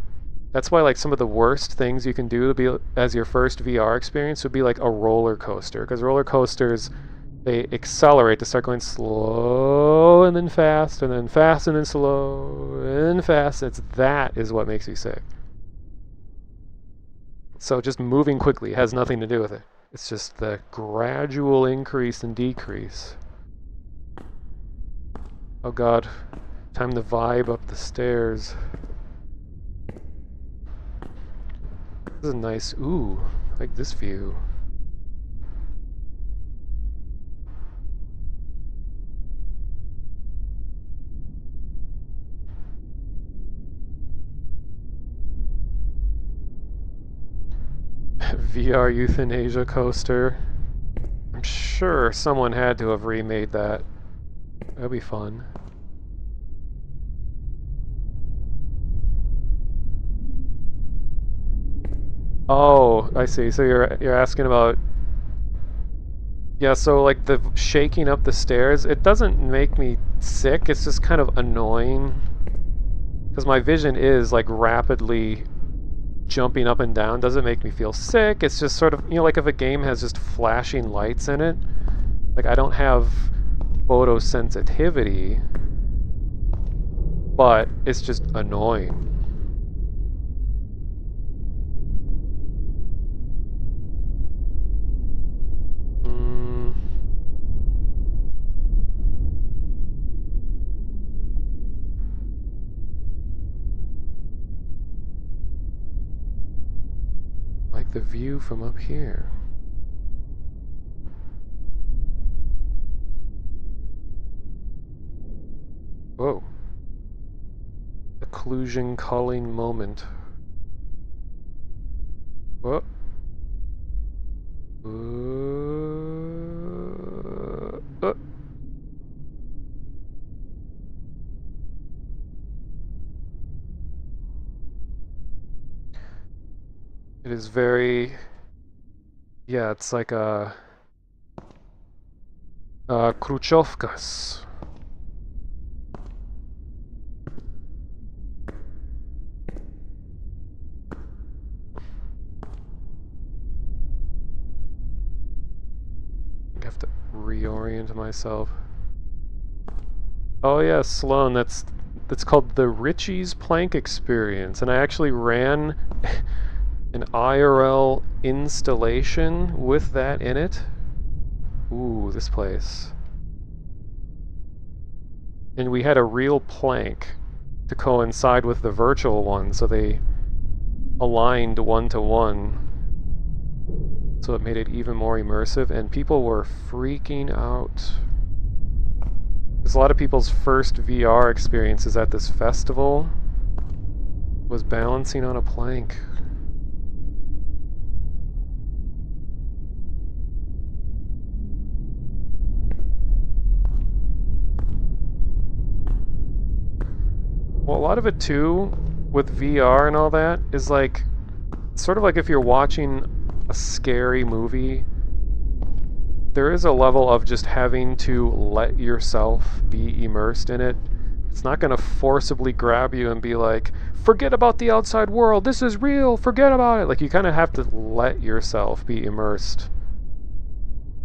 That's why, like, some of the worst things you can do to be as your first VR experience would be like a roller coaster, because roller coasters, they accelerate to start going slow and then fast and then fast and then slow and fast. That is what makes you sick. So just moving quickly has nothing to do with it. It's just the gradual increase and decrease. Oh god, time to vibe up the stairs. This is nice. Ooh, I like this view. VR euthanasia coaster. I'm sure someone had to have remade that. That'd be fun. Oh, I see. So you're asking about, yeah, so like the shaking up the stairs, it doesn't make me sick, it's just kind of annoying. Because my vision is like rapidly jumping up and down. Doesn't make me feel sick. It's just sort of, you know, like if a game has just flashing lights in it. Like, I don't have photosensitivity, but it's just annoying. Like the view from up here. Whoa. Occlusion culling moment. Whoa. It is very, yeah, it's like a Khrushchevkas. I have to reorient myself. Oh yeah, Sloan, that's called the Ritchie's Plank Experience, and I actually ran an IRL installation with that in it. Ooh, this place. And we had a real plank to coincide with the virtual one, so they aligned one-to-one. So it made it even more immersive, and people were freaking out. Because a lot of people's first VR experiences at this festival was balancing on a plank. Well, a lot of it too, with VR and all that, is like, sort of like if you're watching a scary movie, there is a level of just having to let yourself be immersed in it. It's not going to forcibly grab you and be like, forget about the outside world, this is real, forget about it. Like, you kind of have to let yourself be immersed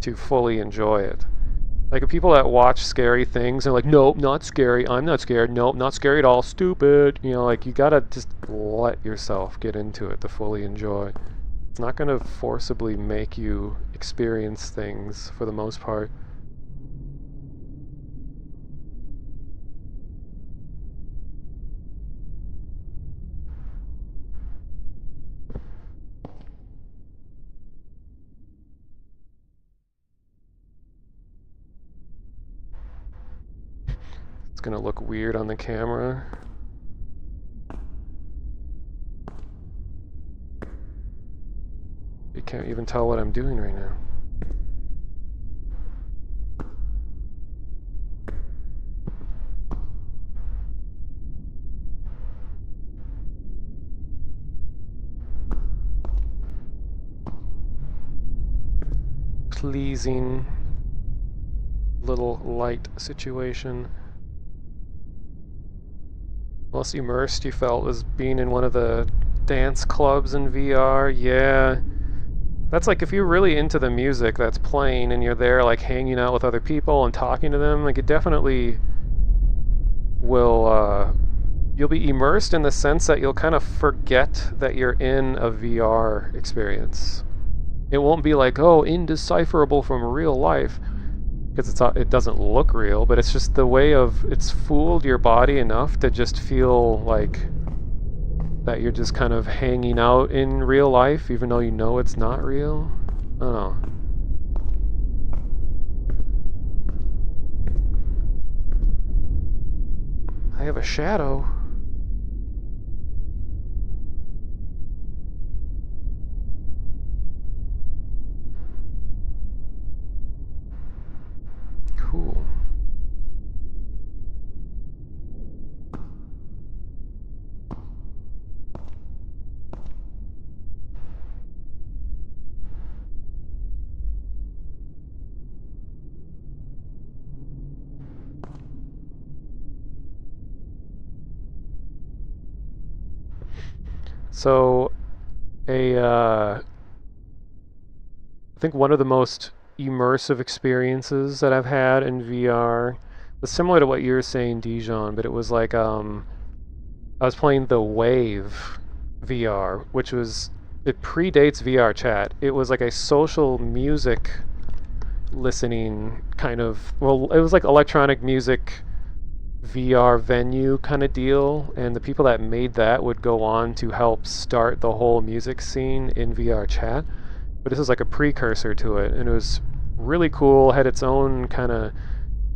to fully enjoy it. Like, people that watch scary things and like, nope, not scary, I'm not scared, nope, not scary at all, stupid. You know, like, you gotta just let yourself get into it to fully enjoy. It's not gonna forcibly make you experience things for the most part. It's gonna look weird on the camera. You can't even tell what I'm doing right now. Pleasing little light situation. Most immersed you felt was being in one of the dance clubs in VR. Yeah. That's like if you're really into the music that's playing and you're there like hanging out with other people and talking to them, like it definitely will, you'll be immersed in the sense that you'll kind of forget that you're in a VR experience. It won't be like, oh, indecipherable from real life, because it doesn't look real, but it's just the way of, it's fooled your body enough to just feel like that you're just kind of hanging out in real life, even though you know it's not real. I don't know. I have a shadow. Cool. So, I think one of the most immersive experiences that I've had in VR was similar to what you were saying, Dijon, but it was like, I was playing the Wave VR, which was, it predates VRChat. It was like a social music listening kind of, well, it was like electronic music VR venue kind of deal, and the people that made that would go on to help start the whole music scene in VRChat. But this is like a precursor to it, and it was really cool. Had its own kind of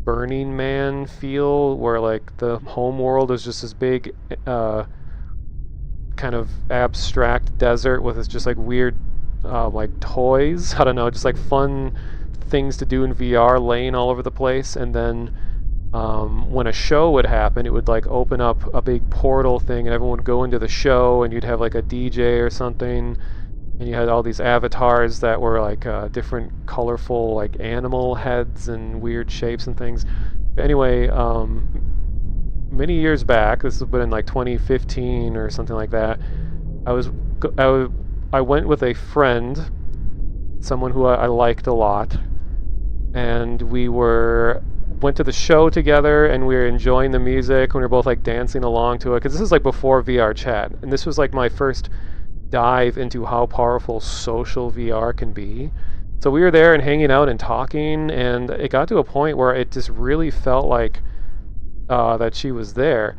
Burning Man feel, where like the home world is just this big kind of abstract desert with this just like weird like toys, I don't know, just like fun things to do in VR laying all over the place. And then when a show would happen, it would like open up a big portal thing and everyone would go into the show, and you'd have like a DJ or something, and you had all these avatars that were like different colorful like animal heads and weird shapes and things. Anyway, many years back, this would have been in like 2015 or something like that, I went with a friend, someone who I liked a lot, and we went to the show together, and we were enjoying the music, and we were both like dancing along to it, because this is like before VRChat, and this was like my first dive into how powerful social VR can be. So we were there and hanging out and talking, and it got to a point where it just really felt like that she was there.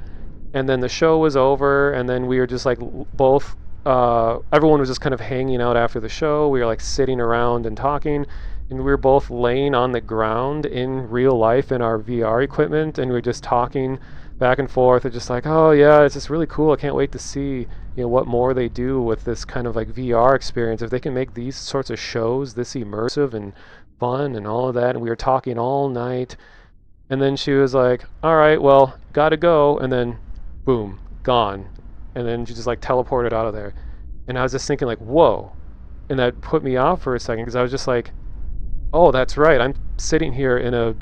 And then the show was over, and then we were just like both, everyone was just kind of hanging out after the show. We were like sitting around and talking, and we were both laying on the ground in real life in our VR equipment, and we were just talking back and forth, and just like, oh yeah, it's just really cool. I can't wait to see, what more they do with this kind of like VR experience. If they can make these sorts of shows this immersive and fun and all of that. And we were talking all night, and then she was like, all right, well, gotta go, and then boom, gone. And then she just like teleported out of there. And I was just thinking like, whoa. And that put me off for a second, because I was just like, oh, that's right. I'm sitting here in a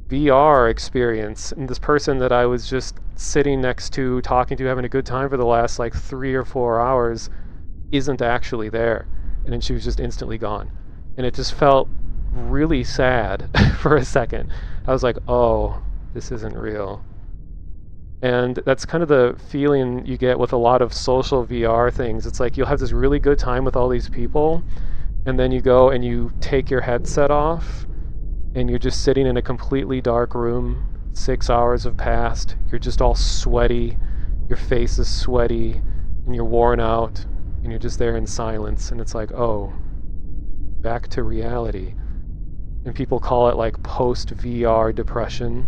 VR experience, and this person that I was just sitting next to, talking to, having a good time for the last like 3 or 4 hours isn't actually there. And then she was just instantly gone. And it just felt really sad for a second. I was like, oh, this isn't real. And that's kind of the feeling you get with a lot of social VR things. It's like you'll have this really good time with all these people, and then you go and you take your headset off, and you're just sitting in a completely dark room. 6 hours have passed. You're just all sweaty. Your face is sweaty, and you're worn out, and you're just there in silence. And it's like, oh, back to reality. And people call it like post-VR depression.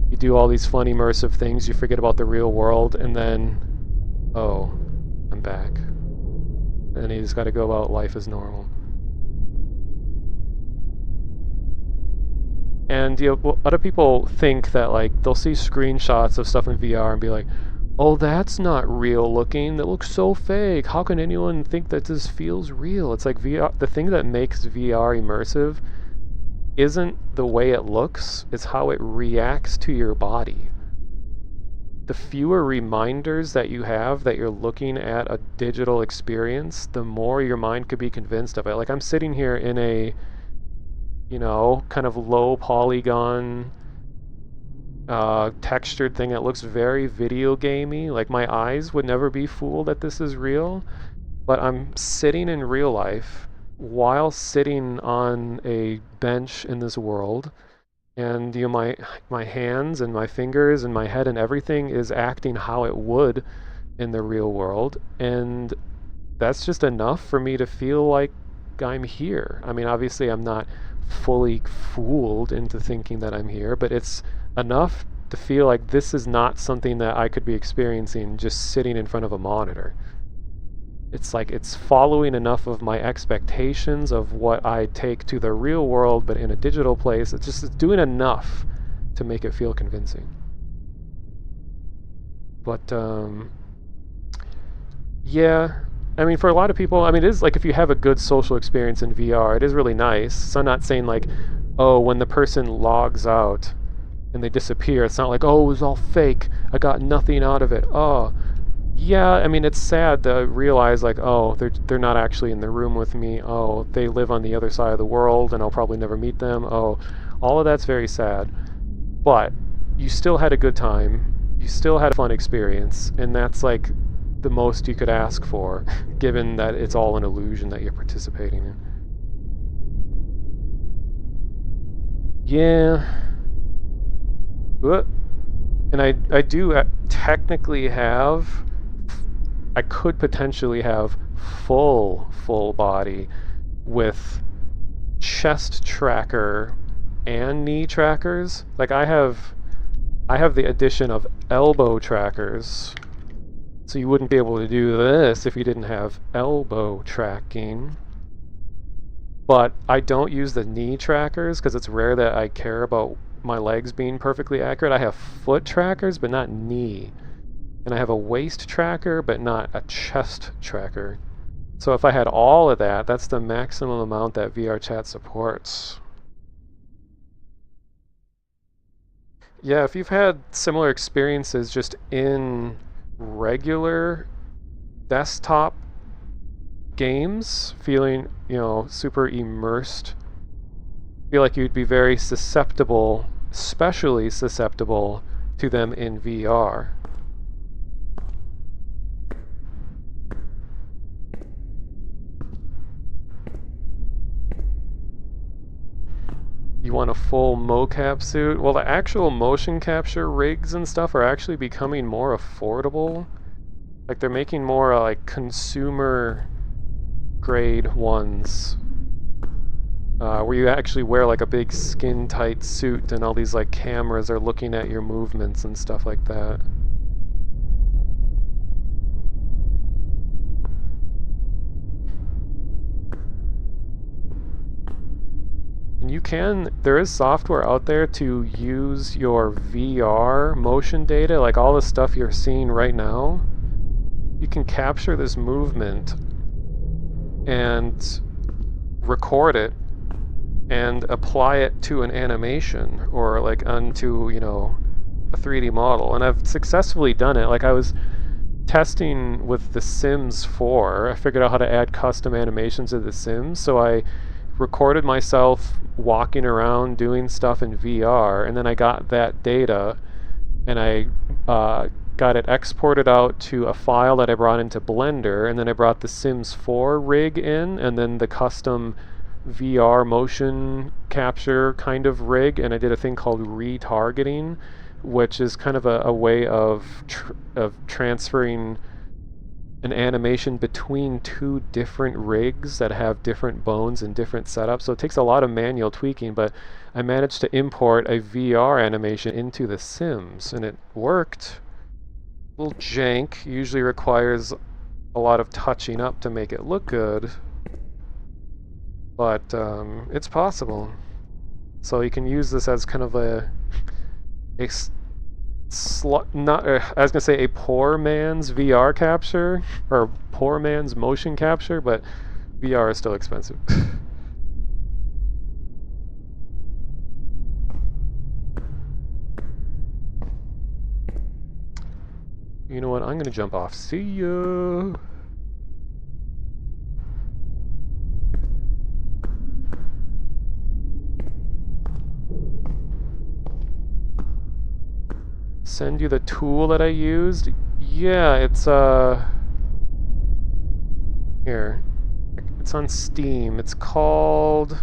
You do all these fun immersive things, you forget about the real world, and then, oh, I'm back. And you just gotta go about life as normal. And other people think that like they'll see screenshots of stuff in VR and be like, oh, that's not real looking, that looks so fake, how can anyone think that this feels real? It's like VR, the thing that makes VR immersive isn't the way it looks, it's how it reacts to your body. The fewer reminders that you have that you're looking at a digital experience, the more your mind could be convinced of it. Like I'm sitting here in a, kind of low polygon textured thing that looks very video gamey. Like my eyes would never be fooled that this is real, but I'm sitting in real life while sitting on a bench in this world, and my hands and my fingers and my head and everything is acting how it would in the real world, and that's just enough for me to feel like I'm here. I mean, obviously I'm not fully fooled into thinking that I'm here, but it's enough to feel like this is not something that I could be experiencing just sitting in front of a monitor. It's like it's following enough of my expectations of what I take to the real world, but in a digital place. It's just doing enough to make it feel convincing. But yeah, I mean, for a lot of people, I mean, it is like if you have a good social experience in VR, it is really nice. So I'm not saying like, oh, when the person logs out and they disappear, it's not like, oh, it was all fake, I got nothing out of it. Oh, yeah, I mean, it's sad to realize like, oh, they're not actually in the room with me. Oh, they live on the other side of the world and I'll probably never meet them. Oh, all of that's very sad. But you still had a good time. You still had a fun experience, and that's like the most you could ask for, given that it's all an illusion that you're participating in. Yeah. And I do technically have, I could potentially have full body with chest tracker and knee trackers. Like I have the addition of elbow trackers, so you wouldn't be able to do this if you didn't have elbow tracking. But I don't use the knee trackers because it's rare that I care about my legs being perfectly accurate. I have foot trackers, but not knee. And I have a waist tracker, but not a chest tracker. So if I had all of that, that's the maximum amount that VRChat supports. Yeah, if you've had similar experiences just in regular desktop games, feeling, super immersed, I feel like you'd be very susceptible, especially susceptible to them in VR. You want a full mocap suit? Well, the actual motion capture rigs and stuff are actually becoming more affordable. Like, they're making more, like, consumer grade ones. Where you actually wear, like, a big skin-tight suit and all these, like, cameras are looking at your movements and stuff like that. And there is software out there to use your VR motion data, like all the stuff you're seeing right now. You can capture this movement and record it and apply it to an animation or like onto, you know, a 3D model. And I've successfully done it. Like I was testing with The Sims 4. I figured out how to add custom animations to The Sims, so I recorded myself walking around doing stuff in VR, and then I got that data and I got it exported out to a file that I brought into Blender, and then I brought the Sims 4 rig in, and then the custom VR motion capture kind of rig, and I did a thing called retargeting, which is kind of a way of transferring an animation between two different rigs that have different bones and different setups. So it takes a lot of manual tweaking, but I managed to import a VR animation into The Sims, and it worked. A little jank, usually requires a lot of touching up to make it look good, but it's possible. So you can use this as kind of a I was gonna say a poor man's VR capture, or poor man's motion capture, but VR is still expensive. You know what, I'm gonna jump off. See ya! Send you the tool that I used? Yeah, it's here. It's on Steam. It's called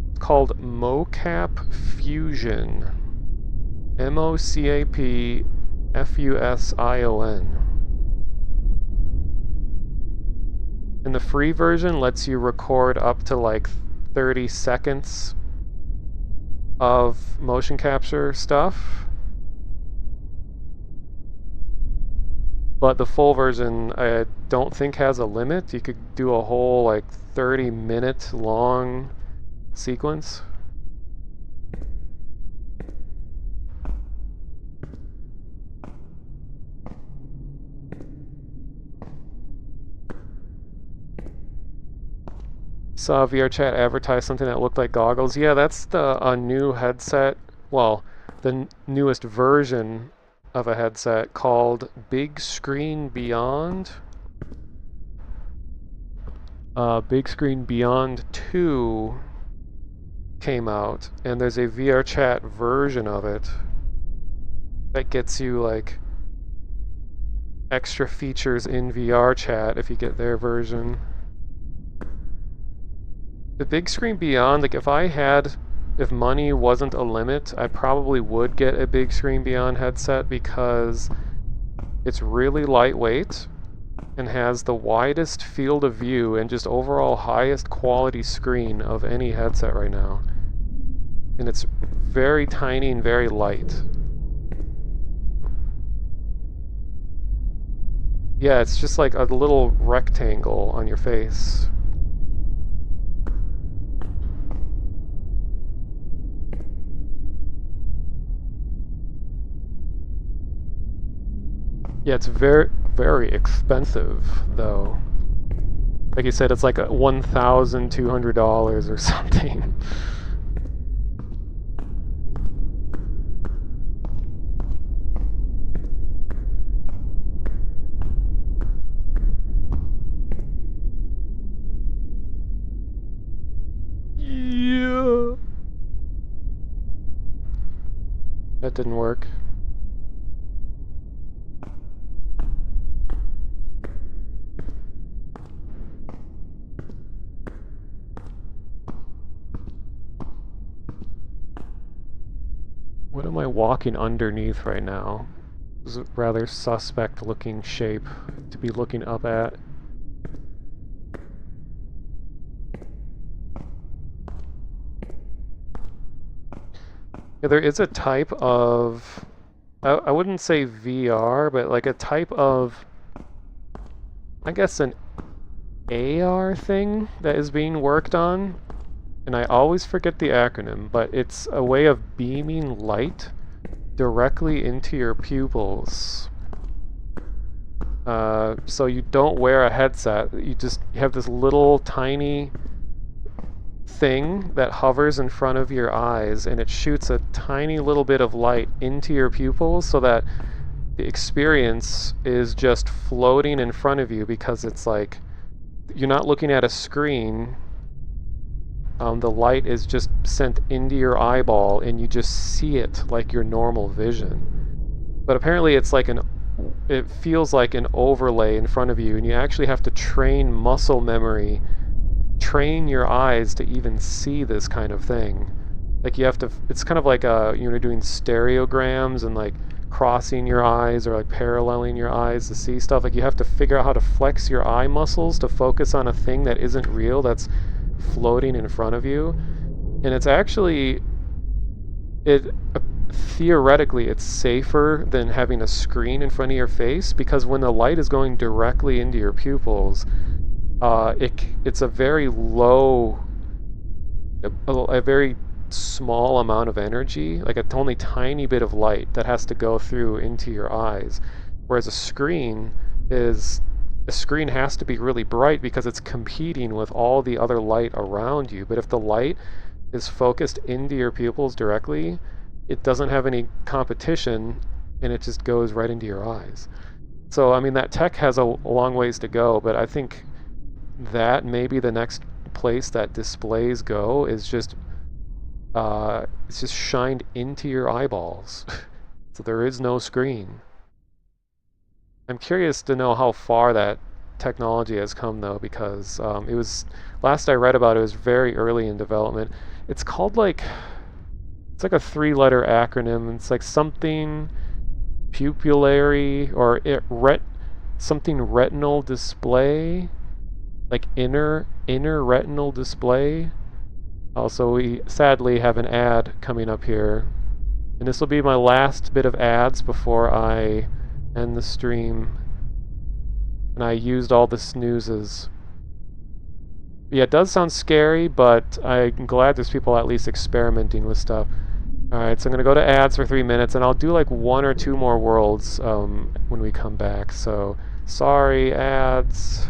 it's called Mocap Fusion. MOCAP FUSION. And the free version lets you record up to like 30 seconds of motion capture stuff. But the full version I don't think has a limit. You could do a whole like 30-minute long sequence. Saw VRChat advertise something that looked like goggles. Yeah, that's a new headset. Well, the newest version of a headset called Big Screen Beyond. Big Screen Beyond 2 came out, and there's a VRChat version of it that gets you like extra features in VRChat if you get their version. The Big Screen Beyond, like if money wasn't a limit, I probably would get a Big Screen Beyond headset because it's really lightweight and has the widest field of view and just overall highest quality screen of any headset right now. And it's very tiny and very light. Yeah, it's just like a little rectangle on your face. Yeah, it's very, very expensive, though. Like you said, it's like $1,200 or something. Yeah. That didn't work. What am I walking underneath right now? This is a rather suspect looking shape to be looking up at. Yeah, there is a type of, I wouldn't say VR, but like a type of, I guess an AR thing that is being worked on. And I always forget the acronym, but it's a way of beaming light directly into your pupils. So you don't wear a headset, you have this little tiny thing that hovers in front of your eyes, and it shoots a tiny little bit of light into your pupils so that the experience is just floating in front of you, because it's like you're not looking at a screen. The light is just sent into your eyeball and you just see it like your normal vision. But apparently it's like it feels like an overlay in front of you, and you actually have to train muscle memory, train your eyes to even see this kind of thing. Like you have to, it's kind of like doing stereograms and like crossing your eyes or like paralleling your eyes to see stuff. Like you have to figure out how to flex your eye muscles to focus on a thing that isn't real, that's floating in front of you. And it's actually, theoretically it's safer than having a screen in front of your face, because when the light is going directly into your pupils, it's a very low, a very small amount of energy, like a only tiny bit of light that has to go through into your eyes. Whereas a screen has to be really bright because it's competing with all the other light around you. But if the light is focused into your pupils directly, it doesn't have any competition and it just goes right into your eyes. So, I mean, that tech has a long ways to go, but I think that maybe the next place that displays go is just, it's just shined into your eyeballs. So there is no screen. I'm curious to know how far that technology has come, though, because it was, last I read about it was very early in development. It's called like, it's like a 3-letter acronym. It's like something pupillary or something retinal display, like inner retinal display. Also, we sadly have an ad coming up here, and this will be my last bit of ads before I end the stream. And I used all the snoozes. Yeah, it does sound scary, but I'm glad there's people at least experimenting with stuff. Alright, so I'm going to go to ads for 3 minutes, and I'll do like 1 or 2 more worlds when we come back. So, sorry, ads.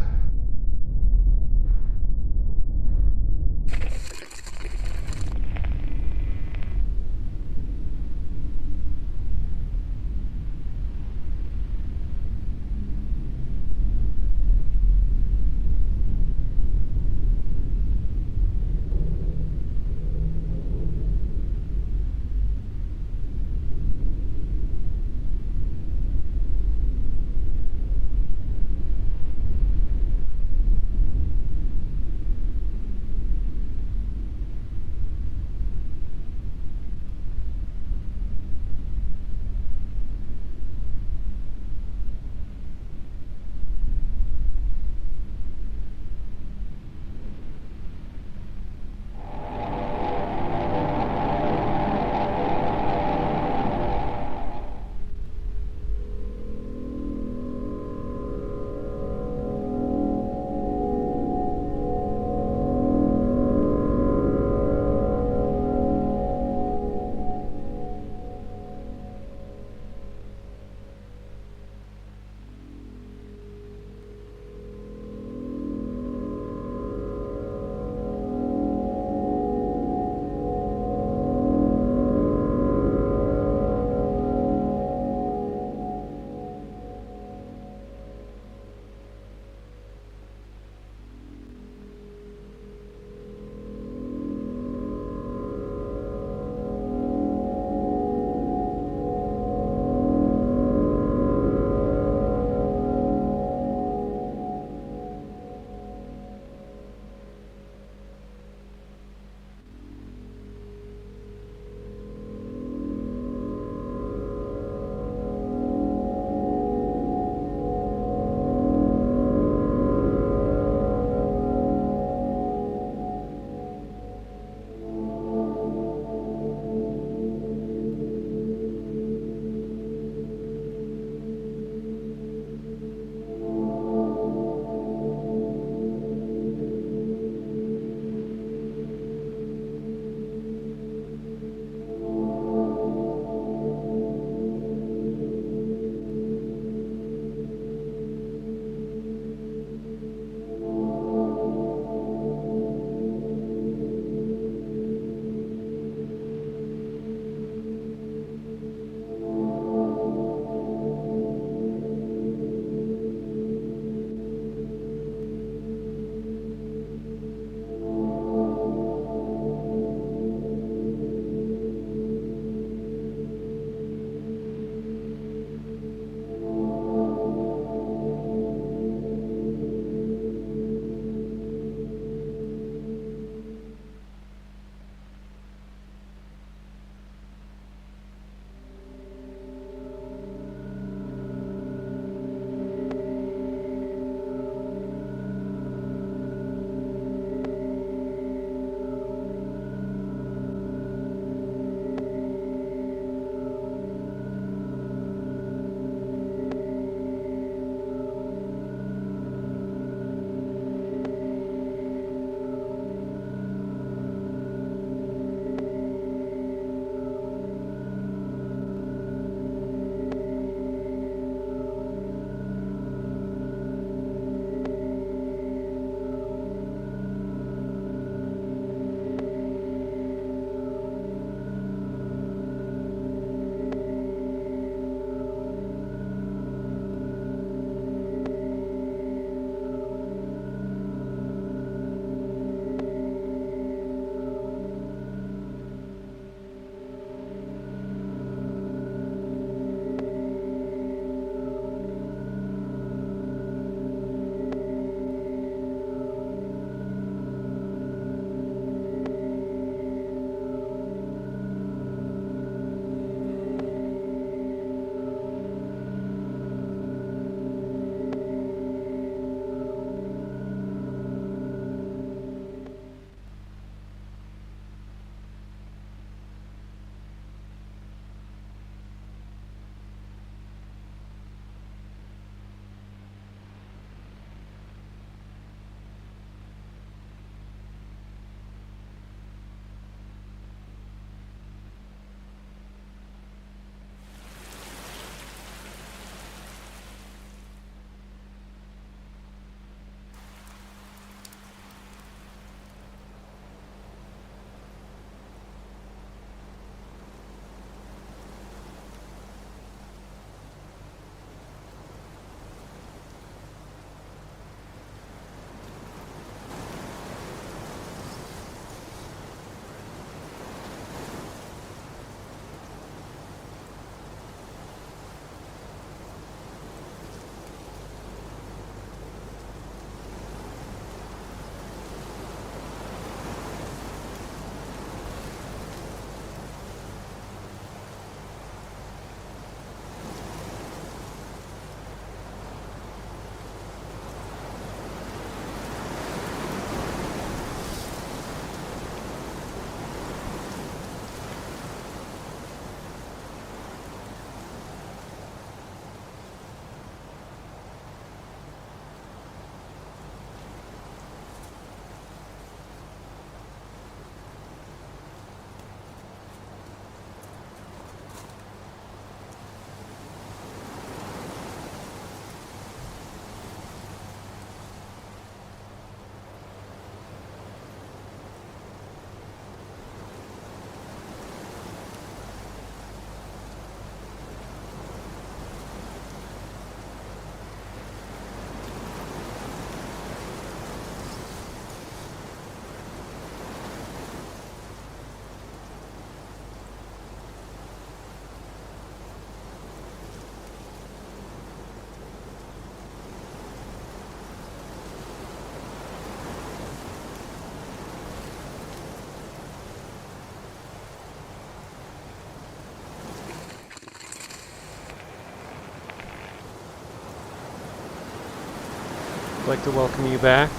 I'd like to welcome you back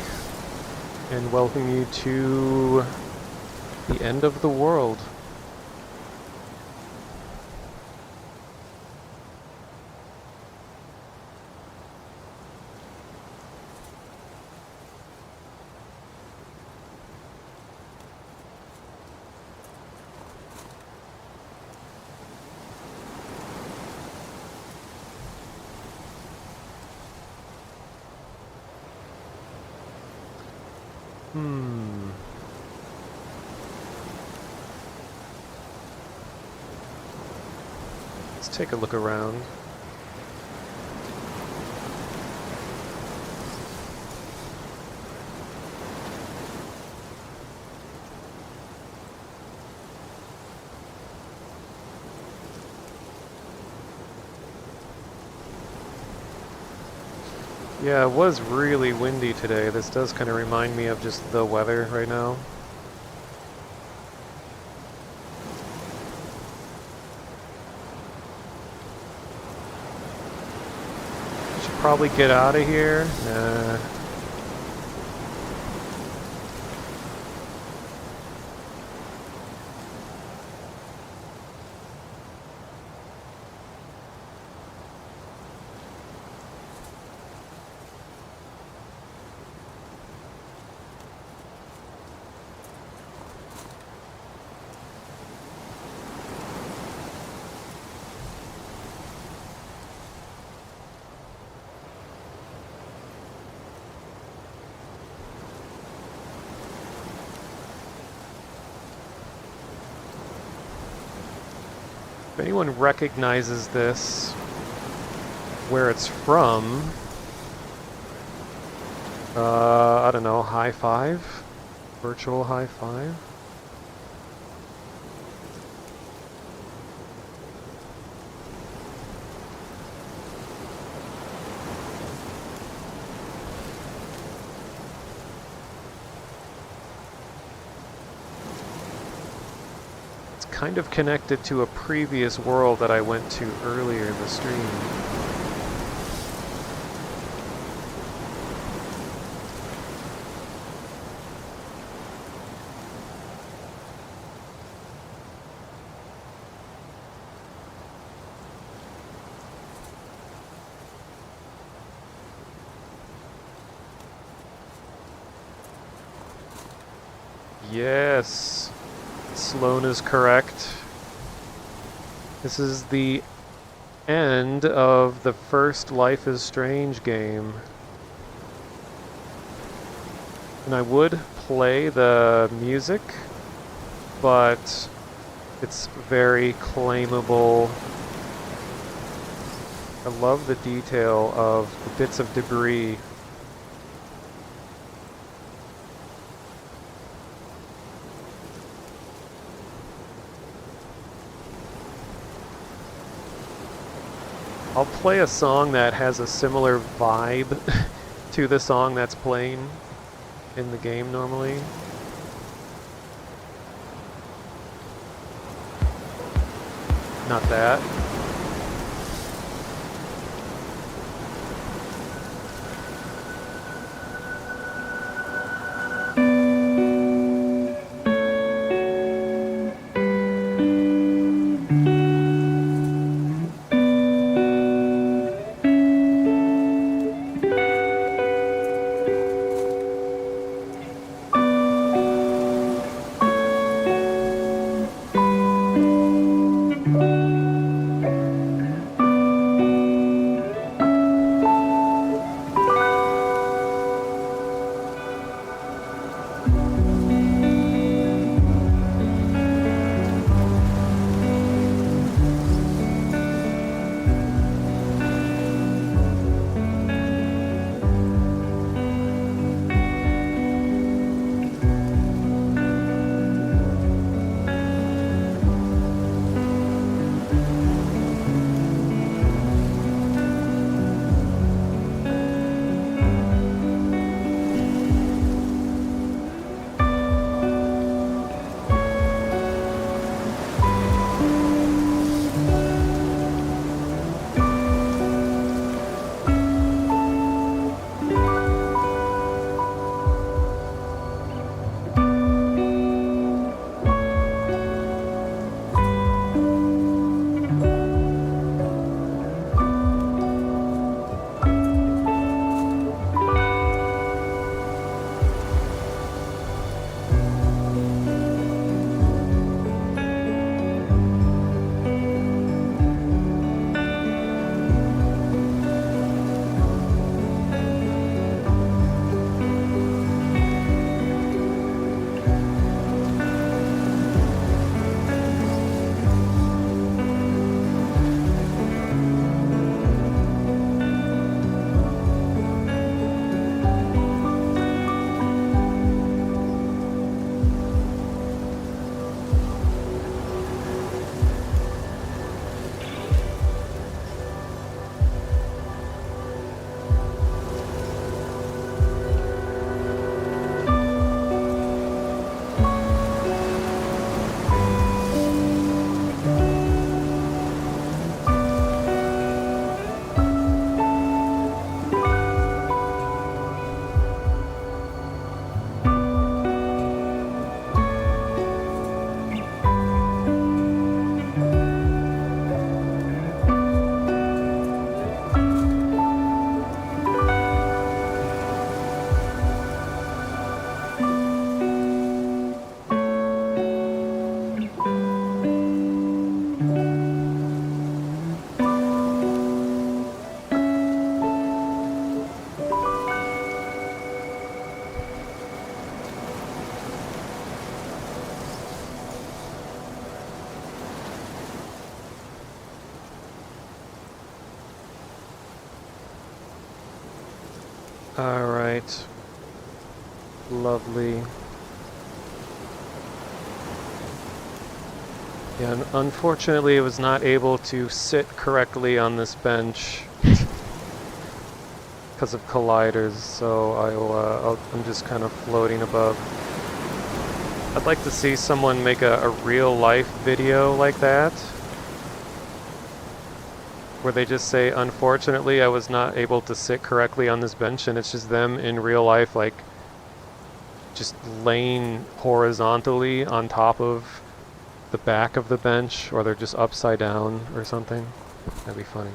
and welcome you to the end of the world. Let's take a look around. Yeah, it was really windy today. This does kind of remind me of just the weather right now. Should probably get out of here. Nah. If anyone recognizes this, where it's from, I don't know, high five? Virtual high five? Kind of connected to a previous world that I went to earlier in the stream. Yes. Sloan is correct. This is the end of the first Life is Strange game. And I would play the music, but it's very claimable. I love the detail of the bits of debris. I'll play a song that has a similar vibe to the song that's playing in the game normally. Not that. Alright. Lovely. Yeah, and unfortunately I was not able to sit correctly on this bench because of colliders, so I'm just kind of floating above. I'd like to see someone make a real life video like that, where they just say, unfortunately I was not able to sit correctly on this bench, and it's just them in real life, like, just laying horizontally on top of the back of the bench, or they're just upside down or something. That'd be funny.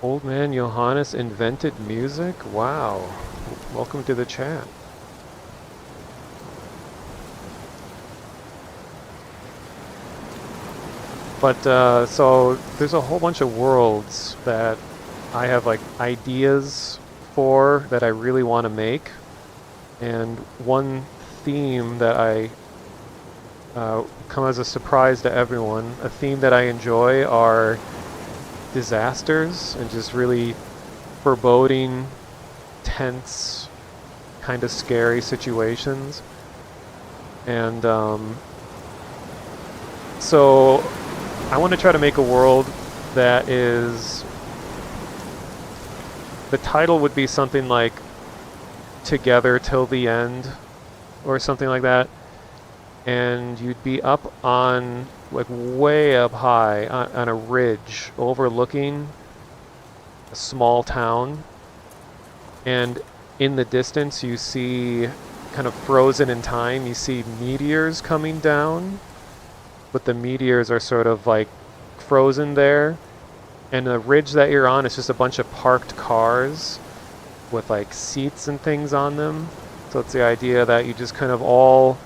Old man Johannes invented music? Wow. Welcome to the chat. But, so, there's a whole bunch of worlds that I have, like, ideas for that I really want to make. And one theme that I come as a surprise to everyone, a theme that I enjoy are disasters and just really foreboding, tense, kind of scary situations. And so I want to try to make a world that is, the title would be something like Together Till the End or something like that, and you'd be up on, like, way up high on a ridge overlooking a small town, and in the distance you see, kind of frozen in time, you see meteors coming down, but the meteors are sort of like frozen there, and the ridge that you're on is just a bunch of parked cars with like seats and things on them. So it's the idea that you just kind of all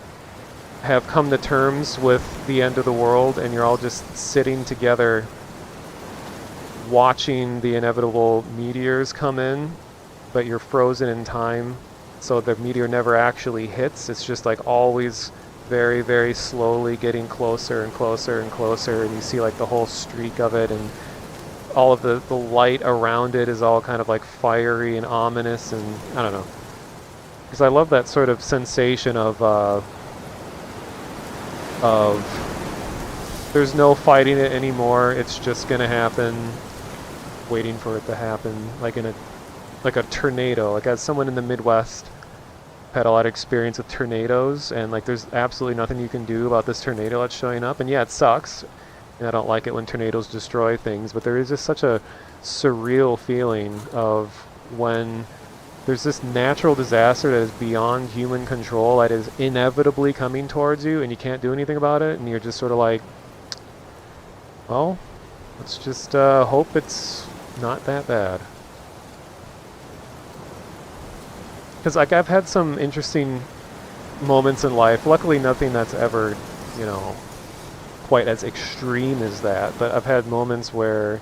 have come to terms with the end of the world, and you're all just sitting together watching the inevitable meteors come in, but you're frozen in time, so the meteor never actually hits. It's just like always very, very slowly getting closer and closer and closer, and you see like the whole streak of it, and all of the light around it is all kind of like fiery and ominous, and I don't know. Because I love that sort of sensation of there's no fighting it anymore, it's just gonna happen, waiting for it to happen, like in a tornado. Like, as someone in the Midwest, had a lot of experience with tornadoes, and like there's absolutely nothing you can do about this tornado that's showing up, and yeah, it sucks, and I don't like it when tornadoes destroy things, but there is just such a surreal feeling of when there's this natural disaster that is beyond human control, that is inevitably coming towards you, and you can't do anything about it, and you're just sort of like, well, let's just hope it's not that bad. Because like I've had some interesting moments in life, luckily nothing that's ever, you know, quite as extreme as that, but I've had moments where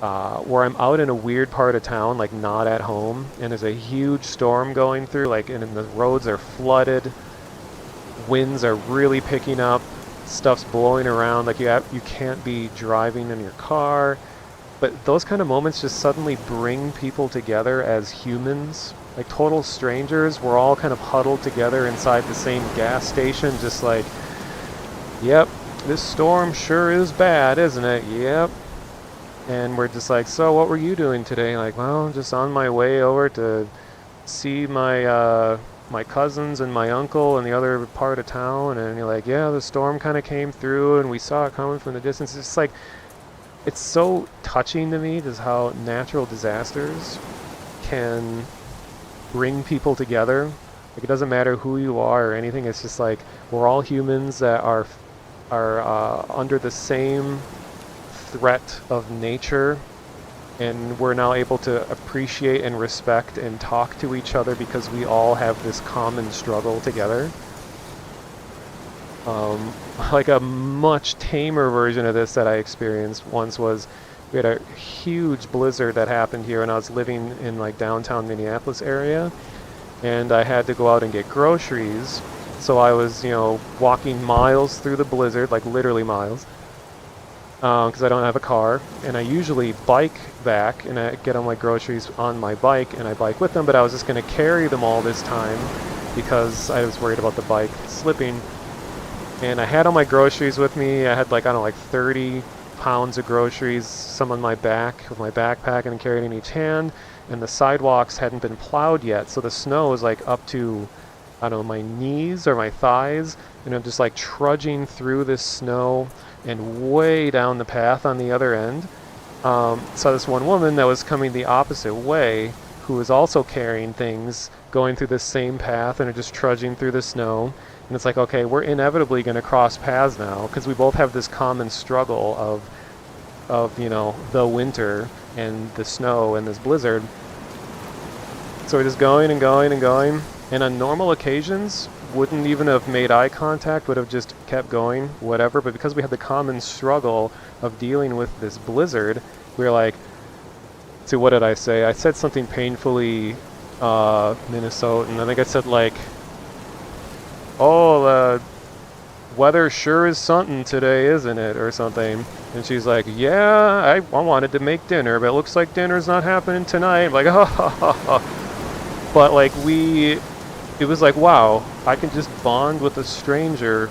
I'm out in a weird part of town, like not at home, and there's a huge storm going through, like, and the roads are flooded, winds are really picking up, stuff's blowing around, like you can't be driving in your car. But those kind of moments just suddenly bring people together as humans, like total strangers. We're all kind of huddled together inside the same gas station, just like, yep, this storm sure is bad, isn't it? Yep. And we're just like, so what were you doing today? Like, well, just on my way over to see my my cousins and my uncle in the other part of town. And you're like, yeah, the storm kind of came through and we saw it coming from the distance. It's just like, it's so touching to me just how natural disasters can bring people together. Like, it doesn't matter who you are or anything. It's just like we're all humans that are under the same threat of nature, and we're now able to appreciate and respect and talk to each other because we all have this common struggle together. Like a much tamer version of this that I experienced once was, we had a huge blizzard that happened here, and I was living in like downtown Minneapolis area, and I had to go out and get groceries. So I was, you know, walking miles through the blizzard, like literally miles, because I don't have a car, and I usually bike back, and I get all my groceries on my bike, and I bike with them, but I was just going to carry them all this time because I was worried about the bike slipping. And I had all my groceries with me. I had like, I don't know, like 30 pounds of groceries, some on my back with my backpack, and carried in each hand, and the sidewalks hadn't been plowed yet, so the snow was like up to, I don't know, my knees or my thighs, and I'm just like trudging through this snow and way down the path on the other end. Saw this one woman that was coming the opposite way, who was also carrying things, going through the same path, and are just trudging through the snow. And it's like, okay, we're inevitably going to cross paths now, because we both have this common struggle of, you know, the winter and the snow and this blizzard. So we're just going and going and going. And on normal occasions, wouldn't even have made eye contact, would have just kept going, whatever. But because we had the common struggle of dealing with this blizzard, we were like, see, what did I say? I said something painfully Minnesotan. I think I said like, oh, the weather sure is something today, isn't it? Or something. And she's like, yeah, I wanted to make dinner, but it looks like dinner's not happening tonight. I'm like, oh. But like it was like, wow, I can just bond with a stranger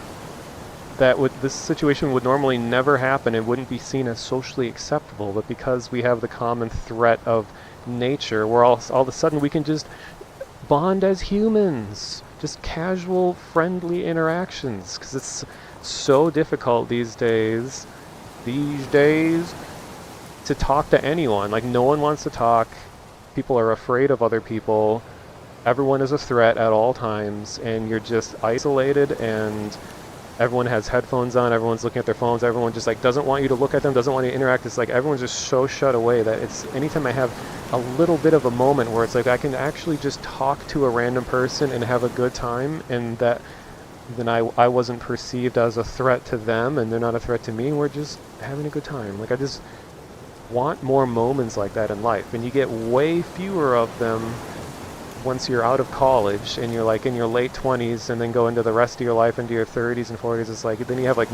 that this situation would normally never happen. It wouldn't be seen as socially acceptable, but because we have the common threat of nature, we're all of a sudden we can just bond as humans. Just casual, friendly interactions, because it's so difficult these days to talk to anyone. Like, no one wants to talk. People are afraid of other people. Everyone is a threat at all times, and you're just isolated, and everyone has headphones on, everyone's looking at their phones, everyone just like doesn't want you to look at them, doesn't want you to interact. It's like everyone's just so shut away that it's anytime I have a little bit of a moment where it's like I can actually just talk to a random person and have a good time, and that then I wasn't perceived as a threat to them, and they're not a threat to me, and we're just having a good time. Like, I just want more moments like that in life, and you get way fewer of them once you're out of college and you're like in your late 20s, and then go into the rest of your life into your 30s and 40s. It's like then you have like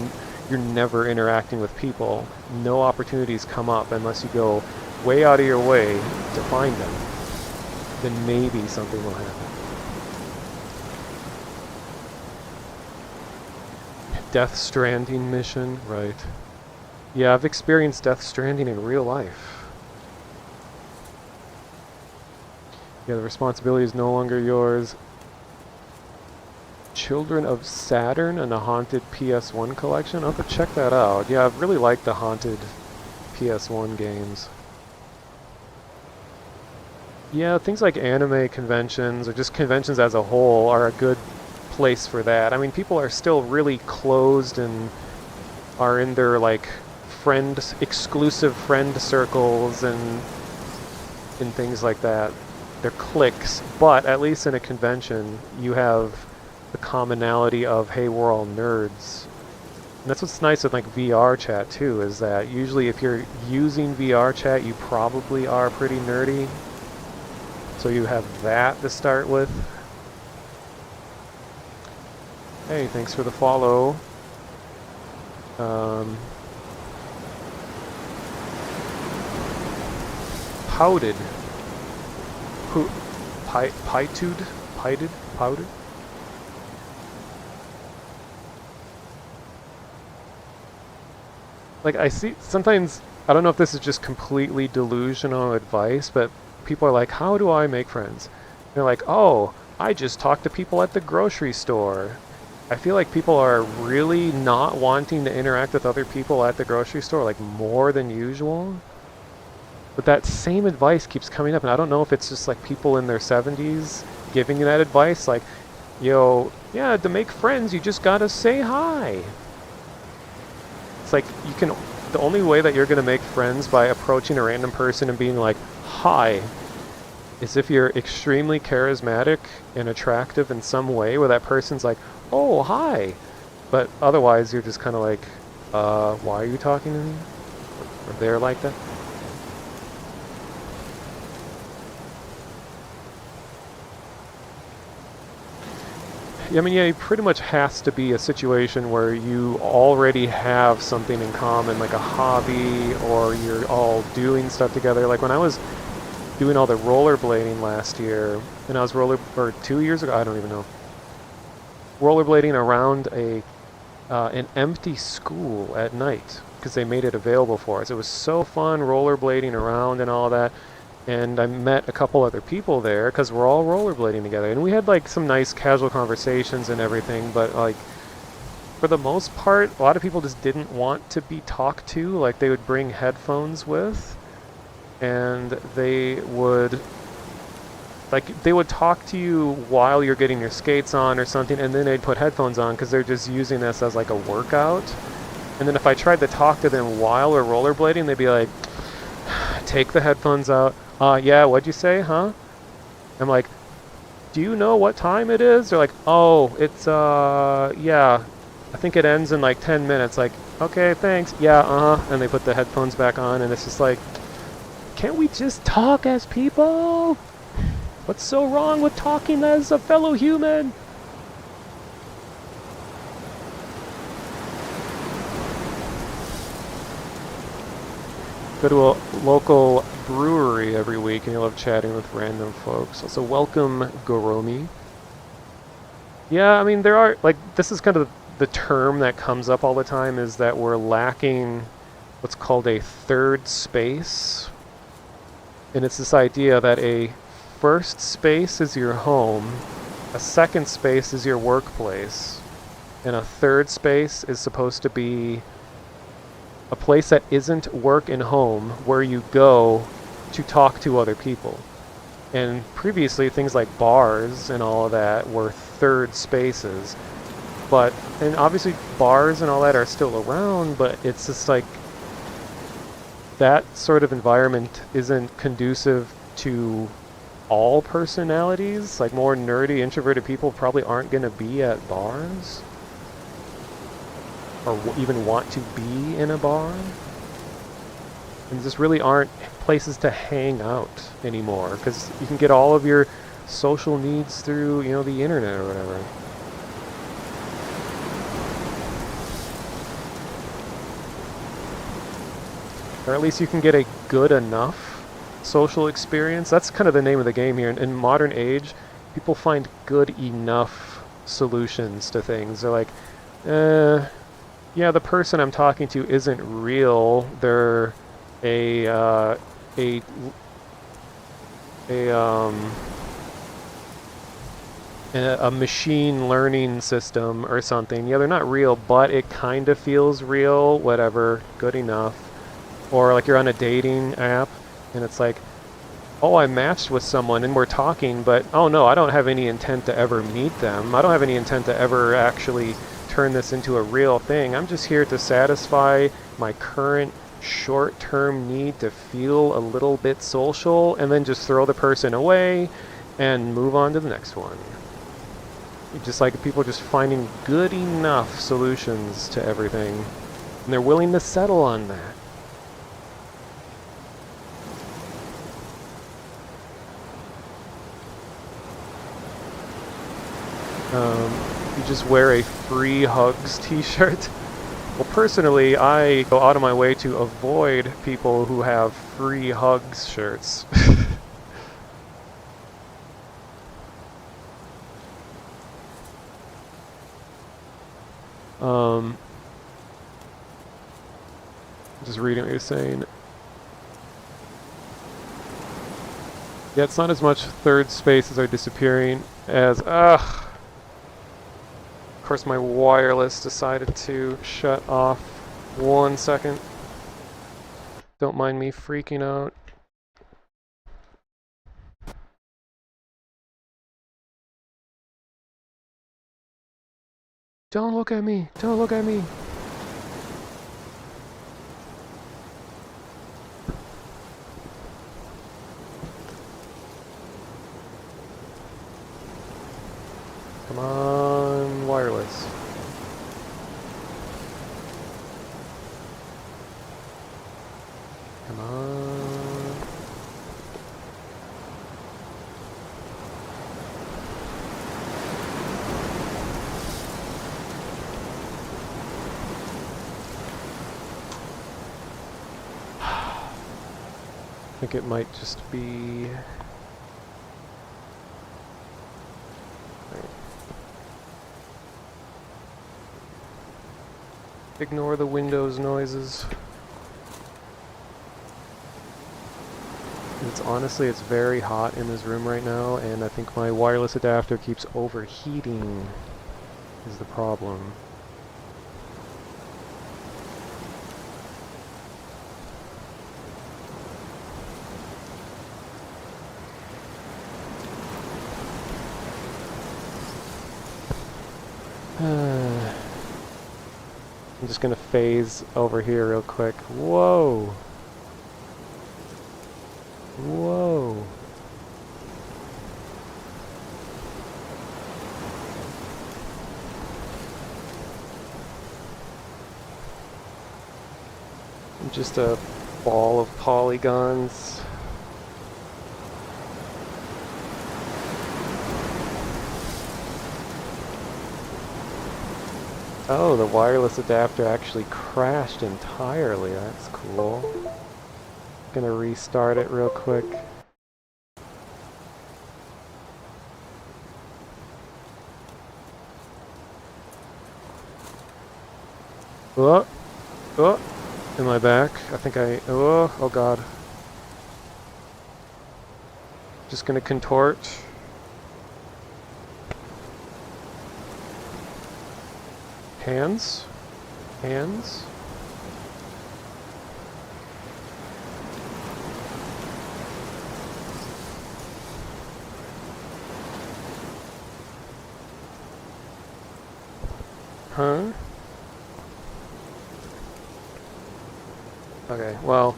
you're never interacting with people. No opportunities come up unless you go way out of your way to find them. Then maybe something will happen. Death Stranding mission, right? Yeah, I've experienced Death Stranding in real life. Yeah, the responsibility is no longer yours. Children of Saturn and the Haunted PS1 collection? I'll have to check that out. Yeah, I've really liked the Haunted PS1 games. Yeah, things like anime conventions, or just conventions as a whole, are a good place for that. I mean, people are still really closed and are in their, like, exclusive friend circles and things like that. They're cliques, but at least in a convention, you have the commonality of, hey, we're all nerds. And that's what's nice with like VRChat too, is that usually if you're using VRChat, you probably are pretty nerdy. So you have that to start with. Hey, thanks for the follow. Pouted. Powdered? Like, I see, sometimes, I don't know if this is just completely delusional advice, but people are like, how do I make friends? And they're like, oh, I just talk to people at the grocery store. I feel like people are really not wanting to interact with other people at the grocery store, like, more than usual. But that same advice keeps coming up, and I don't know if it's just like people in their 70s giving you that advice, like, yo, yeah, to make friends, you just gotta say hi. It's like, the only way that you're gonna make friends by approaching a random person and being like, hi, is if you're extremely charismatic and attractive in some way where that person's like, oh, hi. But otherwise, you're just kind of like, why are you talking to me? Or they're like that. I mean, yeah, it pretty much has to be a situation where you already have something in common, like a hobby, or you're all doing stuff together. Like when I was doing all the rollerblading last year, and I was or 2 years ago, I don't even know, rollerblading around an empty school at night because they made it available for us. It was so fun rollerblading around and all that. And I met a couple other people there because we're all rollerblading together. And we had like some nice casual conversations and everything, but like for the most part, a lot of people just didn't want to be talked to. Like they would bring headphones with and they would talk to you while you're getting your skates on or something, and then they'd put headphones on because they're just using this as like a workout. And then if I tried to talk to them while we're rollerblading, they'd be like, take the headphones out. Yeah, what'd you say, huh? I'm like, do you know what time it is? They're like, oh, it's, yeah, I think it ends in like 10 minutes. Like, okay, thanks. Yeah, uh-huh. And they put the headphones back on, and it's just like, can't we just talk as people? What's so wrong with talking as a fellow human? Go to a local brewery every week and you love chatting with random folks. Also, welcome, Goromi. Yeah, I mean, there are, like, this is kind of the term that comes up all the time, is that we're lacking what's called a third space. And it's this idea that a first space is your home, a second space is your workplace, and a third space is supposed to be a place that isn't work and home, where you go to talk to other people. And previously, things like bars and all of that were third spaces. And obviously bars and all that are still around, but it's just like, that sort of environment isn't conducive to all personalities. Like more nerdy, introverted people probably aren't going to be at bars. Or even want to be in a bar. And just really aren't places to hang out anymore, because you can get all of your social needs through, you know, the internet or whatever. Or at least you can get a good enough social experience. That's kind of the name of the game here. In modern age, people find good enough solutions to things. They're like, yeah, the person I'm talking to isn't real. They're a machine learning system or something. Yeah, they're not real, but it kind of feels real. Whatever, good enough. Or like you're on a dating app, and it's like, oh, I matched with someone and we're talking, but oh no, I don't have any intent to ever meet them. I don't have any intent to ever actually turn this into a real thing. I'm just here to satisfy my current short-term need to feel a little bit social, and then just throw the person away and move on to the next one. Just like people just finding good enough solutions to everything, and they're willing to settle on that. You just wear a free hugs t-shirt. Well, personally, I go out of my way to avoid people who have free hugs shirts. Just reading what you're saying. Yeah, it's not as much third spaces are disappearing as, of course my wireless decided to shut off. 1 second. Don't mind me freaking out. Don't look at me! Don't look at me! Come on, wireless. Come on. think it might just be... Ignore the Windows noises. It's very hot in this room right now, and I think my wireless adapter keeps overheating is the problem. I'm just gonna phase over here real quick. Whoa! Whoa! I'm just a ball of polygons. Oh, the wireless adapter actually crashed entirely. That's cool. Gonna restart it real quick. Oh, oh, am I back? I think oh god. Just gonna contort. Hands? Hands? Huh? Okay, well...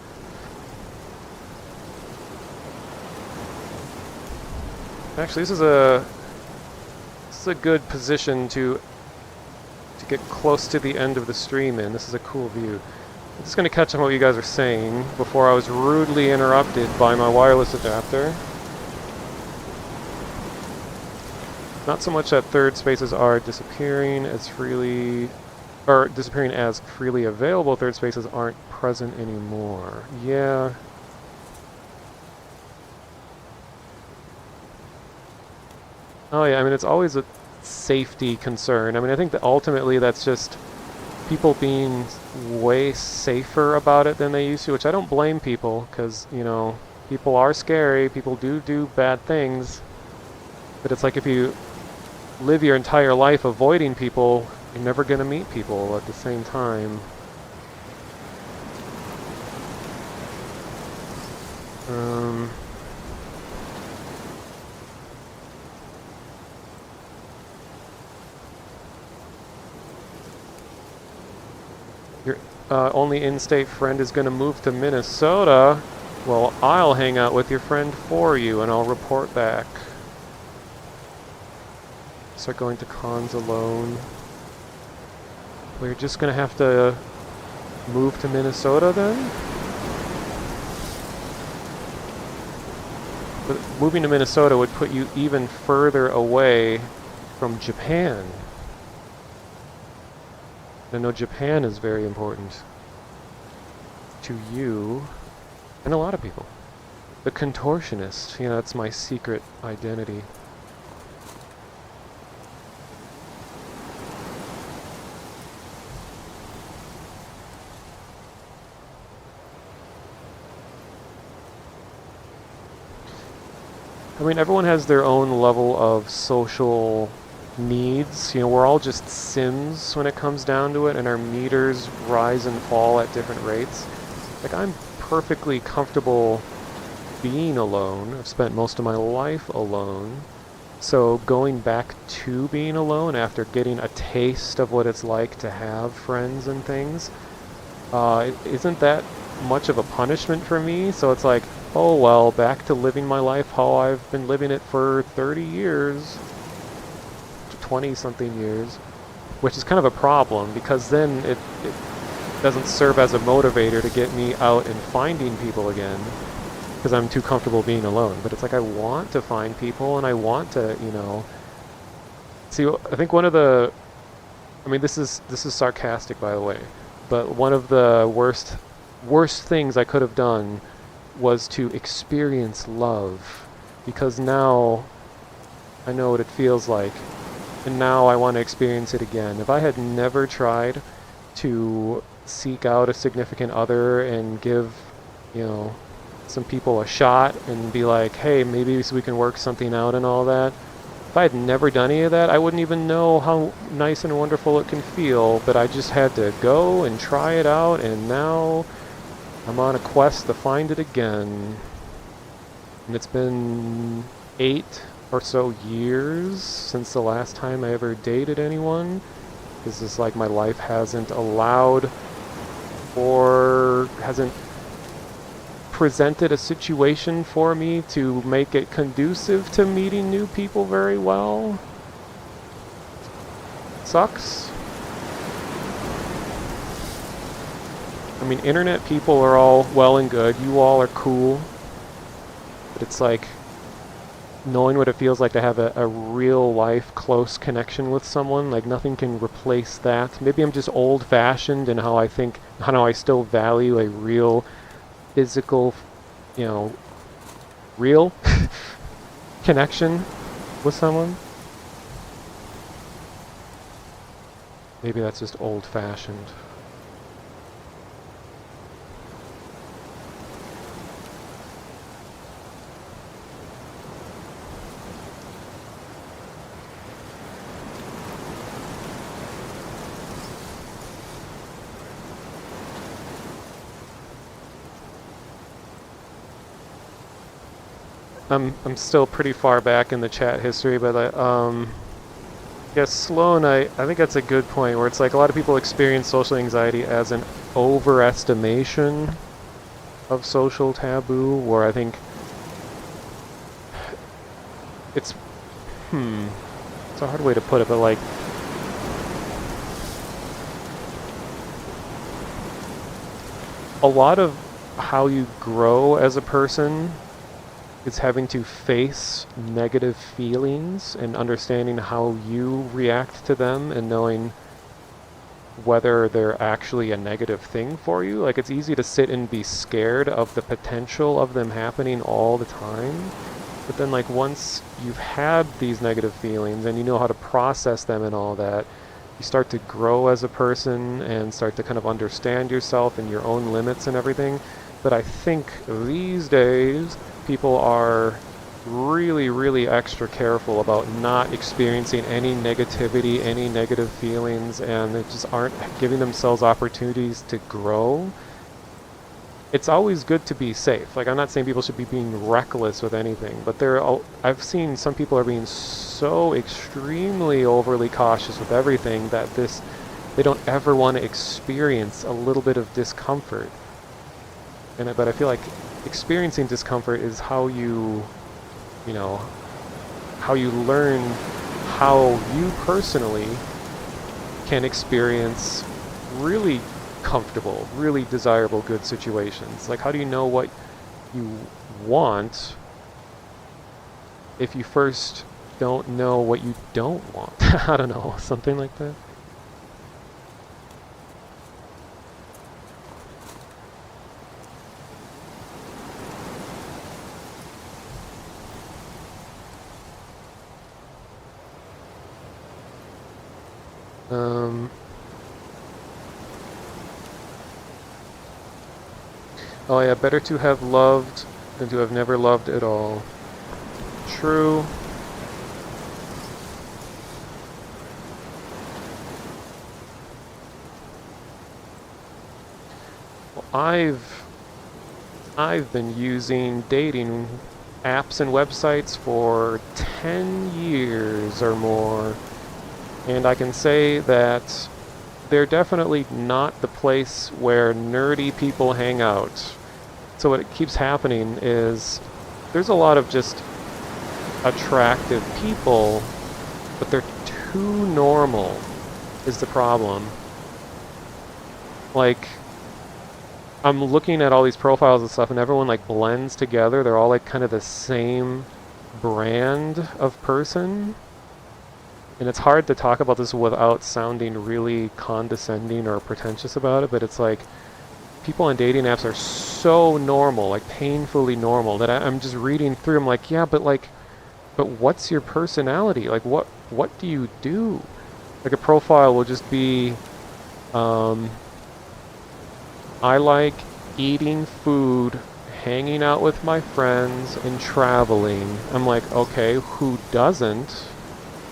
Actually, this is a good position to get close to the end of the stream in. This is a cool view. I'm just going to catch on what you guys are saying before I was rudely interrupted by my wireless adapter. Not so much that third spaces are disappearing as freely, or disappearing as freely available third spaces aren't present anymore. Yeah. Oh yeah, I mean it's always a safety concern. I mean I think that ultimately that's just people being way safer about it than they used to, which I don't blame people, because, you know, people are scary, people do bad things, but it's like if you live your entire life avoiding people, you're never going to meet people at the same time. Your only in-state friend is going to move to Minnesota. Well, I'll hang out with your friend for you, and I'll report back. Start going to cons alone. We're just going to have to move to Minnesota then? But moving to Minnesota would put you even further away from Japan. I know Japan is very important to you and a lot of people. The contortionist, you know, that's my secret identity. I mean, everyone has their own level of social needs. You know, we're all just Sims when it comes down to it, and our meters rise and fall at different rates. Like, I'm perfectly comfortable being alone. I've spent most of my life alone. So going back to being alone after getting a taste of what it's like to have friends and things, isn't that much of a punishment for me? So it's like, oh well, back to living my life how I've been living it for 30 years, 20-something years, which is kind of a problem, because then it doesn't serve as a motivator to get me out and finding people again, because I'm too comfortable being alone. But it's like I want to find people, and I want to, you know... See, I think one of the... I mean, this is sarcastic, by the way, but one of the worst things I could have done was to experience love, because now I know what it feels like, and now I want to experience it again. If I had never tried to seek out a significant other and give, you know, some people a shot and be like, hey, maybe we can work something out and all that. If I had never done any of that, I wouldn't even know how nice and wonderful it can feel, but I just had to go and try it out, and now I'm on a quest to find it again. And it's been 8 or so years since the last time I ever dated anyone. Because it's like my life hasn't allowed or hasn't presented a situation for me to make it conducive to meeting new people very well. Sucks. I mean, internet people are all well and good. You all are cool. But it's like knowing what it feels like to have a real life close connection with someone, like nothing can replace that. Maybe I'm just old fashioned in how I think, how I still value a real physical, you know, real connection with someone. Maybe that's just old fashioned. I'm still pretty far back in the chat history, but yes, Sloan, I think that's a good point, where it's like a lot of people experience social anxiety as an overestimation of social taboo, where I think it's a hard way to put it, but like a lot of how you grow as a person is having to face negative feelings and understanding how you react to them and knowing whether they're actually a negative thing for you. Like, it's easy to sit and be scared of the potential of them happening all the time. But then, like, once you've had these negative feelings and you know how to process them and all that, you start to grow as a person and start to kind of understand yourself and your own limits and everything. But I think these days, people are really, really extra careful about not experiencing any negativity, any negative feelings, and they just aren't giving themselves opportunities to grow. It's always good to be safe. Like, I'm not saying people should be being reckless with anything, but I've seen some people are being so extremely overly cautious with everything that they don't ever want to experience a little bit of discomfort. But I feel like experiencing discomfort is how you learn how you personally can experience really comfortable, really desirable, good situations. Like, how do you know what you want if you first don't know what you don't want? I don't know, something like that. Oh yeah, better to have loved than to have never loved at all. True. Well, I've been using dating apps and websites for 10 years or more. And I can say that they're definitely not the place where nerdy people hang out. So what keeps happening is there's a lot of just attractive people, but they're too normal is the problem. Like, I'm looking at all these profiles and stuff, and everyone like blends together. They're all like kind of the same brand of person. And it's hard to talk about this without sounding really condescending or pretentious about it, but it's like, people on dating apps are so normal, like painfully normal, that I'm just reading through. I'm like, yeah, but what's your personality? Like, what do you do? Like, a profile will just be, I like eating food, hanging out with my friends, and traveling. I'm like, okay, who doesn't?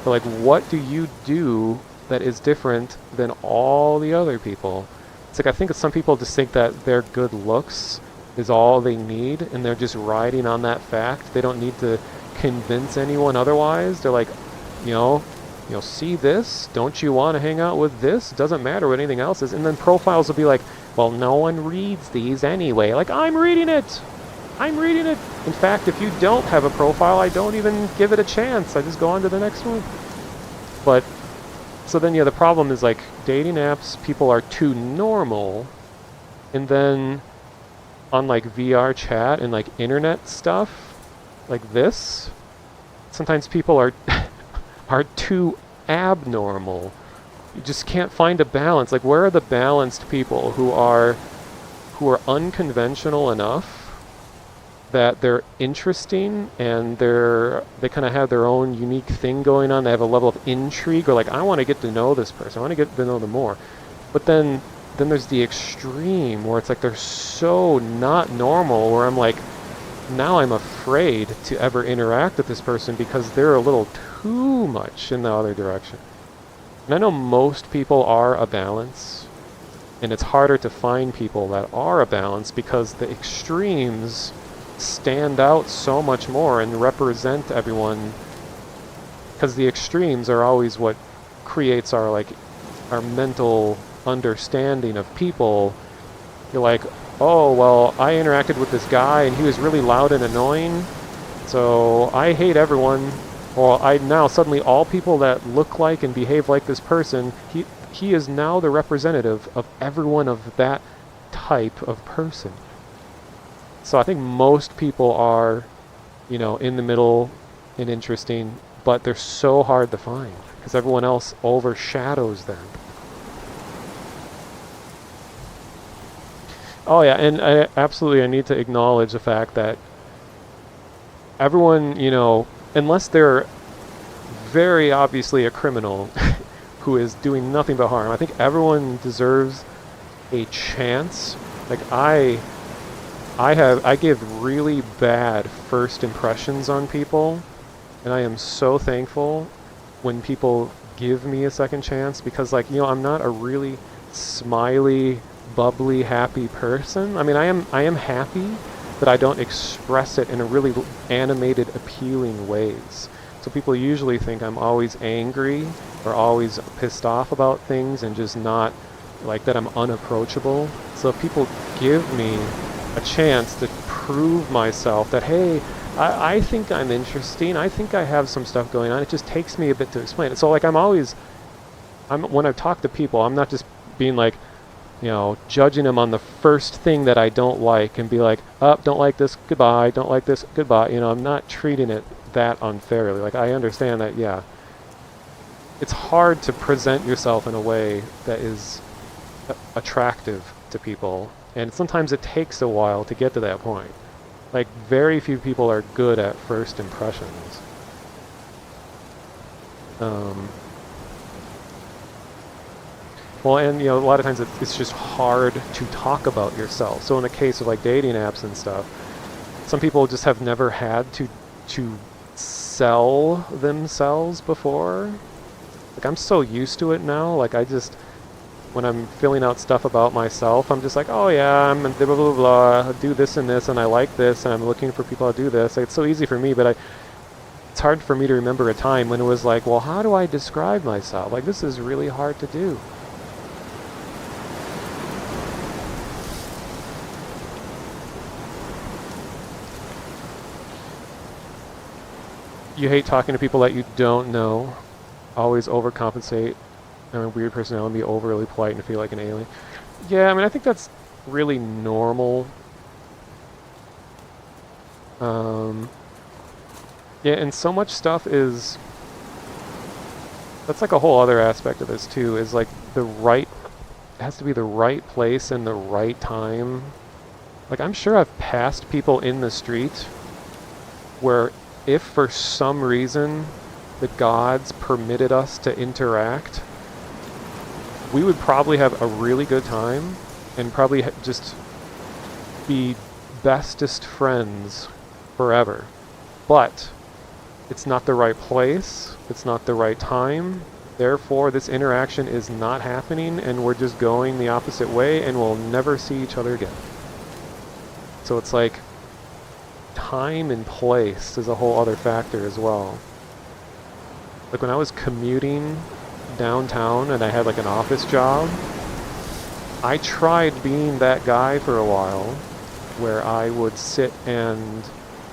But like, what do you do that is different than all the other people? It's like, I think some people just think that their good looks is all they need, and they're just riding on that fact. They don't need to convince anyone otherwise. They're like, you know, see this? Don't you want to hang out with this? Doesn't matter what anything else is. And then profiles will be like, well, no one reads these anyway. Like, I'm reading it. I'm reading it. In fact, if you don't have a profile, I don't even give it a chance. I just go on to the next one. But, so then, yeah, the problem is, like, dating apps, people are too normal. And then on, like, VRChat and, like, internet stuff, like this, sometimes people are are too abnormal. You just can't find a balance. Like, where are the balanced people who are unconventional enough that they're interesting and they kind of have their own unique thing going on? They have a level of intrigue, or like, I want to get to know this person. I want to get to know them more. But then there's the extreme where it's like they're so not normal, where I'm like, now I'm afraid to ever interact with this person because they're a little too much in the other direction. And I know most people are a balance, and it's harder to find people that are a balance because the extremes stand out so much more and represent everyone, because the extremes are always what creates our mental understanding of people. You're like, oh, well, I interacted with this guy and he was really loud and annoying, so I hate everyone. Well, now suddenly all people that look like and behave like this person, he is now the representative of everyone of that type of person. So I think most people are, in the middle and interesting, but they're so hard to find because everyone else overshadows them. Oh yeah, and I need to acknowledge the fact that everyone, unless they're very obviously a criminal who is doing nothing but harm, I think everyone deserves a chance. Like, I give really bad first impressions on people, and I am so thankful when people give me a second chance, because I'm not a really smiley, bubbly, happy person. I mean, I am happy, but I don't express it in a really animated, appealing ways. So people usually think I'm always angry or always pissed off about things, and just not like that I'm unapproachable. So if people give me a chance to prove myself that, hey, I think I'm interesting, I think I have some stuff going on, it just takes me a bit to explain it. So when I talk to people, I'm not just being like, judging them on the first thing that I don't like and be like, don't like this, goodbye, don't like this, goodbye. I'm not treating it that unfairly. Like, I understand that, yeah, it's hard to present yourself in a way that is attractive to people, and sometimes it takes a while to get to that point. Like, very few people are good at first impressions. Well, and a lot of times it's just hard to talk about yourself. So in the case of like dating apps and stuff, some people just have never had to sell themselves before. Like, I'm so used to it now. Like, when I'm filling out stuff about myself, I'm just like, oh yeah, I'm blah, blah, blah, blah, I do this and this, and I like this, and I'm looking for people to do this. Like, it's so easy for me, but it's hard for me to remember a time when it was like, well, how do I describe myself? Like, this is really hard to do. You hate talking to people that you don't know. Always overcompensate. I'm a weird personality, be overly polite and feel like an alien. Yeah, I mean, I think that's really normal. Yeah, and so much stuff is... That's like a whole other aspect of this, too, is like the right has to be the right place and the right time. Like, I'm sure I've passed people in the street where if for some reason the gods permitted us to interact, we would probably have a really good time and probably just be bestest friends forever. But it's not the right place, it's not the right time, therefore this interaction is not happening and we're just going the opposite way and we'll never see each other again. So it's like time and place is a whole other factor as well. Like when I was commuting downtown and I had like an office job, I tried being that guy for a while where I would sit and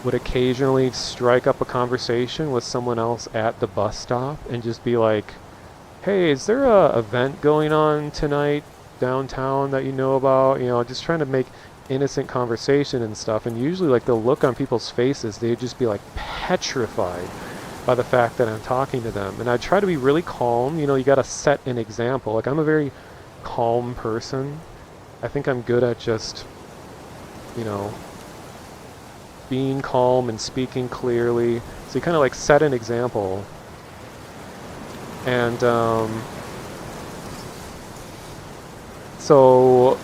would occasionally strike up a conversation with someone else at the bus stop and just be like, hey, is there a event going on tonight downtown that you know about? You know, just trying to make innocent conversation and stuff. And usually like the look on people's faces, they'd just be like petrified by the fact that I'm talking to them. And I try to be really calm. You know, you gotta set an example. Like I'm a very calm person. I think I'm good at just, you know, being calm and speaking clearly. So you kind of like set an example. And so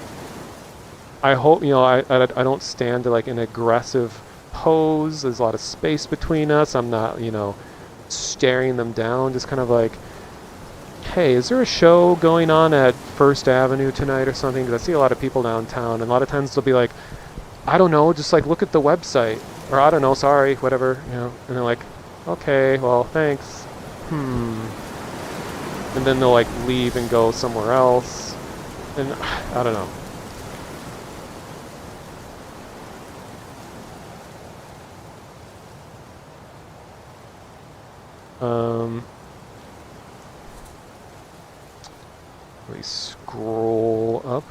I hope, you know, I don't stand to like an aggressive pose. There's a lot of space between us. I'm not, you know, staring them down. Just kind of like, hey, is there a show going on at First Avenue tonight or something? Because I see a lot of people downtown, and a lot of times they'll be like, I don't know, just like look at the website, or I don't know, sorry, whatever, you know. And they're like, okay, well, thanks. And then they'll like leave and go somewhere else, and I don't know. Let me scroll up.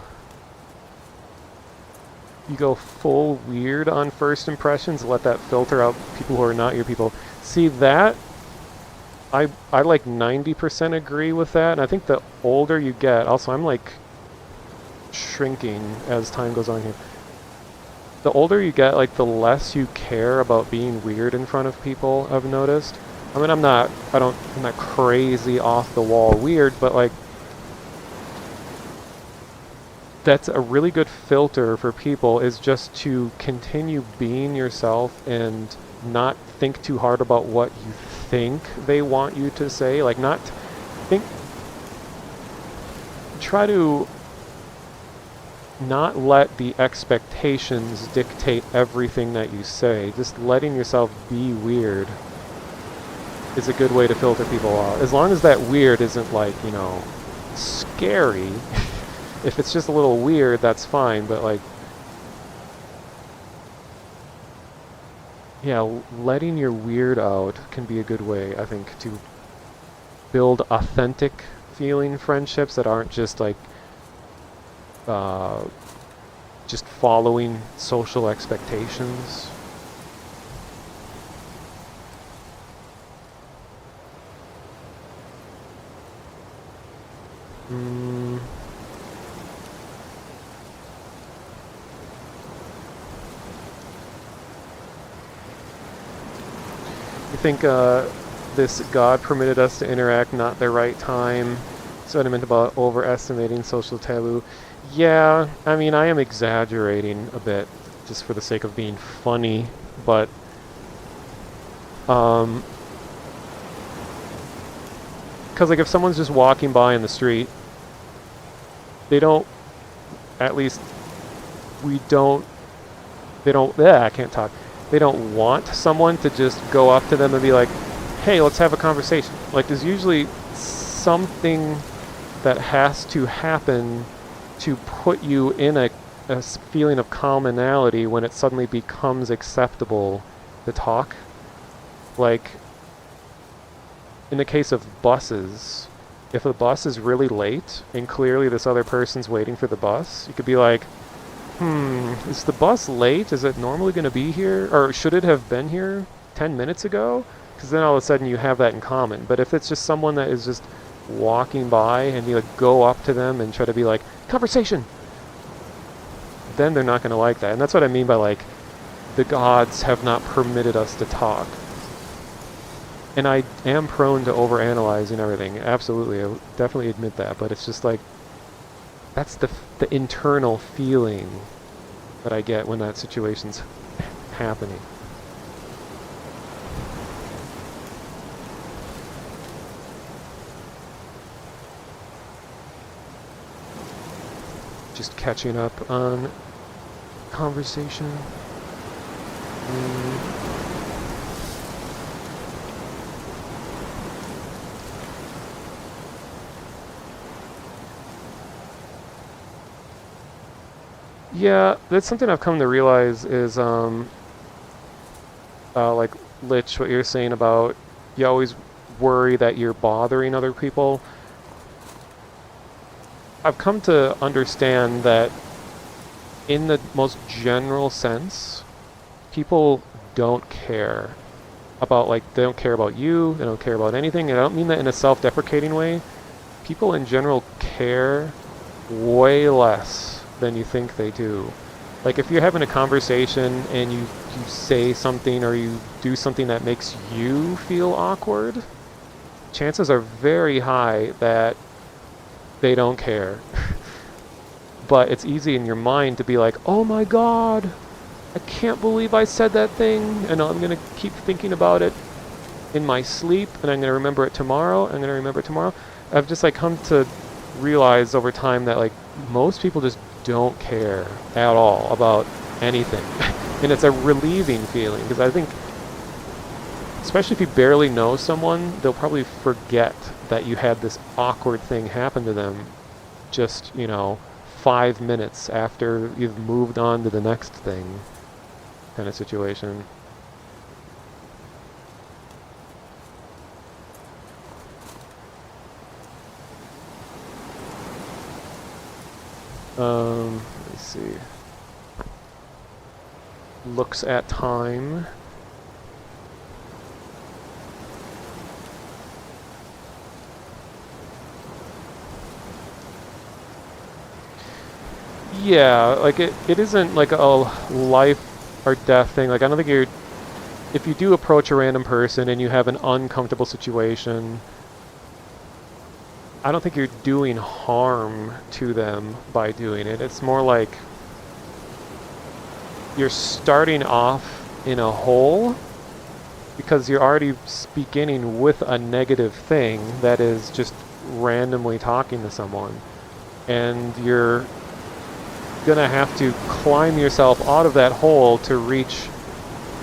You go full weird on first impressions, let that filter out people who are not your people. See that? I like 90% agree with that, and I think the older you get, also I'm like shrinking as time goes on here. The older you get, like the less you care about being weird in front of people, I've noticed. I mean, I'm not crazy off the wall weird, but like that's a really good filter for people, is just to continue being yourself and not think too hard about what you think they want you to say. Like try to not let the expectations dictate everything that you say. Just letting yourself be weird is a good way to filter people out. As long as that weird isn't like, you know, scary. If it's just a little weird, that's fine, but like, yeah, letting your weird out can be a good way, I think, to build authentic feeling friendships that aren't just like just following social expectations. You think this God permitted us to interact, not the right time? Sentiment about overestimating social taboo. Yeah, I mean, I am exaggerating a bit just for the sake of being funny, but because like if someone's just walking by in the street, they don't, at least we don't, they don't, I can't talk. They don't want someone to just go up to them and be like, hey, let's have a conversation. Like there's usually something that has to happen to put you in a feeling of commonality when it suddenly becomes acceptable to talk. Like in the case of buses, if a bus is really late and clearly this other person's waiting for the bus, you could be like, is the bus late? Is it normally going to be here? Or should it have been here 10 minutes ago? Because then all of a sudden you have that in common. But if it's just someone that is just walking by and you like go up to them and try to be like, conversation, then they're not going to like that. And that's what I mean by like, the gods have not permitted us to talk. And I am prone to overanalyzing everything. Absolutely, I definitely admit that. But it's just like, that's the internal feeling that I get when that situation's happening. Just catching up on conversation. Yeah, that's something I've come to realize is, like, Lich, what you're saying about you always worry that you're bothering other people. I've come to understand that in the most general sense, people don't care about, like, they don't care about you, they don't care about anything, and I don't mean that in a self-deprecating way. People in general care way less than you think they do. Like if you're having a conversation and you say something or you do something that makes you feel awkward, chances are very high that they don't care. But it's easy in your mind to be like, oh my god, I can't believe I said that thing, and I'm gonna keep thinking about it in my sleep, and I'm gonna remember it tomorrow, I'm gonna remember it tomorrow. I've just like come to realize over time that like most people just don't care at all about anything. And it's a relieving feeling, because I think, especially if you barely know someone, they'll probably forget that you had this awkward thing happen to them just, you know, 5 minutes after you've moved on to the next thing, kind of situation. Let's see. Looks at time. Yeah, like it isn't like a life or death thing. Like I don't think you're, if you do approach a random person and you have an uncomfortable situation, I don't think you're doing harm to them by doing it. It's more like you're starting off in a hole because you're already beginning with a negative thing that is just randomly talking to someone. And you're gonna have to climb yourself out of that hole to reach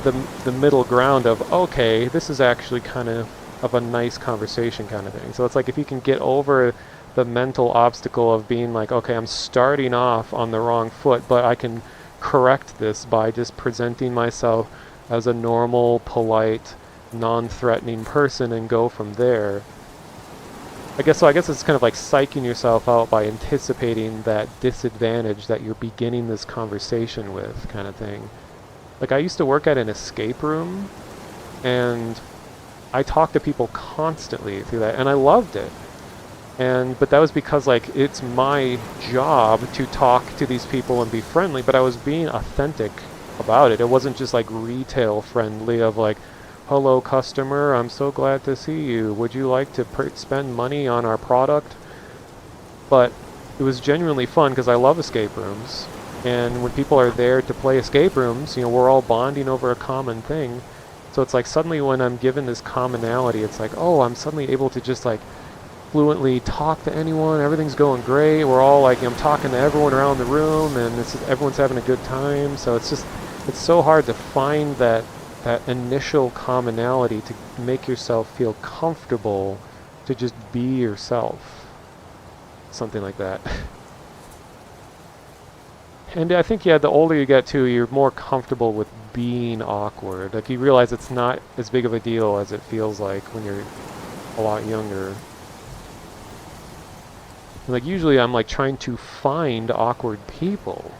the middle ground of, okay, this is actually kind of a nice conversation kind of thing. So it's like if you can get over the mental obstacle of being like, okay, I'm starting off on the wrong foot, but I can correct this by just presenting myself as a normal, polite, non-threatening person and go from there. I guess it's kind of like psyching yourself out by anticipating that disadvantage that you're beginning this conversation with, kind of thing. Like I used to work at an escape room, and I talked to people constantly through that, and I loved it. But that was because like it's my job to talk to these people and be friendly, but I was being authentic about it. It wasn't just like retail friendly of like, hello customer, I'm so glad to see you. Would you like to spend money on our product? But it was genuinely fun because I love escape rooms. And when people are there to play escape rooms, you know, we're all bonding over a common thing. So it's like suddenly when I'm given this commonality, it's like, oh, I'm suddenly able to just like fluently talk to anyone. Everything's going great. We're all like, I'm talking to everyone around the room, and everyone's having a good time. So it's just, it's so hard to find that initial commonality to make yourself feel comfortable to just be yourself. Something like that. And I think, yeah, the older you get too, you're more comfortable with being awkward. Like you realize it's not as big of a deal as it feels like when you're a lot younger. And like usually I'm like trying to find awkward people.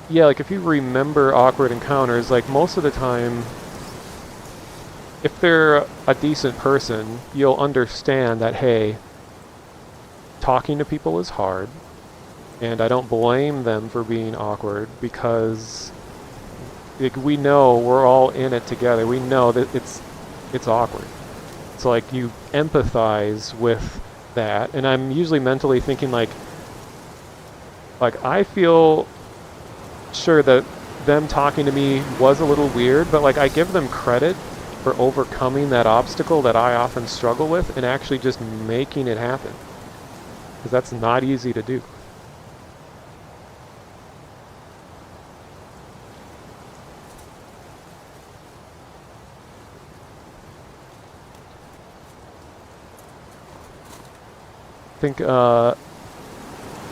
yeah, like if you remember awkward encounters, like most of the time, if they're a decent person, you'll understand that, hey, talking to people is hard, and I don't blame them for being awkward because like, we know we're all in it together. We know that it's awkward. So like you empathize with that, and I'm usually mentally thinking like I feel sure that them talking to me was a little weird, but like I give them credit for overcoming that obstacle that I often struggle with and actually just making it happen. Because that's not easy to do. I think what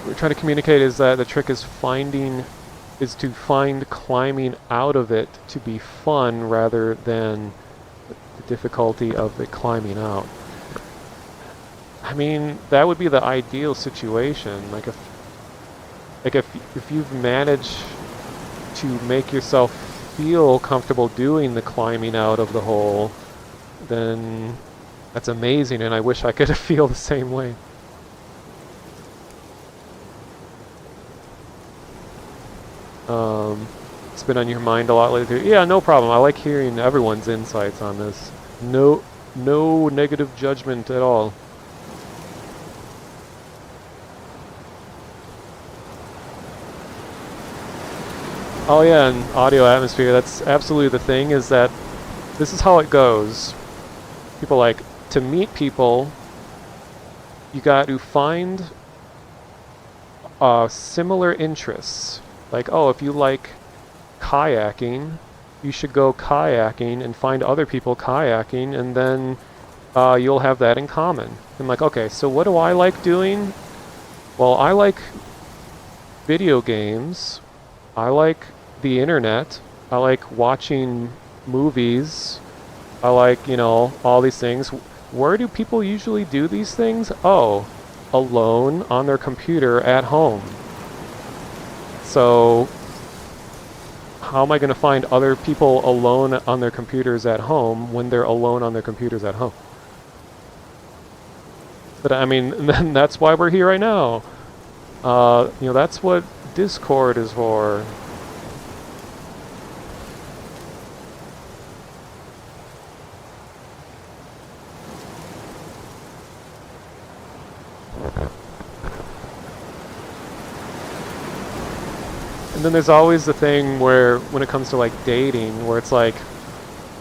we're trying to communicate is that the trick is to find climbing out of it to be fun rather than the difficulty of it climbing out. I mean, that would be the ideal situation. Like if you've managed to make yourself feel comfortable doing the climbing out of the hole, then that's amazing, and I wish I could feel the same way. It's been on your mind a lot lately. Yeah, no problem. I like hearing everyone's insights on this. No negative judgment at all. Oh yeah, and audio atmosphere, that's absolutely the thing, is that this is how it goes. People like, to meet people, you got to find similar interests. Like, oh, if you like kayaking, you should go kayaking and find other people kayaking, and then you'll have that in common. I'm like, okay, so what do I like doing? Well, I like video games. I like the internet. I like watching movies. I like, you know, all these things. Where do people usually do these things? Oh, alone on their computer at home. So how am I going to find other people alone on their computers at home when they're alone on their computers at home? But I mean, then that's why we're here right now. You know, that's what Discord is for. And then there's always the thing where, when it comes to like dating, where it's like,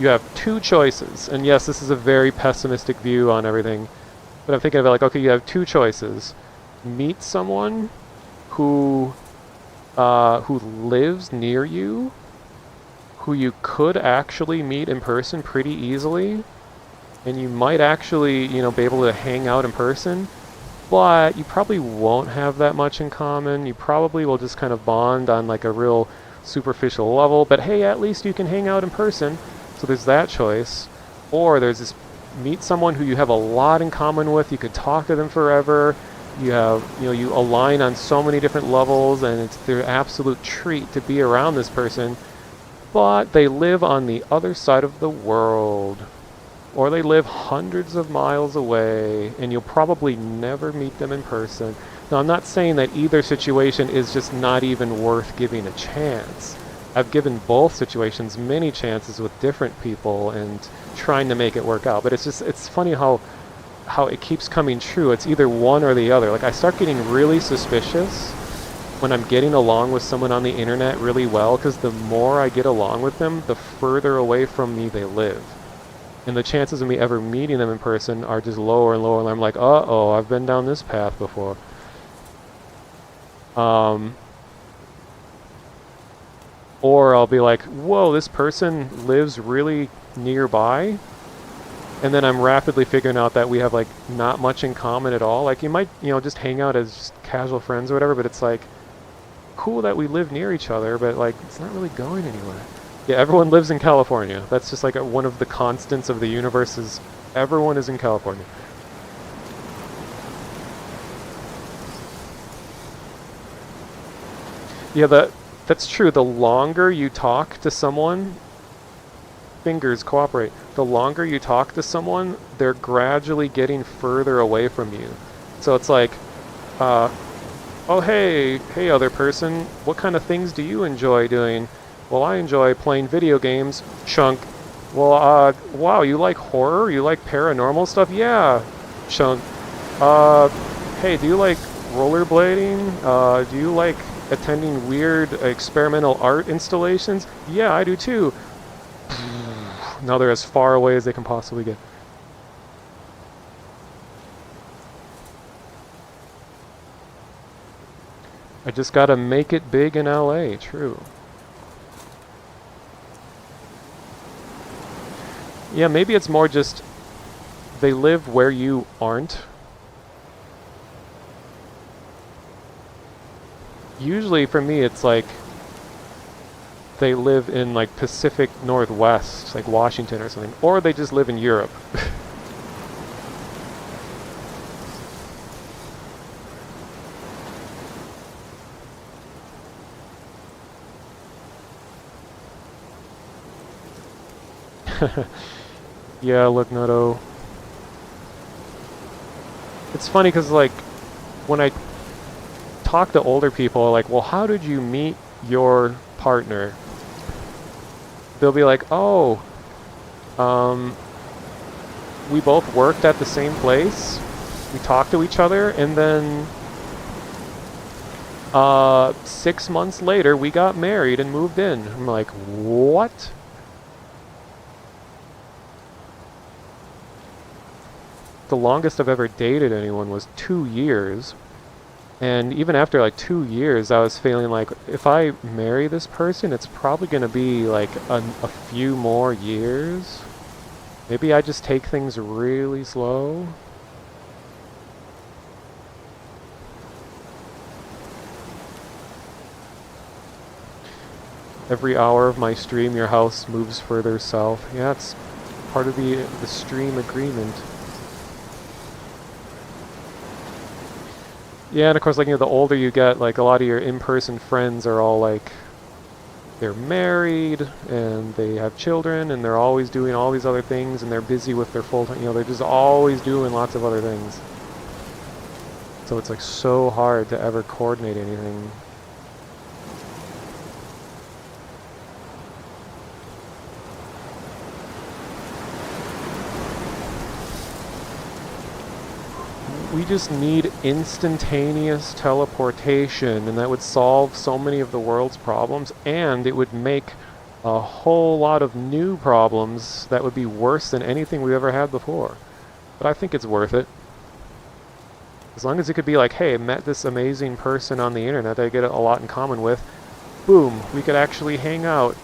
you have two choices. And yes, this is a very pessimistic view on everything, but I'm thinking of it like, okay, you have two choices. Meet someone who lives near you, who you could actually meet in person pretty easily, and you might actually, you know, be able to hang out in person, but you probably won't have that much in common. You probably will just kind of bond on like a real superficial level, but hey, at least you can hang out in person. So there's that choice. Or there's this, meet someone who you have a lot in common with, you could talk to them forever, you have, you know, you align on so many different levels, and it's their absolute treat to be around this person, but they live on the other side of the world. Or they live hundreds of miles away, and you'll probably never meet them in person. Now, I'm not saying that either situation is just not even worth giving a chance. I've given both situations many chances with different people and trying to make it work out. But it's funny how it keeps coming true. It's either one or the other. Like, I start getting really suspicious when I'm getting along with someone on the internet really well, because the more I get along with them, the further away from me they live. And the chances of me ever meeting them in person are just lower and lower, and I'm like, uh-oh, I've been down this path before. Or I'll be like, whoa, this person lives really nearby, and then I'm rapidly figuring out that we have like not much in common at all. Like, you might, you know, just hang out as just casual friends or whatever, but it's like, cool that we live near each other, but like, it's not really going anywhere. Yeah, everyone lives in California. That's just like one of the constants of the universe, is everyone is in California. Yeah, That's true. The longer you talk to someone, fingers cooperate. The longer you talk to someone, they're gradually getting further away from you. So it's like, oh hey other person, what kind of things do you enjoy doing? Well, I enjoy playing video games. Chunk. Well, wow, you like horror? You like paranormal stuff? Yeah. Chunk. Hey, do you like rollerblading? Do you like attending weird experimental art installations? Yeah, I do too. Now they're as far away as they can possibly get. I just gotta make it big in LA, true. Yeah, maybe it's more just they live where you aren't. Usually for me it's like they live in like Pacific Northwest, like Washington or something, or they just live in Europe. Yeah, look, Nutto. It's funny because, like, when I talk to older people, like, well, how did you meet your partner? They'll be like, oh, we both worked at the same place, we talked to each other, and then 6 months later, we got married and moved in. I'm like, what? The longest I've ever dated anyone was 2 years. And even after like 2 years, I was feeling like if I marry this person, it's probably going to be like a few more years. Maybe I just take things really slow. Every hour of my stream, your house moves further south. Yeah, it's part of the stream agreement. Yeah, and of course, like, you know, the older you get, like, a lot of your in-person friends are all, like, they're married, and they have children, and they're always doing all these other things, and they're busy with their full-time, you know, they're just always doing lots of other things. So it's, like, so hard to ever coordinate anything. We just need instantaneous teleportation, and that would solve so many of the world's problems, and it would make a whole lot of new problems that would be worse than anything we've ever had before. But I think it's worth it. As long as it could be like, hey, I met this amazing person on the internet that I get a lot in common with. Boom, we could actually hang out.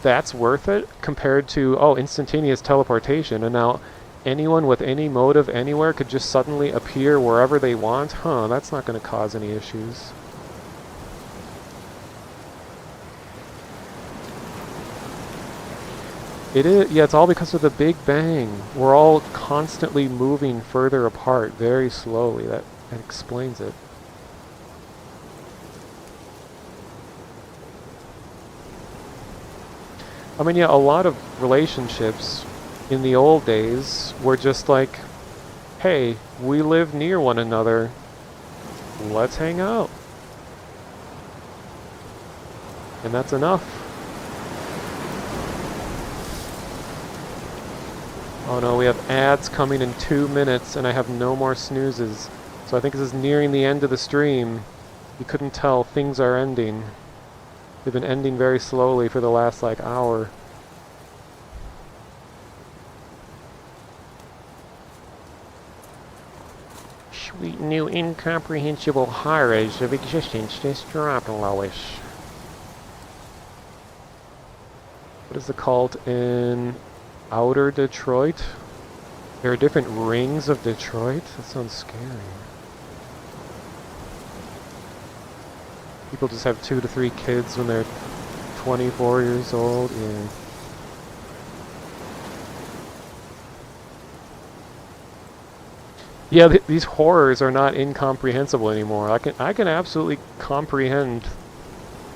That's worth it compared to, oh, instantaneous teleportation, and now anyone with any motive anywhere could just suddenly appear wherever they want? Huh, that's not going to cause any issues. It is, yeah, it's all because of the Big Bang. We're all constantly moving further apart very slowly. That explains it. I mean, yeah, a lot of relationships in the old days were just like, hey, we live near one another, let's hang out. And that's enough. Oh no, we have ads coming in 2 minutes and I have no more snoozes. So I think this is nearing the end of the stream. You couldn't tell, things are ending. They've been ending very slowly for the last like hour. Sweet new incomprehensible horrors of existence just dropped, Lois. What is the cult in outer Detroit? There are different rings of Detroit? That sounds scary. People just have 2 to 3 kids when they're 24 years old. Yeah. Yeah, these horrors are not incomprehensible anymore. I can absolutely comprehend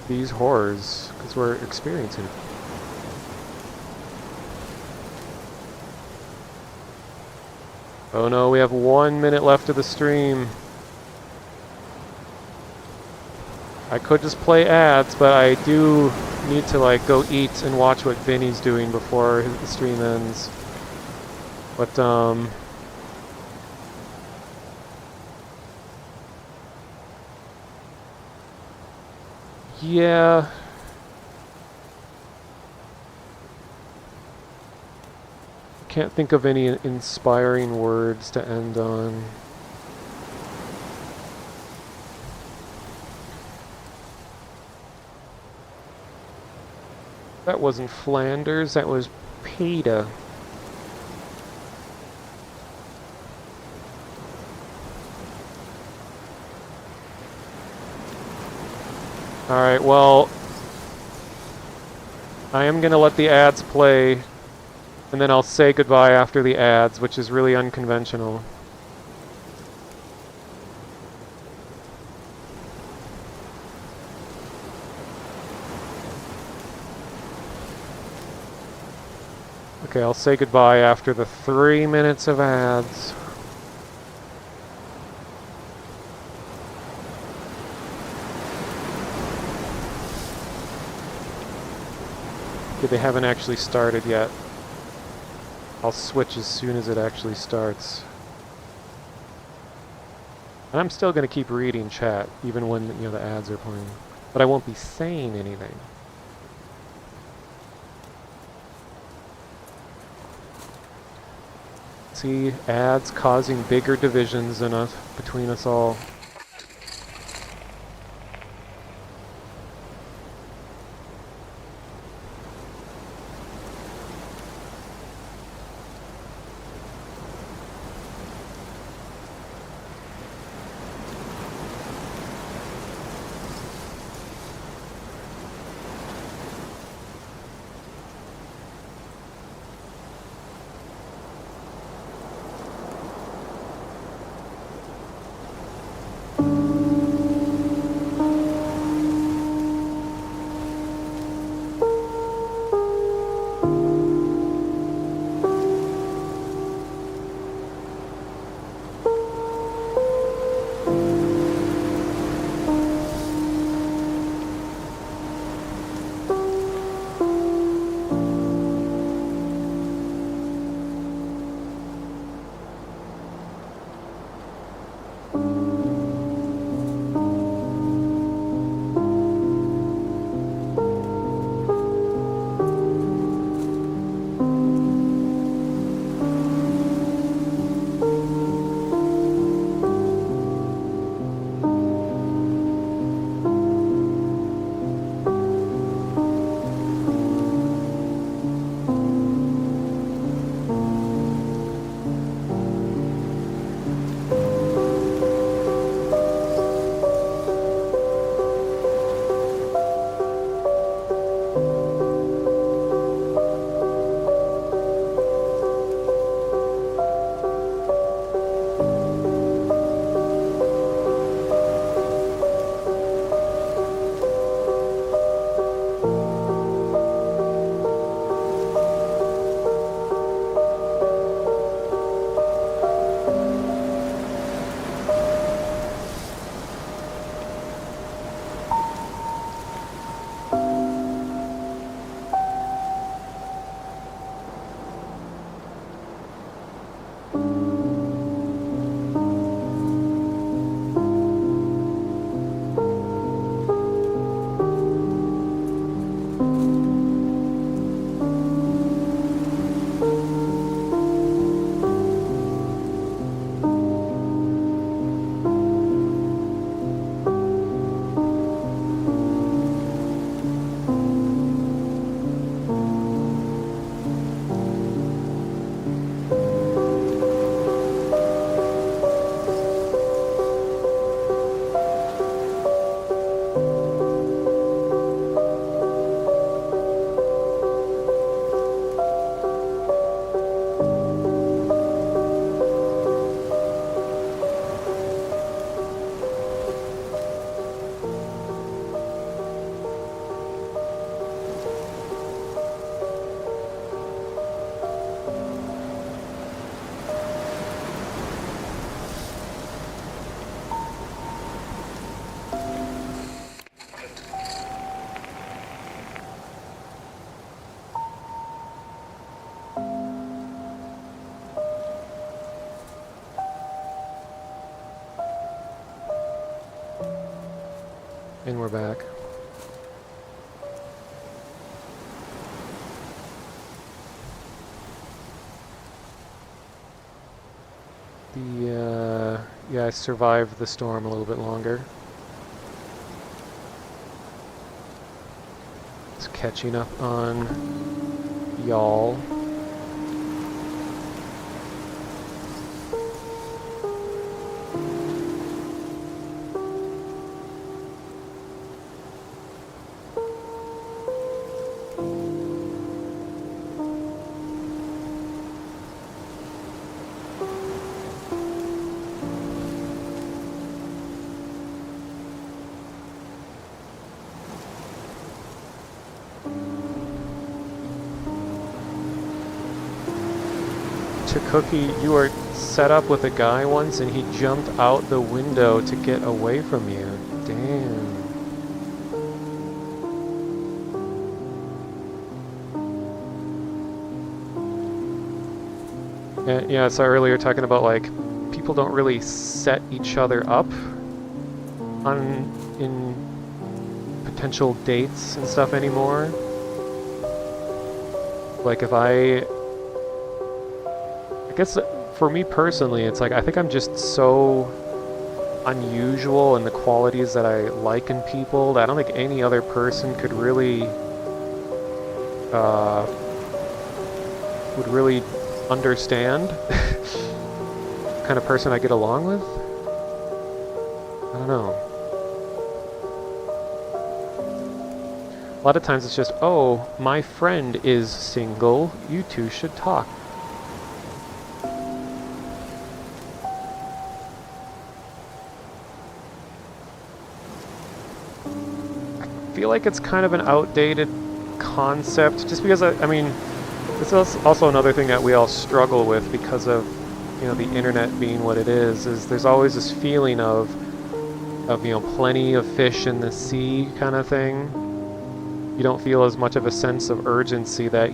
these horrors because we're experiencing it. Oh no, we have 1 minute left of the stream. I could just play ads, but I do need to like go eat and watch what Vinny's doing before the stream ends. But yeah. Can't think of any inspiring words to end on. That wasn't Flanders, that was PETA. Alright, well, I am gonna let the ads play, and then I'll say goodbye after the ads, which is really unconventional. Okay, I'll say goodbye after the 3 minutes of ads. Okay, they haven't actually started yet. I'll switch as soon as it actually starts. And I'm still going to keep reading chat, even when, you know, the ads are playing. But I won't be saying anything. See, ads causing bigger divisions than us, between us all. And we're back. Yeah, I survived the storm a little bit longer. Just catching up on y'all. Cookie, you were set up with a guy once and he jumped out the window to get away from you. Damn. And yeah, I saw earlier talking about like people don't really set each other up in potential dates and stuff anymore. Like if I guess for me personally, it's like I think I'm just so unusual in the qualities that I like in people that I don't think any other person could really would really understand the kind of person I get along with. I don't know. A lot of times it's just, oh, my friend is single, you two should talk. I feel like it's kind of an outdated concept just because I mean this is also another thing that we all struggle with because of, you know, the internet being what it is there's always this feeling of you know, plenty of fish in the sea kind of thing. You don't feel as much of a sense of urgency that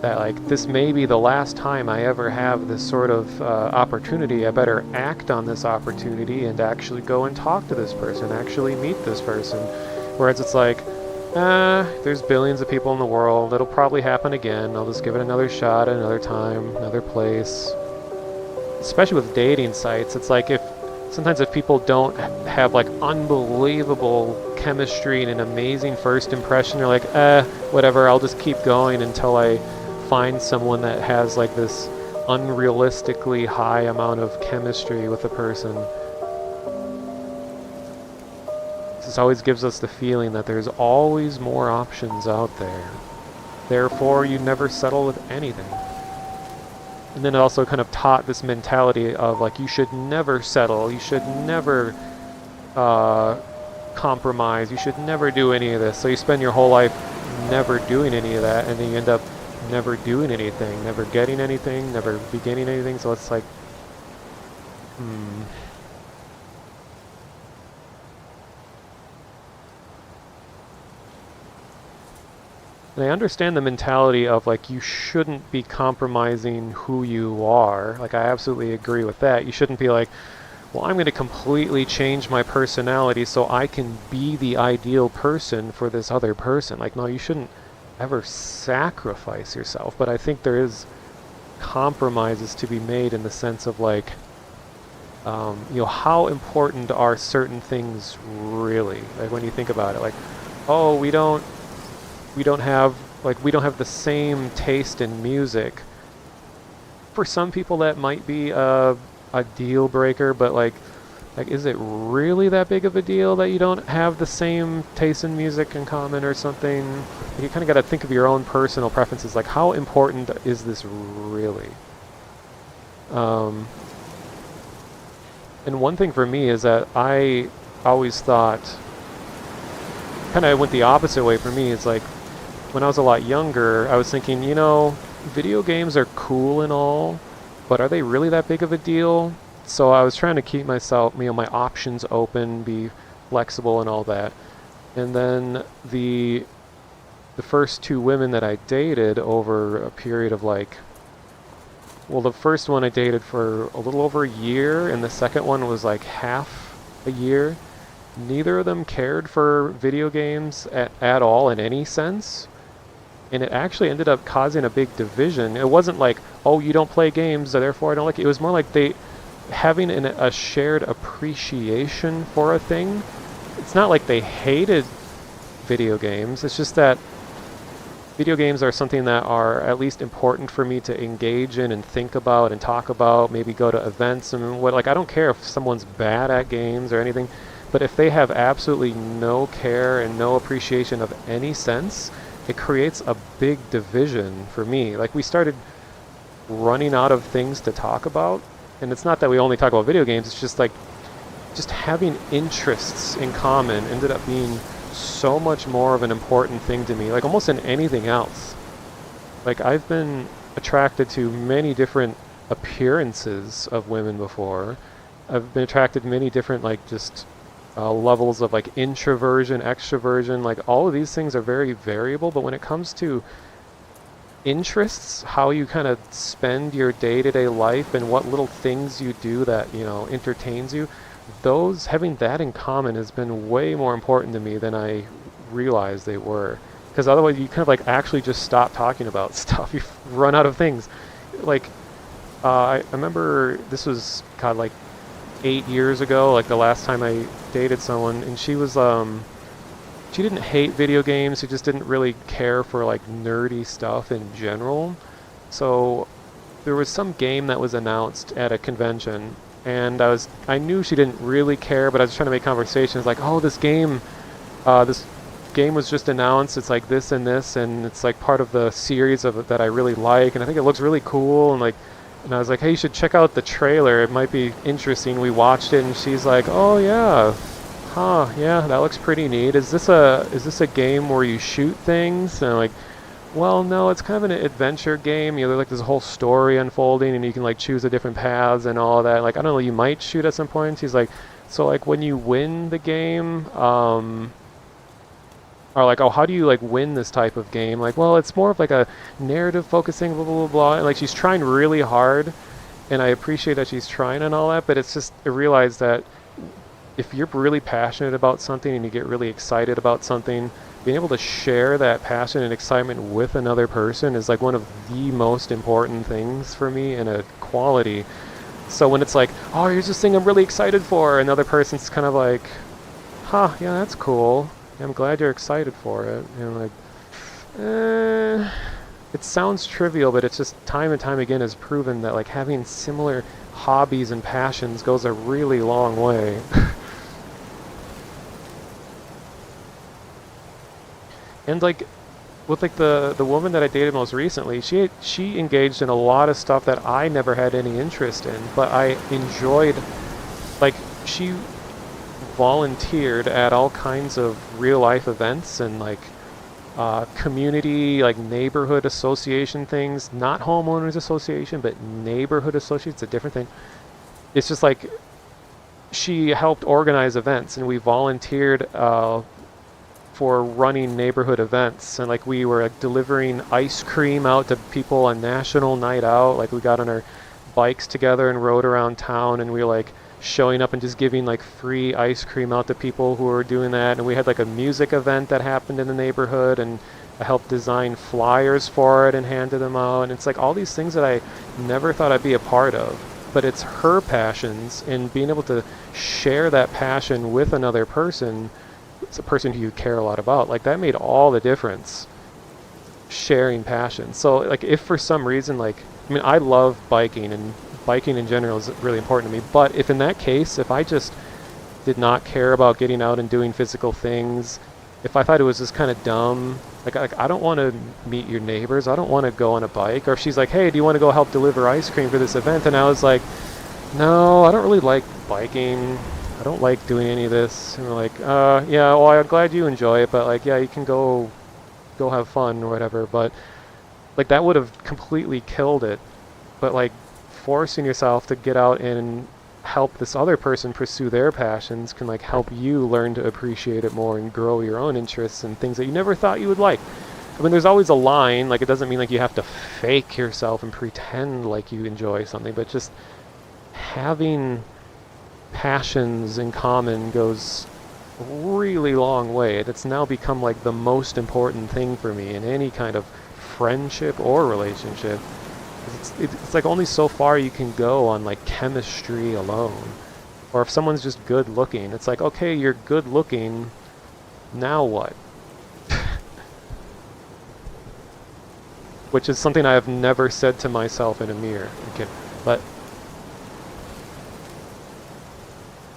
like this may be the last time I ever have this sort of opportunity. I better act on this opportunity and actually go and talk to this person, actually meet this person. Whereas it's like, there's billions of people in the world, it'll probably happen again, I'll just give it another shot at another time, another place. Especially with dating sites, it's like sometimes if people don't have like unbelievable chemistry and an amazing first impression, they're like, whatever, I'll just keep going until I find someone that has like this unrealistically high amount of chemistry with a person. This always gives us the feeling that there's always more options out there. Therefore, you never settle with anything. And then it also kind of taught this mentality of like, you should never settle, you should never compromise, you should never do any of this. So you spend your whole life never doing any of that, and then you end up never doing anything, never getting anything, never beginning anything. So it's like, And I understand the mentality of like, you shouldn't be compromising who you are. Like, I absolutely agree with that. You shouldn't be like, well, I'm going to completely change my personality so I can be the ideal person for this other person. Like, no, you shouldn't ever sacrifice yourself. But I think there is compromises to be made in the sense of like, you know, how important are certain things really? Like when you think about it, like, oh, we don't have the same taste in music. For some people that might be a deal breaker, but like is it really that big of a deal that you don't have the same taste in music in common or something? Like, you kind of got to think of your own personal preferences. Like, how important is this really? And one thing for me is that I always thought, kind of went the opposite way for me. It's like, when I was a lot younger, I was thinking, you know, video games are cool and all, but are they really that big of a deal? So I was trying to keep myself, you know, my options open, be flexible and all that. And then the first two women that I dated over a period of like, well, the first one I dated for a little over a year, and the second one was like half a year. neither of them cared for video games at all in any sense. And it actually ended up causing a big division. It wasn't like, oh, you don't play games, so therefore I don't like it. It was more like they having a shared appreciation for a thing. It's not like they hated video games. It's just that video games are something that are at least important for me to engage in and think about and talk about, maybe go to events and what. Like, I don't care if someone's bad at games or anything, but if they have absolutely no care and no appreciation of any sense, it creates a big division for me. Like, we started running out of things to talk about, and it's not that we only talk about video games, it's just like just having interests in common ended up being so much more of an important thing to me, like almost than anything else. Like, I've been attracted to many different appearances of women before. I've been attracted to many different, like, just levels of, like, introversion, extroversion. Like, all of these things are very variable, but when it comes to interests, how you kind of spend your day-to-day life and what little things you do that, you know, entertains you, those, having that in common has been way more important to me than I realized they were. Because otherwise you kind of like actually just stop talking about stuff. You run out of things. Like, I remember this was, God, like 8 years ago, like the last time I dated someone, and she was, she didn't hate video games, she just didn't really care for like nerdy stuff in general. So there was some game that was announced at a convention, and I knew she didn't really care, but I was trying to make conversations like, oh, this game was just announced, it's like this and this, and it's like part of the series of it that I really like, and I think it looks really cool, and I was like, hey, you should check out the trailer, it might be interesting. We watched it, and she's like, oh yeah, huh, yeah, that looks pretty neat. Is this a game where you shoot things? And I'm like, well, no, it's kind of an adventure game. You know, there's like this whole story unfolding, and you can like choose the different paths and all that. Like, I don't know, you might shoot at some point. He's like, so like when you win the game, or like, oh, how do you like win this type of game? Like, well, it's more of like a narrative focusing, blah, blah, blah, blah. And like, she's trying really hard, and I appreciate that she's trying and all that, but it's just, I realize that if you're really passionate about something and you get really excited about something, being able to share that passion and excitement with another person is like one of the most important things for me, and a quality. So when it's like, oh, here's this thing I'm really excited for, another person's kind of like, huh, yeah, that's cool. I'm glad you're excited for it. And like, it sounds trivial, but it's just time and time again has proven that like having similar hobbies and passions goes a really long way. And like with like the woman that I dated most recently, she engaged in a lot of stuff that I never had any interest in, but I enjoyed. Like, she volunteered at all kinds of real life events and like community, like neighborhood association things, not homeowners association, but neighborhood association. It's a different thing. It's just like she helped organize events, and we volunteered for running neighborhood events, and like we were like delivering ice cream out to people on National Night Out. Like, we got on our bikes together and rode around town, and we were like showing up and just giving like free ice cream out to people who were doing that. And we had like a music event that happened in the neighborhood, and I helped design flyers for it and handed them out. And it's like all these things that I never thought I'd be a part of, but it's her passions, and being able to share that passion with another person. It's a person who you care a lot about. Like, that made all the difference, sharing passion. So like, if for some reason, like, I mean, I love biking, and biking in general is really important to me, but if in that case, if I just did not care about getting out and doing physical things, if I thought it was just kind of dumb, like I don't want to meet your neighbors, I don't want to go on a bike. Or if she's like, hey, do you want to go help deliver ice cream for this event? And I was like, no, I don't really like biking, I don't like doing any of this. And we're like, yeah, well, I'm glad you enjoy it, but like, yeah, you can go have fun or whatever. But like, that would have completely killed it. But like, forcing yourself to get out and help this other person pursue their passions can like help you learn to appreciate it more and grow your own interests and things that you never thought you would like. I mean, there's always a line, like, it doesn't mean like you have to fake yourself and pretend like you enjoy something, but just having passions in common goes really long way. It's now become like the most important thing for me in any kind of friendship or relationship. It's like only so far you can go on like chemistry alone. Or if someone's just good looking, it's like, okay, you're good looking, now what? Which is something I have never said to myself in a mirror. Okay, but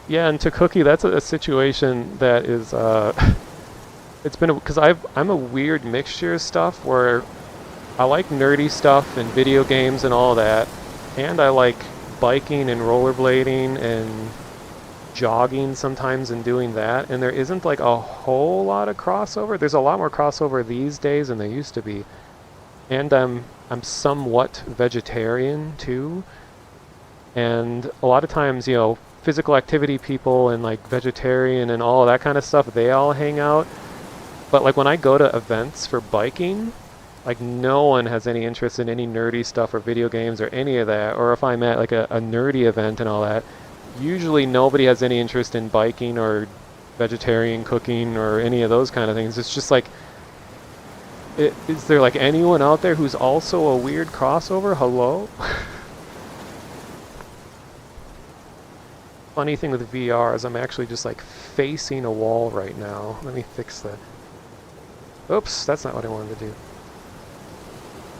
yeah, and to Cookie, that's a situation that is, it's been, because I'm a weird mixture of stuff where I like nerdy stuff and video games and all that, and I like biking and rollerblading and jogging sometimes and doing that, and there isn't like a whole lot of crossover. There's a lot more crossover these days than there used to be. And I'm somewhat vegetarian too. And a lot of times, you know, physical activity people and like vegetarian and all of that kind of stuff, they all hang out. But like when I go to events for biking, like no one has any interest in any nerdy stuff or video games or any of that. Or if I'm at like a nerdy event and all that, usually nobody has any interest in biking or vegetarian cooking or any of those kind of things. It's just like, is there like anyone out there who's also a weird crossover? Hello? Funny thing with VR is I'm actually just like facing a wall right now. Let me fix that. Oops, that's not what I wanted to do.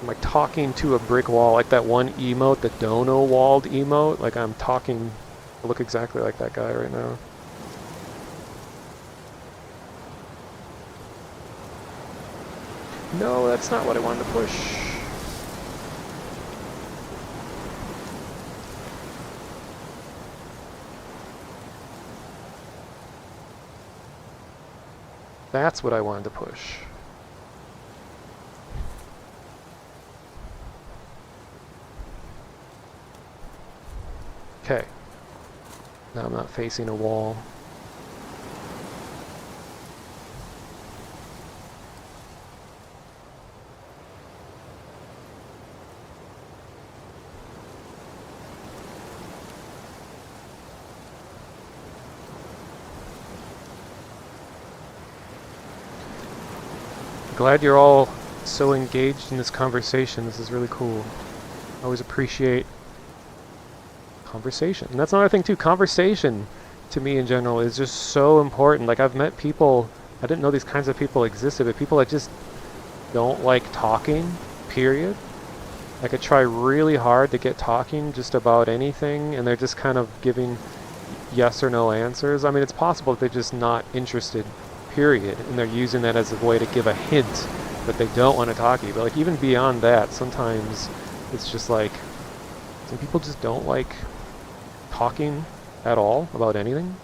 I'm like talking to a brick wall, like that one emote, the dono walled emote. Like I'm talking, I look exactly like that guy right now. No, that's not what I wanted to push. That's what I wanted to push. Okay. Now I'm not facing a wall. Glad you're all so engaged in this conversation. This is really cool. I always appreciate conversation. And that's another thing too. Conversation to me in general is just so important. Like I've met people, I didn't know these kinds of people existed, but people that just don't like talking, period. Like I try really hard to get talking just about anything and they're just kind of giving yes or no answers. I mean, it's possible that they're just not interested, period, and they're using that as a way to give a hint that they don't want to talk to you. But like even beyond that, sometimes it's just like some people just don't like talking at all about anything.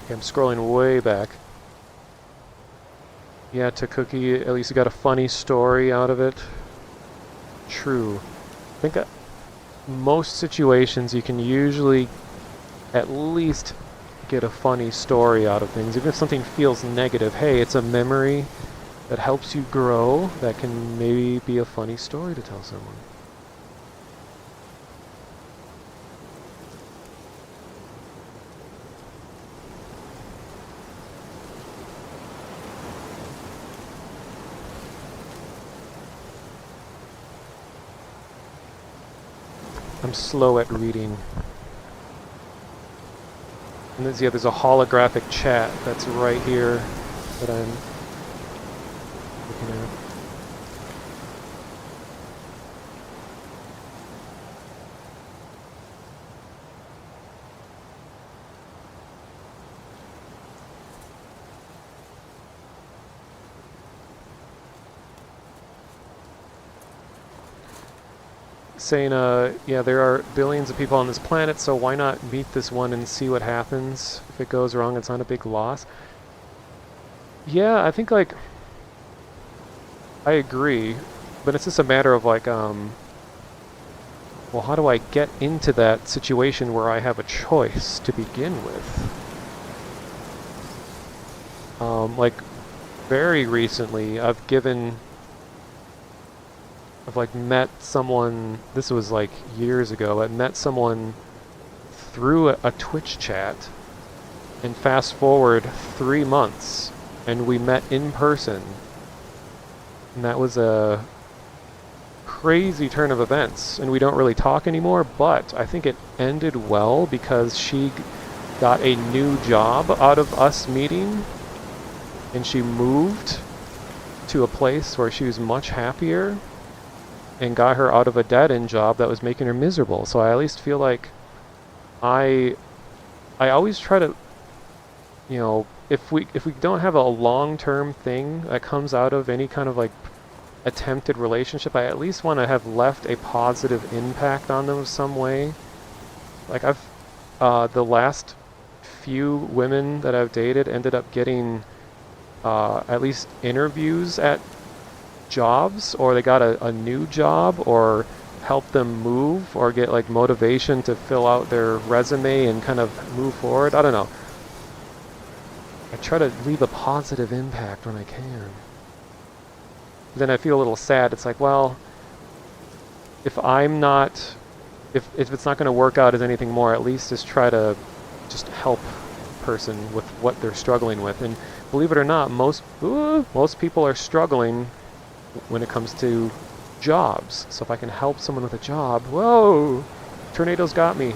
Okay, I'm scrolling way back. Yeah, to Cookie, at least you got a funny story out of it. True. I think most situations you can usually at least get a funny story out of things. Even if something feels negative, hey, it's a memory that helps you grow. That can maybe be a funny story to tell someone. I'm slow at reading. And there's a holographic chat that's right here that I'm looking at. Saying, yeah, there are billions of people on this planet, so why not meet this one and see what happens? If it goes wrong, it's not a big loss. Yeah, I think, like, I agree, but it's just a matter of, like, well, how do I get into that situation where I have a choice to begin with? Like very recently, I've like met someone, this was like years ago, I met someone through a Twitch chat, and fast forward 3 months, and we met in person. And that was a crazy turn of events, and we don't really talk anymore, but I think it ended well because she got a new job out of us meeting, and she moved to a place where she was much happier and got her out of a dead-end job that was making her miserable. So I at least feel like I always try to, you know, if we don't have a long-term thing that comes out of any kind of like attempted relationship, I at least want to have left a positive impact on them some way. Like the last few women that I've dated ended up getting at least interviews at jobs, or they got a new job, or help them move, or get like motivation to fill out their resume and kind of move forward. I don't know. I try to leave a positive impact when I can. Then I feel a little sad. It's like, well, if it's not going to work out as anything more, at least just try to just help a person with what they're struggling with. And believe it or not, most people are struggling when it comes to jobs. So if I can help someone with a job, whoa, tornadoes got me.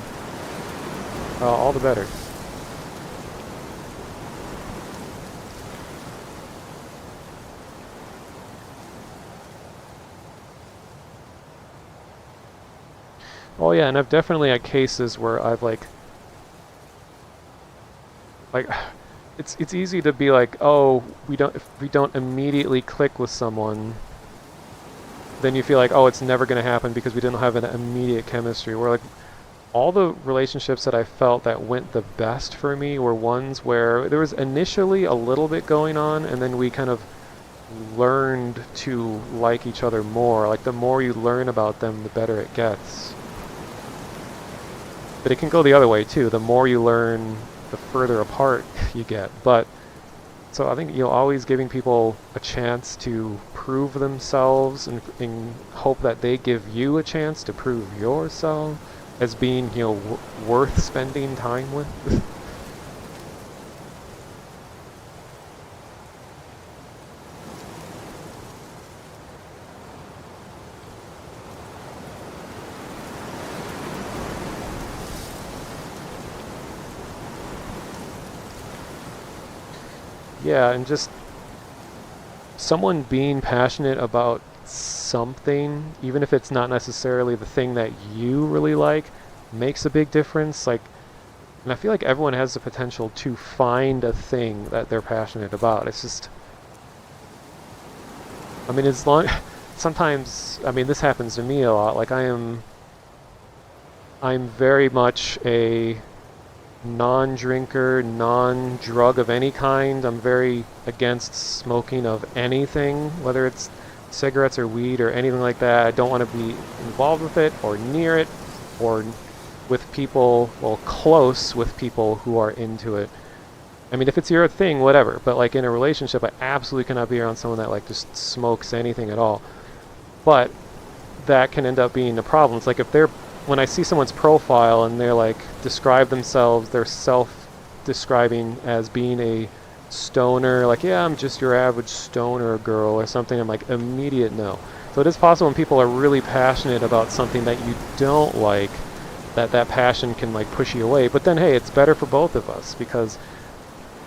All the better. Oh yeah, and I've definitely had cases where I've like it's easy to be like, oh, if we don't immediately click with someone, then you feel like, oh, it's never going to happen because we didn't have an immediate chemistry. Where like all the relationships that I felt that went the best for me were ones where there was initially a little bit going on, and then we kind of learned to like each other more. Like the more you learn about them, the better it gets. But it can go the other way too. The more you learn, the further apart you get. But so I think, you know, always giving people a chance to prove themselves, and hope that they give you a chance to prove yourself as being, you know, worth spending time with. Yeah, and just someone being passionate about something, even if it's not necessarily the thing that you really like, makes a big difference. Like, and I feel like everyone has the potential to find a thing that they're passionate about. It's just, I mean, sometimes, I mean, this happens to me a lot. Like I'm very much a non-drinker, non-drug of any kind. I'm very against smoking of anything, whether it's cigarettes or weed or anything like that. I don't want to be involved with it or near it or with people, well, close with people who are into it. I mean, if it's your thing, whatever, but like in a relationship, I absolutely cannot be around someone that like just smokes anything at all. But that can end up being a problem. It's like when I see someone's profile and they're like describe themselves, they're self-describing as being a stoner, like, yeah, I'm just your average stoner girl or something, I'm like, immediate no. So it is possible when people are really passionate about something that you don't like, that passion can like push you away. But then hey, it's better for both of us because,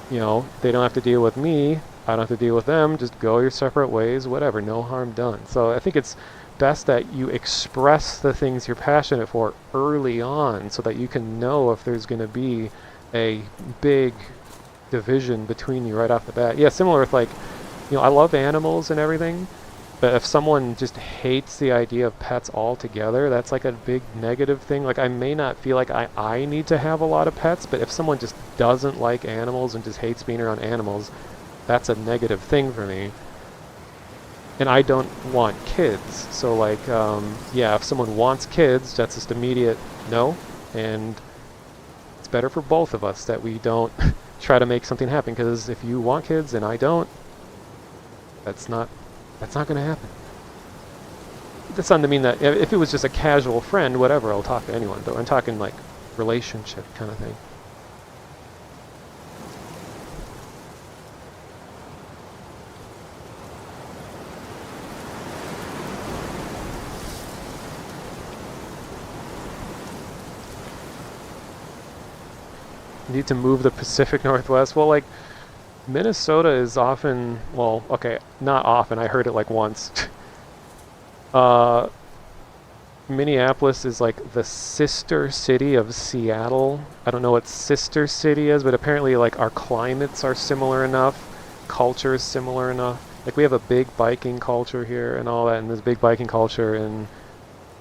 you know, they don't have to deal with me, I don't have to deal with them, just go your separate ways, whatever, no harm done. So I think it's best that you express the things you're passionate for early on so that you can know if there's going to be a big division between you right off the bat. Yeah, similar with like, you know, I love animals and everything, but if someone just hates the idea of pets altogether, that's like a big negative thing. Like I may not feel like I need to have a lot of pets, but if someone just doesn't like animals and just hates being around animals, that's a negative thing for me. And I don't want kids, so like, yeah, if someone wants kids, that's just immediate no, and it's better for both of us that we don't try to make something happen, because if you want kids and I don't, that's not going to happen. That's not to mean that if it was just a casual friend, whatever, I'll talk to anyone, but I'm talking like relationship kind of thing. Need to move the Pacific Northwest. Well, like, Minnesota is often, well, okay, not often, I heard it like once. Minneapolis is like the sister city of Seattle. I don't know what sister city is, but apparently like our climates are similar enough, culture is similar enough. Like we have a big biking culture here and all that, and there's big biking culture in,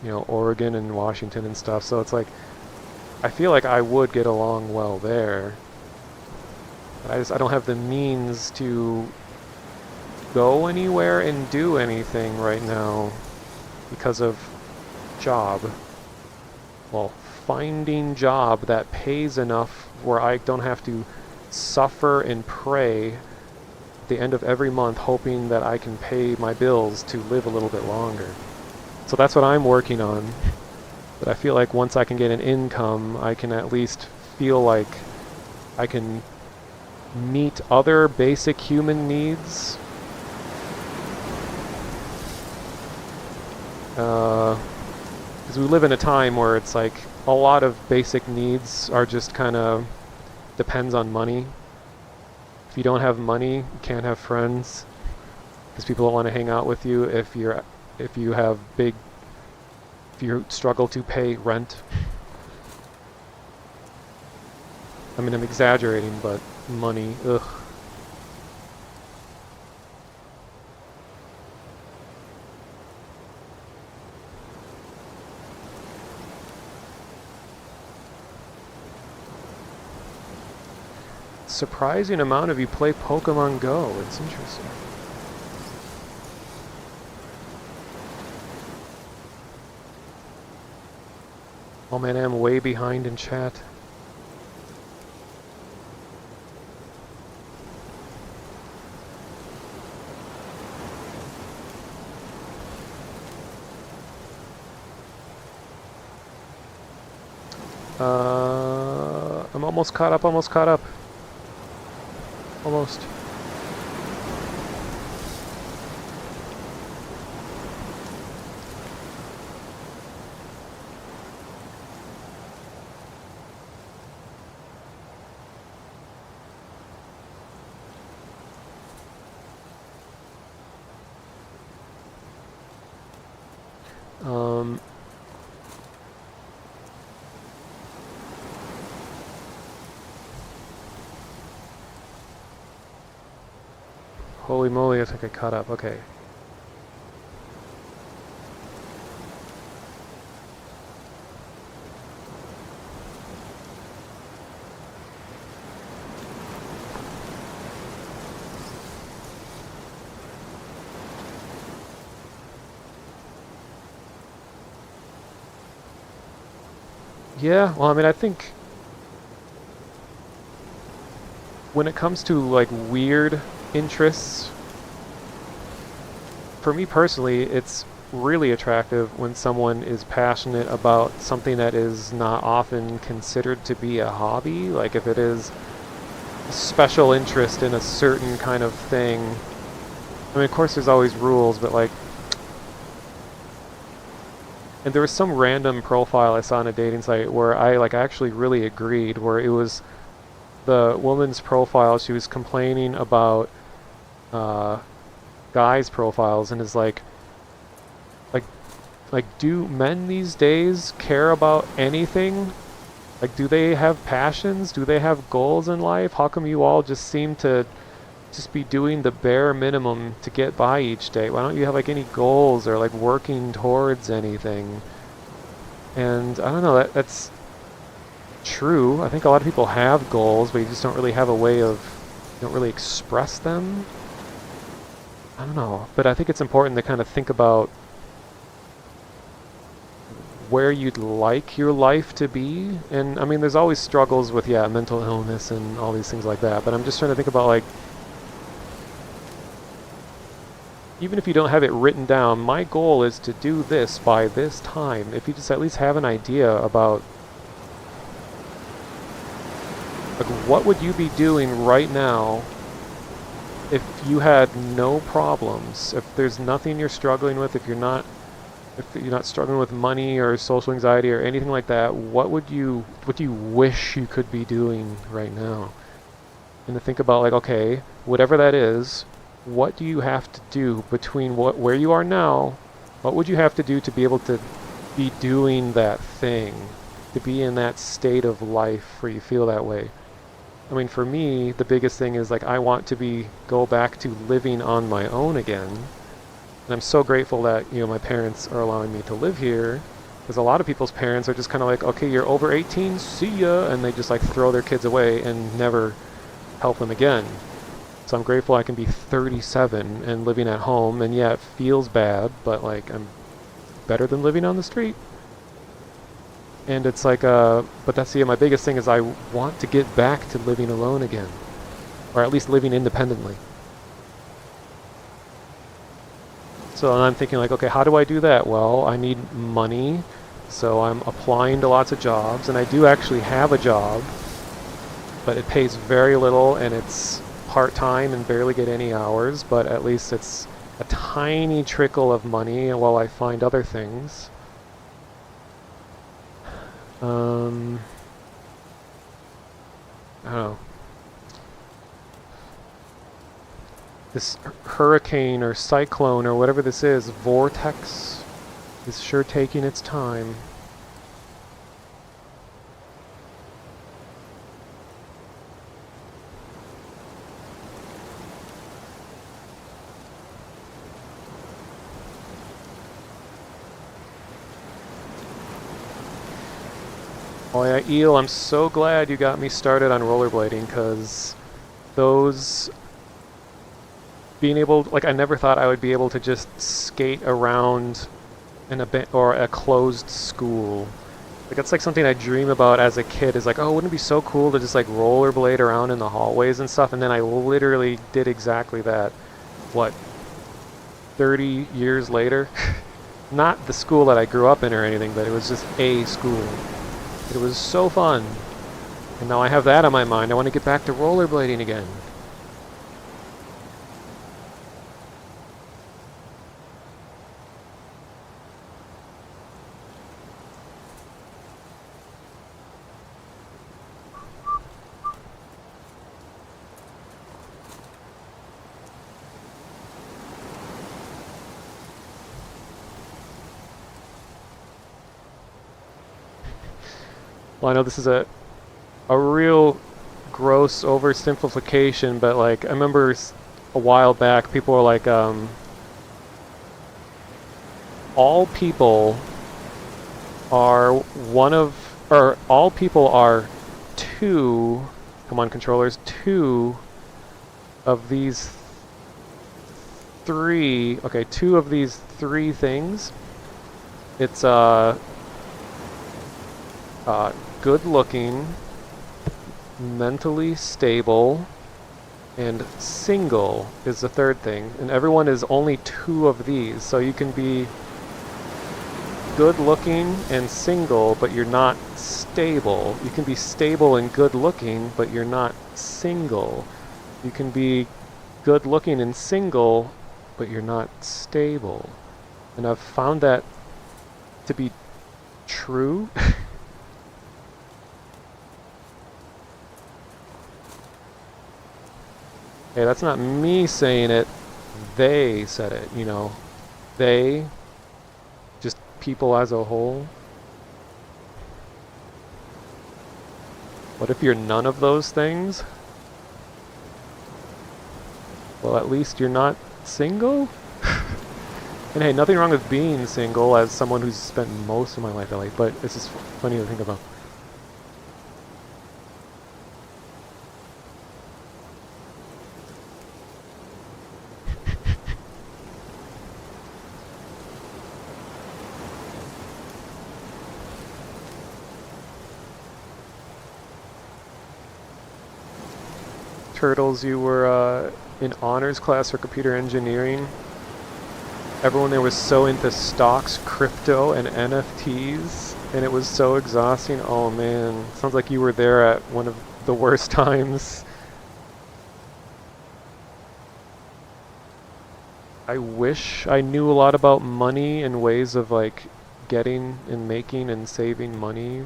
you know, Oregon and Washington and stuff. So it's like, I feel like I would get along well there. But I don't have the means to go anywhere and do anything right now because of job. Well, finding job that pays enough where I don't have to suffer and pray at the end of every month hoping that I can pay my bills to live a little bit longer. So that's what I'm working on. But I feel like once I can get an income, I can at least feel like I can meet other basic human needs. Because we live in a time where it's like a lot of basic needs are just kind of depends on money. If you don't have money, you can't have friends because people don't want to hang out with you. If you struggle to pay rent. I mean, I'm exaggerating, but money, ugh. Surprising amount of you play Pokemon Go. It's interesting. Oh man, I'm way behind in chat. I'm almost caught up, almost. Holy moly, I think I caught up. Okay. Yeah, well, I mean, I think when it comes to like weird interests, for me personally, it's really attractive when someone is passionate about something that is not often considered to be a hobby. Like if it is a special interest in a certain kind of thing. I mean, of course there's always rules, but like, and there was some random profile I saw on a dating site where I like actually really agreed, where it was the woman's profile. She was complaining about guys' profiles and is like do men these days care about anything? Like, do they have passions? Do they have goals in life? How come you all just seem to just be doing the bare minimum to get by each day? Why don't you have like any goals or like working towards anything? And I don't know, that's true. I think a lot of people have goals, but you just don't really have a way of, you don't really express them. I don't know, but I think it's important to kind of think about where you'd like your life to be. And I mean, there's always struggles with, yeah, mental illness and all these things like that, but I'm just trying to think about, like, even if you don't have it written down, my goal is to do this by this time. If you just at least have an idea about, like, what would you be doing right now if you had no problems, if there's nothing you're struggling with, if you're not struggling with money or social anxiety or anything like that, what do you wish you could be doing right now? And to think about, like, okay, whatever that is, what do you have to do between where you are now? What would you have to do to be able to be doing that thing, to be in that state of life where you feel that way? I mean, for me, the biggest thing is, like, I want to go back to living on my own again. And I'm so grateful that, you know, my parents are allowing me to live here, because a lot of people's parents are just kind of like, okay, you're over 18, see ya, and they just, like, throw their kids away and never help them again. So I'm grateful I can be 37 and living at home, and yeah, it feels bad, but, like, I'm better than living on the street. And it's like, but that's, yeah, my biggest thing is I want to get back to living alone again, or at least living independently. So I'm thinking, like, okay, how do I do that? Well, I need money, so I'm applying to lots of jobs, and I do actually have a job, but it pays very little, and it's part-time and barely get any hours, but at least it's a tiny trickle of money while I find other things. I don't know. This hurricane or cyclone or whatever this is, vortex, is sure taking its time. Oh yeah, Eel, I'm so glad you got me started on rollerblading, because those... being able, like, I never thought I would be able to just skate around in a closed school. Like, that's like something I dream about as a kid, is like, oh, wouldn't it be so cool to just, like, rollerblade around in the hallways and stuff? And then I literally did exactly that, what, 30 years later? Not the school that I grew up in or anything, but it was just a school. It was so fun. And now I have that on my mind. I want to get back to rollerblading again. Well, I know this is a real gross oversimplification, but, like, I remember a while back people were like, all people are all people are two, come on controllers, two of these three things. It's, good-looking, mentally stable, and single is the third thing. And everyone is only two of these, so you can be good-looking and single, but you're not stable. You can be stable and good-looking, but you're not single. You can be good-looking and single, but you're not stable. And I've found that to be true. Hey, that's not me saying it. They said it, you know. They, just people as a whole. What if you're none of those things? Well, at least you're not single? And hey, nothing wrong with being single as someone who's spent most of my life in LA, but it's just funny to think about. Turtles, you were in honors class for computer engineering. Everyone there was so into stocks, crypto, and NFTs, and it was so exhausting. Oh man, sounds like you were there at one of the worst times. I wish I knew a lot about money and ways of like getting and making and saving money.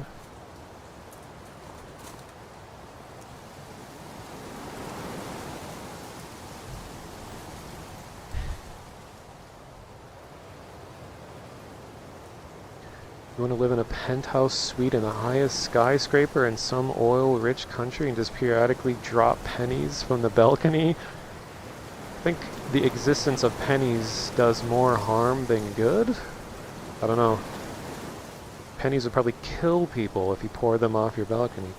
You want to live in a penthouse suite in the highest skyscraper in some oil-rich country and just periodically drop pennies from the balcony? I think the existence of pennies does more harm than good. I don't know. Pennies would probably kill people if you pour them off your balcony.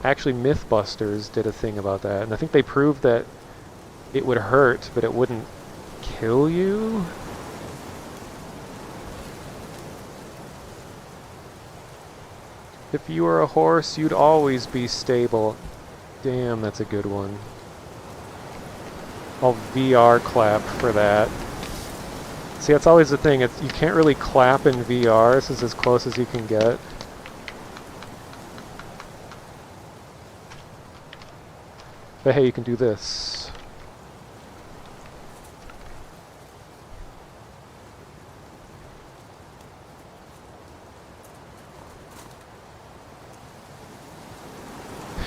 Actually, Mythbusters did a thing about that, and I think they proved that it would hurt, but it wouldn't kill you. If you were a horse, you'd always be stable. Damn, that's a good one. I'll VR clap for that. See, that's always the thing. You can't really clap in VR. This is as close as you can get. But hey, you can do this.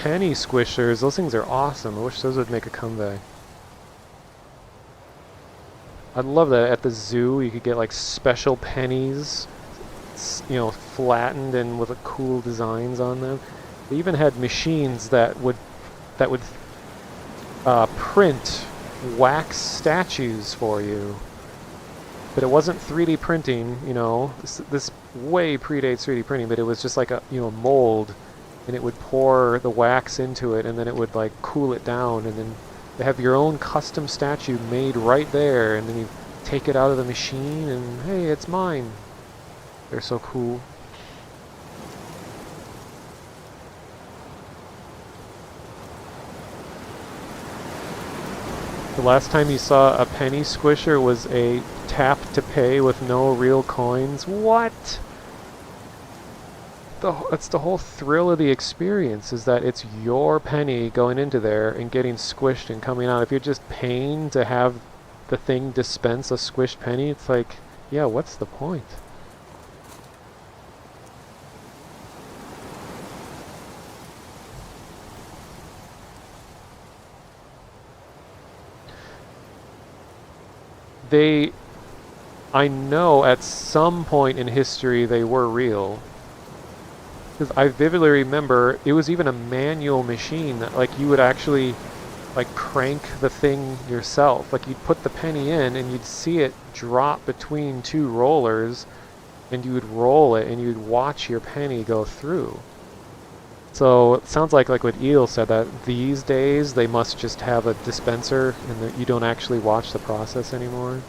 Penny squishers, those things are awesome. I wish those would make a comeback. I'd love that at the zoo you could get like special pennies, you know, flattened and with cool designs on them. They even had machines that would print wax statues for you. But it wasn't 3D printing, you know. This way predates 3D printing, but it was just like a, you know, mold, and it would pour the wax into it, and then it would like cool it down, and then they have your own custom statue made right there, and then you take it out of the machine, and hey, it's mine. They're so cool. The last time you saw a penny squisher was a tap to pay with no real coins. What? That's the whole thrill of the experience, is that it's your penny going into there and getting squished and coming out. If you're just paying to have the thing dispense a squished penny, it's like, yeah, what's the point? I know at some point in history they were real. Because I vividly remember it was even a manual machine that like you would actually like crank the thing yourself. Like you'd put the penny in and you'd see it drop between two rollers, and you would roll it and you'd watch your penny go through. So it sounds like what Eel said, that these days they must just have a dispenser and that you don't actually watch the process anymore.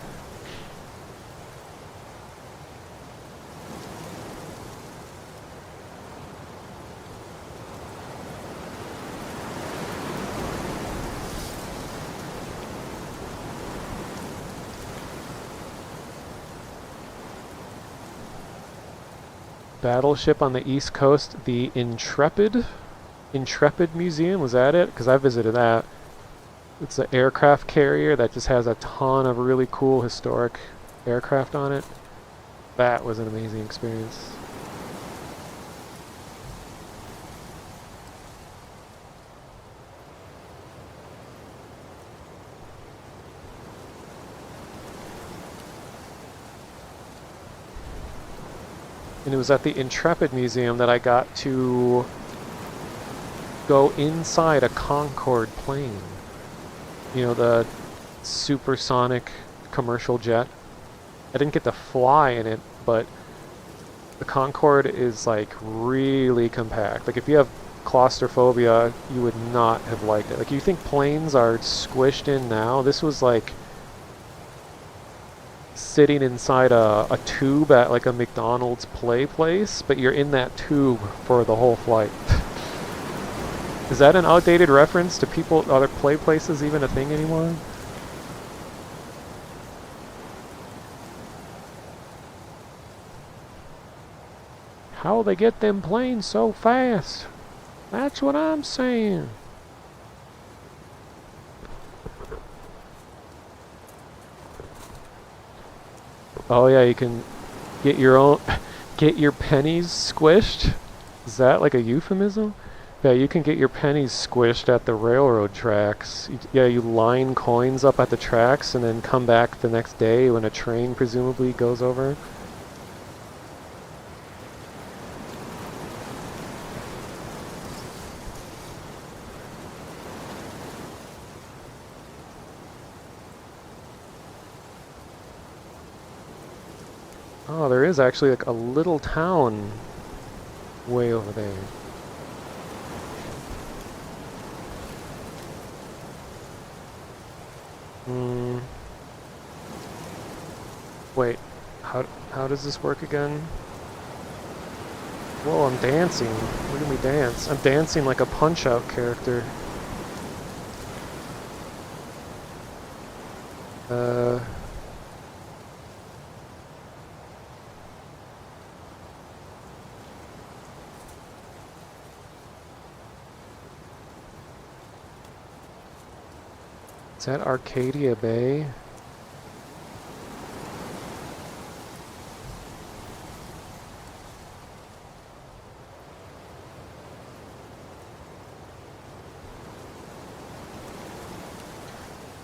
Battleship on the East Coast, the Intrepid Museum, was that it? Because I visited that. It's an aircraft carrier that just has a ton of really cool historic aircraft on it. That was an amazing experience. And it was at the Intrepid Museum that I got to go inside a Concorde plane. You know, the supersonic commercial jet. I didn't get to fly in it, but the Concorde is like really compact. Like if you have claustrophobia, you would not have liked it. Like you think planes are squished in now? This was like sitting inside a tube at like a McDonald's play place, but you're in that tube for the whole flight. Is that an outdated reference to people? Are play places even a thing anymore? How they get them planes so fast? That's what I'm saying. Oh yeah, you can get your own, get your pennies squished? Is that like a euphemism? Yeah, you can get your pennies squished at the railroad tracks. Yeah, you line coins up at the tracks and then come back the next day when a train presumably goes over. Oh, there is actually like a little town way over there. Wait, how does this work again? Whoa, I'm dancing. Look at me dance. I'm dancing like a Punch-Out character. Is that Arcadia Bay?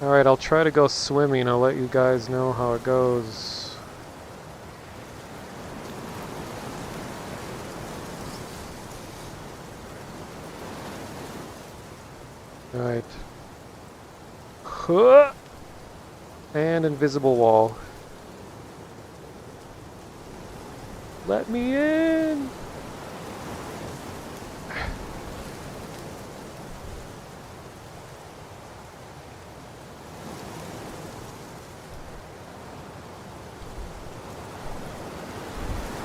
Alright, I'll try to go swimming. I'll let you guys know how it goes. Alright. And invisible wall. Let me in!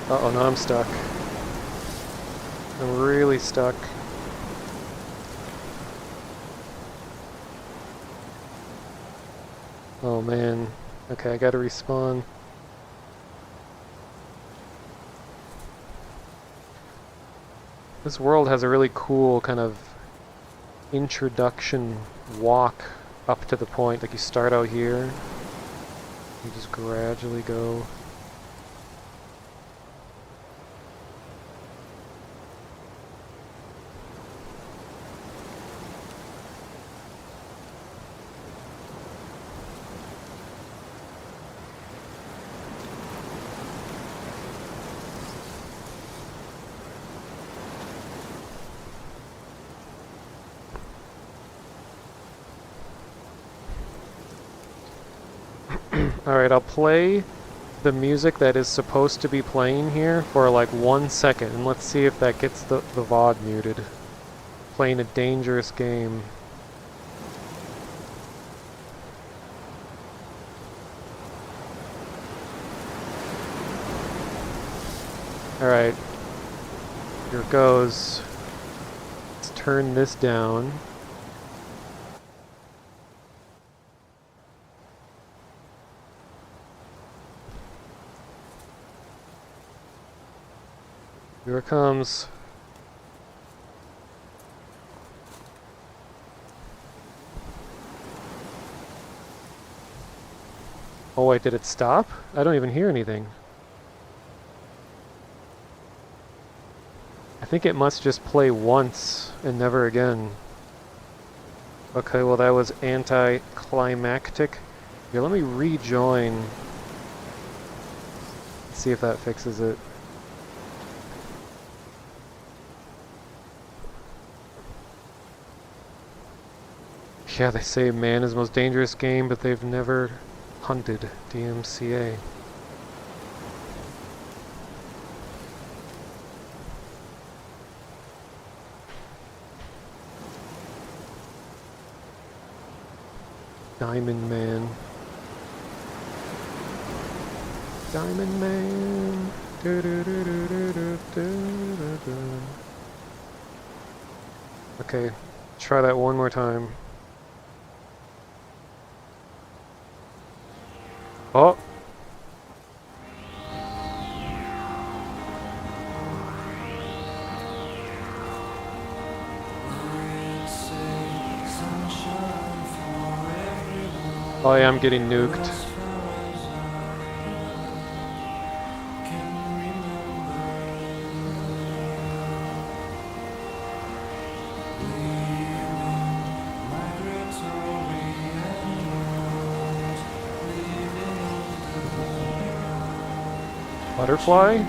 Uh-oh, now I'm stuck. I'm really stuck. Oh man. Okay, I gotta respawn. This world has a really cool kind of introduction walk up to the point. Like you start out here, you just gradually go. Alright, I'll play the music that is supposed to be playing here for like 1 second, and let's see if that gets the VOD muted. Playing a dangerous game. Alright, here it goes. Let's turn this down. Here it comes. Oh wait, did it stop? I don't even hear anything. I think it must just play once and never again. Okay, well that was anticlimactic. Here, let me rejoin. See if that fixes it. Yeah, they say man is the most dangerous game, but they've never hunted DMCA. Diamond Man. Diamond Man. Do, do, do, do, do, do, do, do. Okay, try that one more time. Oh! Oh yeah, I'm getting nuked. Butterfly?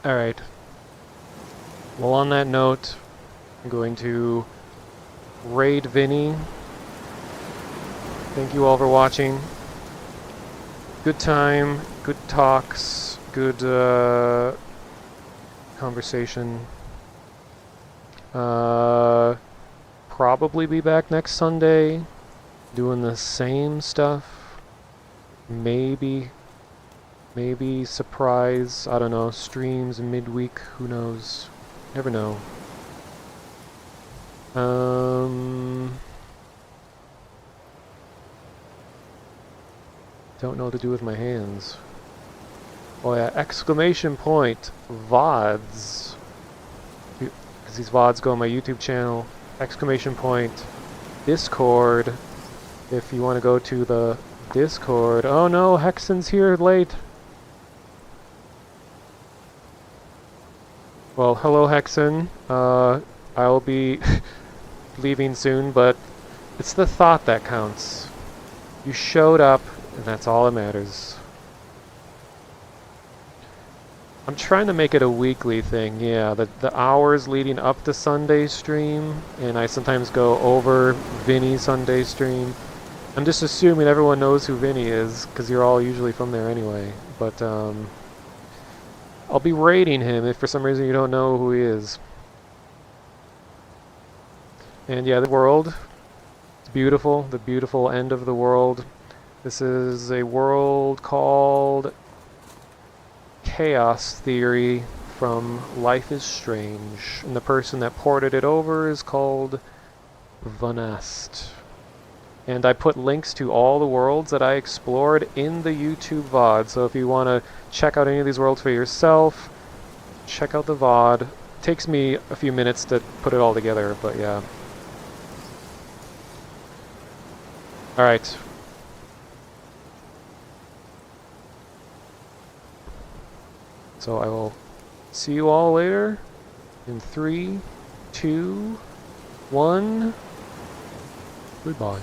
Alright. Well, on that note, I'm going to raid Vinny. Thank you all for watching. Good time, good talks, good conversation. Probably be back next Sunday doing the same stuff. Maybe surprise, I don't know, streams midweek, who knows? Never know. Don't know what to do with my hands. Oh yeah, exclamation point, VODs. Because these VODs go on my YouTube channel. Exclamation point, Discord. If you want to go to the Discord. Oh no, Hexen's here late. Well, hello Hexen. I'll be leaving soon, but it's the thought that counts. You showed up, and that's all that matters. I'm trying to make it a weekly thing, yeah. The hours leading up to Sunday stream, and I sometimes go over Vinny's Sunday stream. I'm just assuming everyone knows who Vinny is, because you're all usually from there anyway. But, I'll be raiding him if for some reason you don't know who he is. And yeah, the world, beautiful, the beautiful end of the world. This is a world called Chaos Theory from Life is Strange, and the person that ported it over is called Vonast. And I put links to all the worlds that I explored in the YouTube VOD, so if you want to check out any of these worlds for yourself, check out the VOD. It takes me a few minutes to put it all together, but yeah. Alright. So I will see you all later in 3, 2, 1. Goodbye.